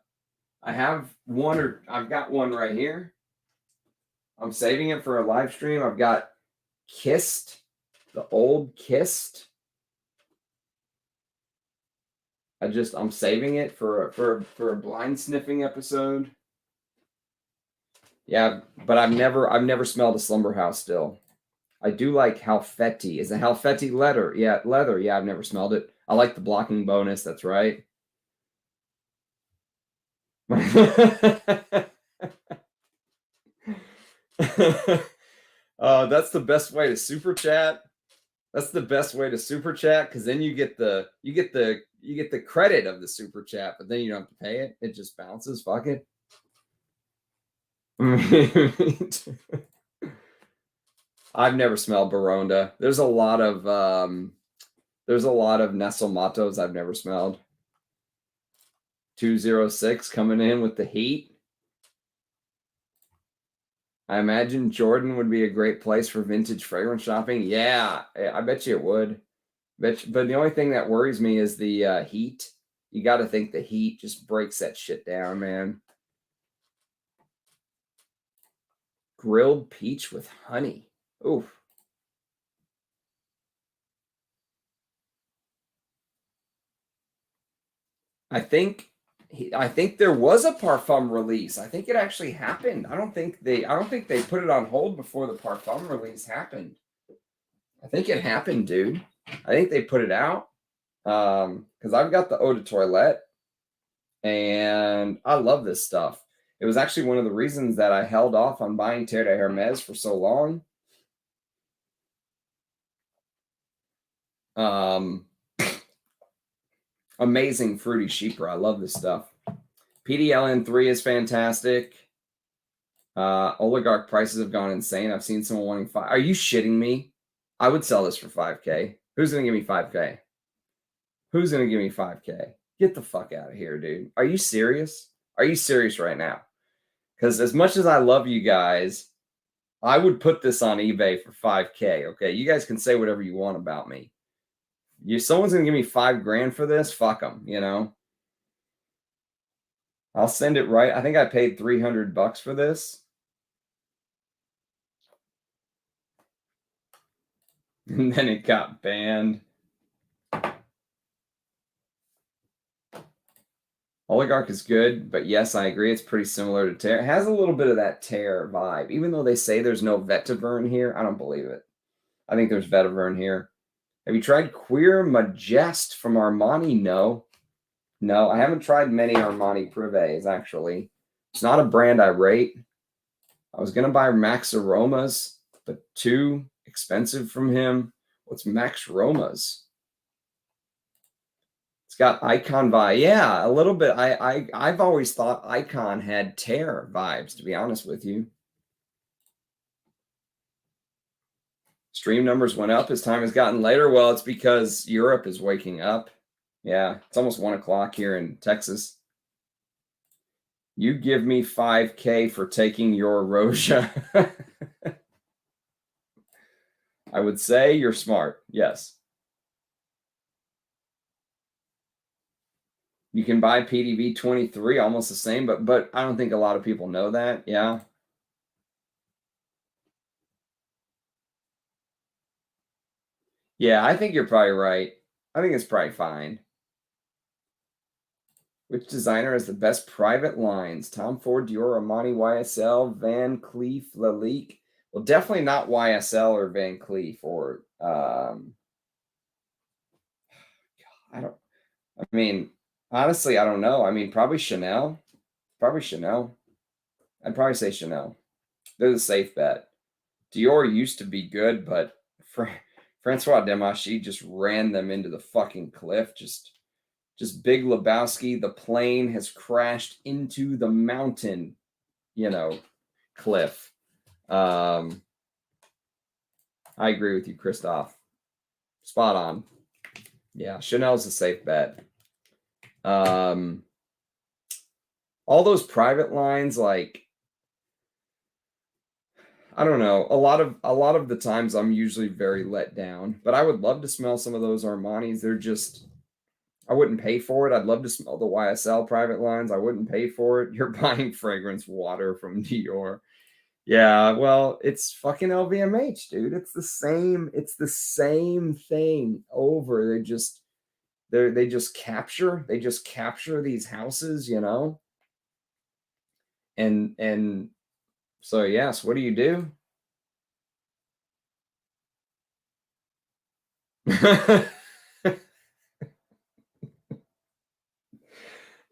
have one, I've got one right here. I'm saving it for a live stream. I've got Kissed, the old Kissed. I'm saving it for a blind sniffing episode. Yeah, but I've never smelled a Slumber House still. I do like Halfeti. Is it Halfeti leather? Yeah, leather. Yeah, I've never smelled it. I like the blocking bonus. That's right. That's the best way to super chat. That's the best way to super chat because then you get the credit of the super chat, but then you don't have to pay it. It just bounces. Fuck it. I've never smelled Baronda. There's a lot of Nesselmatos I've never smelled. 206 coming in with the heat. I imagine Jordan would be a great place for vintage fragrance shopping. Yeah, I bet you it would. But the only thing that worries me is the heat. You got to think the heat just breaks that shit down, man. Grilled peach with honey. Oof. I think there was a Parfum release. I think it actually happened. I don't think they put it on hold before the Parfum release happened. I think it happened, dude. I think they put it out. Because I've got the Eau de Toilette, and I love this stuff. It was actually one of the reasons that I held off on buying Terre de Hermes for so long. Amazing fruity chypre. I love this stuff. PDLN3 is fantastic. Oligarch prices have gone insane. I've seen someone wanting 5. Are you shitting me? I would sell this for 5K. Who's going to give me 5K? Who's going to give me 5K? Get the fuck out of here, dude. Are you serious? Are you serious right now? Because as much as I love you guys, I would put this on eBay for 5K. Okay, you guys can say whatever you want about me. Someone's going to give me $5,000 for this? Fuck them, you know? I'll send it right. I think I paid $300 for this. And then it got banned. Oligarch is good, but yes, I agree. It's pretty similar to Terre. It has a little bit of that Terre vibe. Even though they say there's no vetiver in here, I don't believe it. I think there's vetiver in here. Have you tried Cuir Majest from Armani? No. No, I haven't tried many Armani Privés, actually. It's not a brand I rate. I was going to buy Max Aromas, but too expensive from him. What's Max Aromas? It's got Icon vibe. Yeah, a little bit. I've always thought Icon had Terre vibes, to be honest with you. Stream numbers went up as time has gotten later. Well, it's because Europe is waking up. Yeah, it's almost 1 o'clock here in Texas. You give me 5K for taking your Roja. I would say you're smart. Yes. You can buy PDV 23, almost the same, but I don't think a lot of people know that. Yeah. Yeah, I think you're probably right. I think it's probably fine. Which designer has the best private lines? Tom Ford, Dior, Armani, YSL, Van Cleef, Lalique. Well, definitely not YSL or Van Cleef or I mean, honestly, I don't know. I mean, probably Chanel. Probably Chanel. I'd probably say Chanel. They're the safe bet. Dior used to be good, but Francois Demachy just ran them into the fucking cliff. Just Big Lebowski. The plane has crashed into the mountain, cliff. I agree with you, Christoph. Spot on. Yeah, Chanel's a safe bet. All those private lines, like, I don't know. A lot of the times I'm usually very let down, but I would love to smell some of those Armanis. They're just, I wouldn't pay for it. I'd love to smell the YSL private lines. I wouldn't pay for it. You're buying fragrance water from Dior. Yeah, well, it's fucking LVMH, dude. It's the same thing over. They just capture these houses, And so yes, what do you do?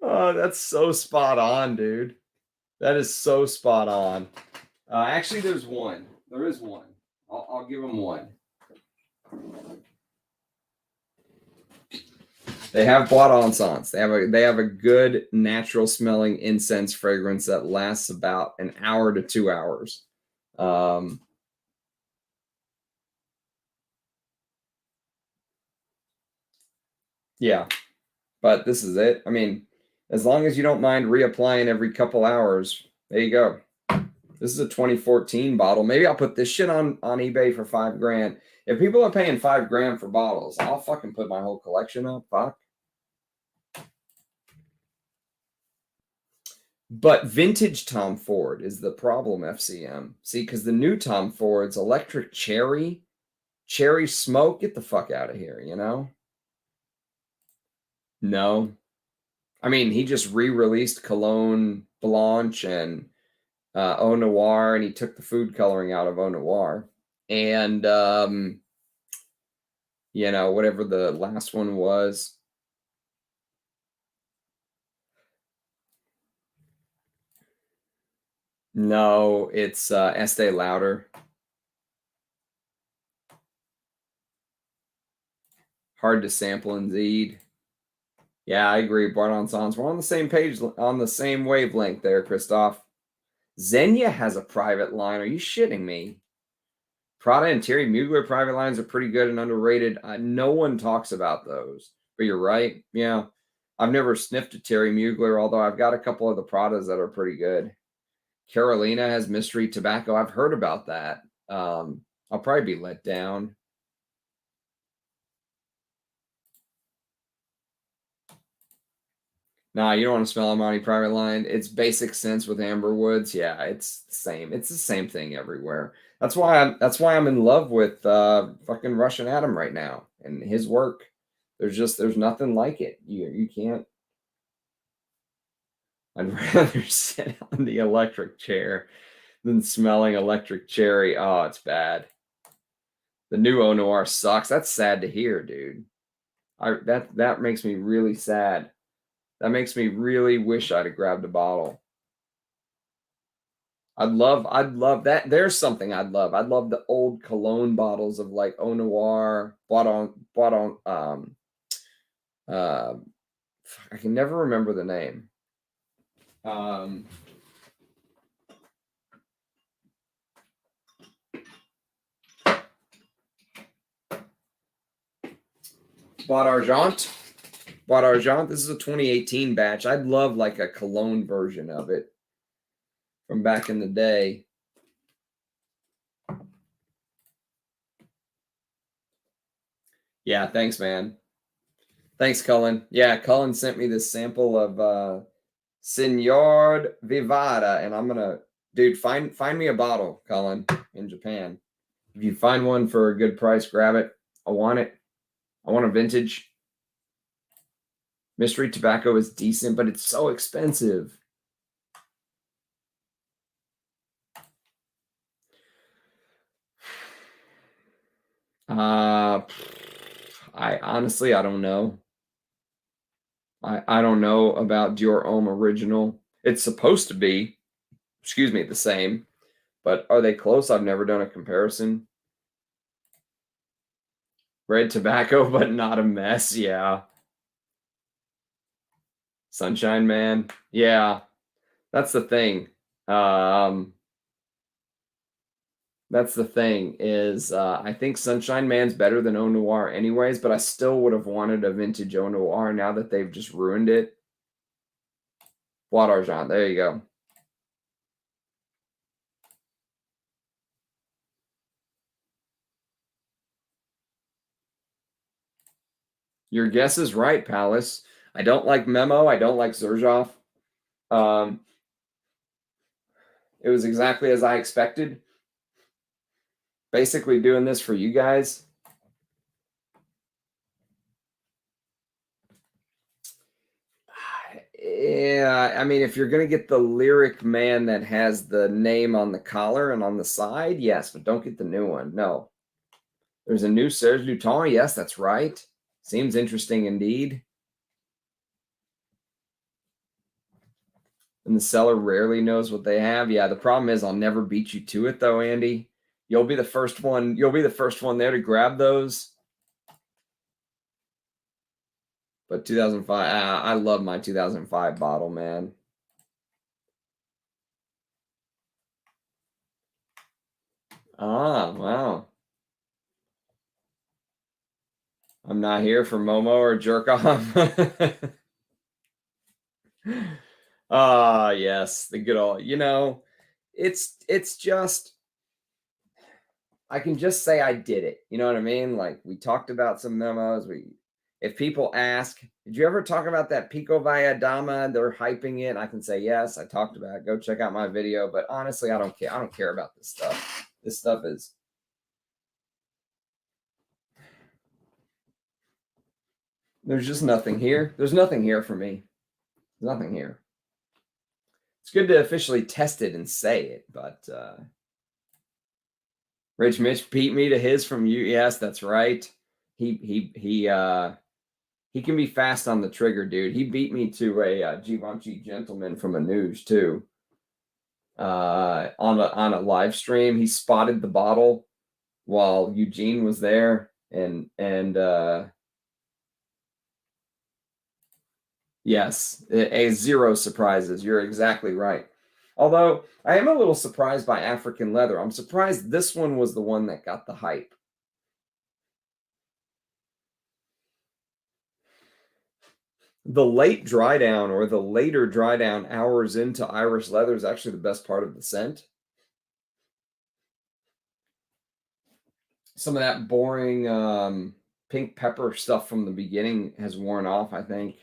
Oh, that's so spot on, dude. That is so spot on. Actually, there's one. There is one. I'll give them one. They have Bois d'Encens. They have a good natural smelling incense fragrance that lasts about an hour to 2 hours. Yeah, but this is it. I mean, as long as you don't mind reapplying every couple hours, there you go. This is a 2014 bottle. Maybe I'll put this shit on eBay for $5,000. If people are paying $5,000 for bottles, I'll fucking put my whole collection up. Fuck. But vintage Tom Ford is the problem, FCM. See, because the new Tom Ford's electric cherry smoke, get the fuck out of here, No. I mean, he just re-released Cologne Blanche and Eau Noir, and he took the food coloring out of Eau Noir. And, you know, whatever the last one was. No, it's Estee Lauder. Hard to sample indeed. Yeah, I agree. Bardon Sans. We're on the same page, on the same wavelength there, Christoph. Xenia has a private line. Are you shitting me? Prada and Thierry Mugler private lines are pretty good and underrated. No one talks about those, but you're right. Yeah, I've never sniffed a Thierry Mugler, although I've got a couple of the Pradas that are pretty good. Carolina has mystery tobacco. I've heard about that. I'll probably be let down. Nah, you don't want to smell Amani private line. It's basic sense with amber woods. Yeah, it's the same. It's the same thing everywhere. That's why I'm in love with fucking Russian Adam right now and his work. There's nothing like it. You can't. I'd rather sit on the electric chair than smelling electric cherry. Oh, it's bad. The new Eau Noir sucks. That's sad to hear, dude. That makes me really sad. That makes me really wish I'd have grabbed a bottle. I'd love that. There's something I'd love. I'd love the old cologne bottles of like Eau Noir, Boiton, I can never remember the name. Bois d'Argent. Bois d'Argent. This is a 2018 batch. I'd love like a cologne version of it from back in the day. Yeah, thanks, man. Thanks, Cullen. Yeah, Cullen sent me this sample of Signor Vivara, and I'm gonna, dude, find me a bottle, Cullen, in Japan. If you find one for a good price, grab it. I want it. I want a vintage. Mystery tobacco is decent, but it's so expensive. I honestly, I don't know. I don't know about Dior Homme Original. It's supposed to be, excuse me, the same, but are they close? I've never done a comparison. Red tobacco, but not a mess. Yeah. Sunshine Man. Yeah. That's the thing. That's the thing is I think Sunshine Man's better than Eau Noir anyways, but I still would have wanted a vintage Eau Noir now that they've just ruined it. Bois d'Argent. There you go. Your guess is right, Palace. I don't like Memo. I don't like Xerjoff. It was exactly as I expected. Basically doing this for you guys. Yeah, I mean, if you're going to get the lyric man that has the name on the collar and on the side, yes, but don't get the new one. No. There's a new Serge Luton. Yes, that's right. Seems interesting indeed. And the seller rarely knows what they have. Yeah, the problem is I'll never beat you to it, though, Andy. You'll be the first one. You'll be the first one there to grab those. But 2005, I love my 2005 bottle, man. Ah, wow. I'm not here for Momo or jerk off. Ah, yes, the good old, it's just, I can just say I did it. You know what I mean? Like we talked about some memos. If people ask, did you ever talk about that Pikovaya Dama? They're hyping it. I can say, yes, I talked about it. Go check out my video. But honestly, I don't care. I don't care about this stuff. This stuff is, there's just nothing here. There's nothing here for me. There's nothing here. It's good to officially test it and say it, but Rich Mitch beat me to his from you. Yes, that's right. He can be fast on the trigger, dude. He beat me to a Givenchy Gentleman from Anuj too. On a live stream, he spotted the bottle while Eugene was there, and yes, zero surprises. You're exactly right. Although I am a little surprised by African Leather. I'm surprised this one was the one that got the hype. The late dry down or the later dry down hours into Irish Leather is actually the best part of the scent. Some of that boring pink pepper stuff from the beginning has worn off, I think.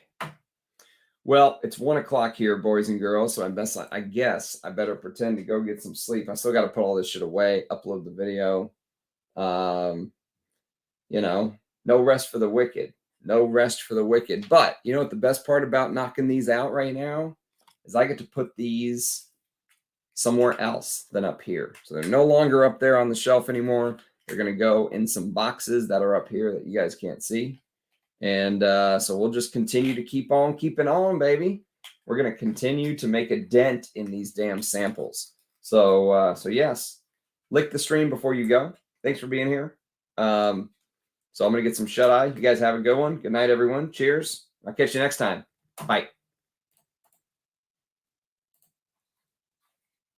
Well, it's 1 o'clock here, boys and girls, so I guess I better pretend to go get some sleep. I still got to put all this shit away, upload the video. You know, no rest for the wicked. No rest for the wicked. But you know what the best part about knocking these out right now is I get to put these somewhere else than up here. So they're no longer up there on the shelf anymore. They're going to go in some boxes that are up here that you guys can't see. And so we'll just continue to keep on keeping on, baby. We're going to continue to make a dent in these damn samples. So yes, lick the stream before you go. Thanks for being here. So I'm going to get some shut-eye. You guys have a good one. Good night, everyone. Cheers. I'll catch you next time. Bye.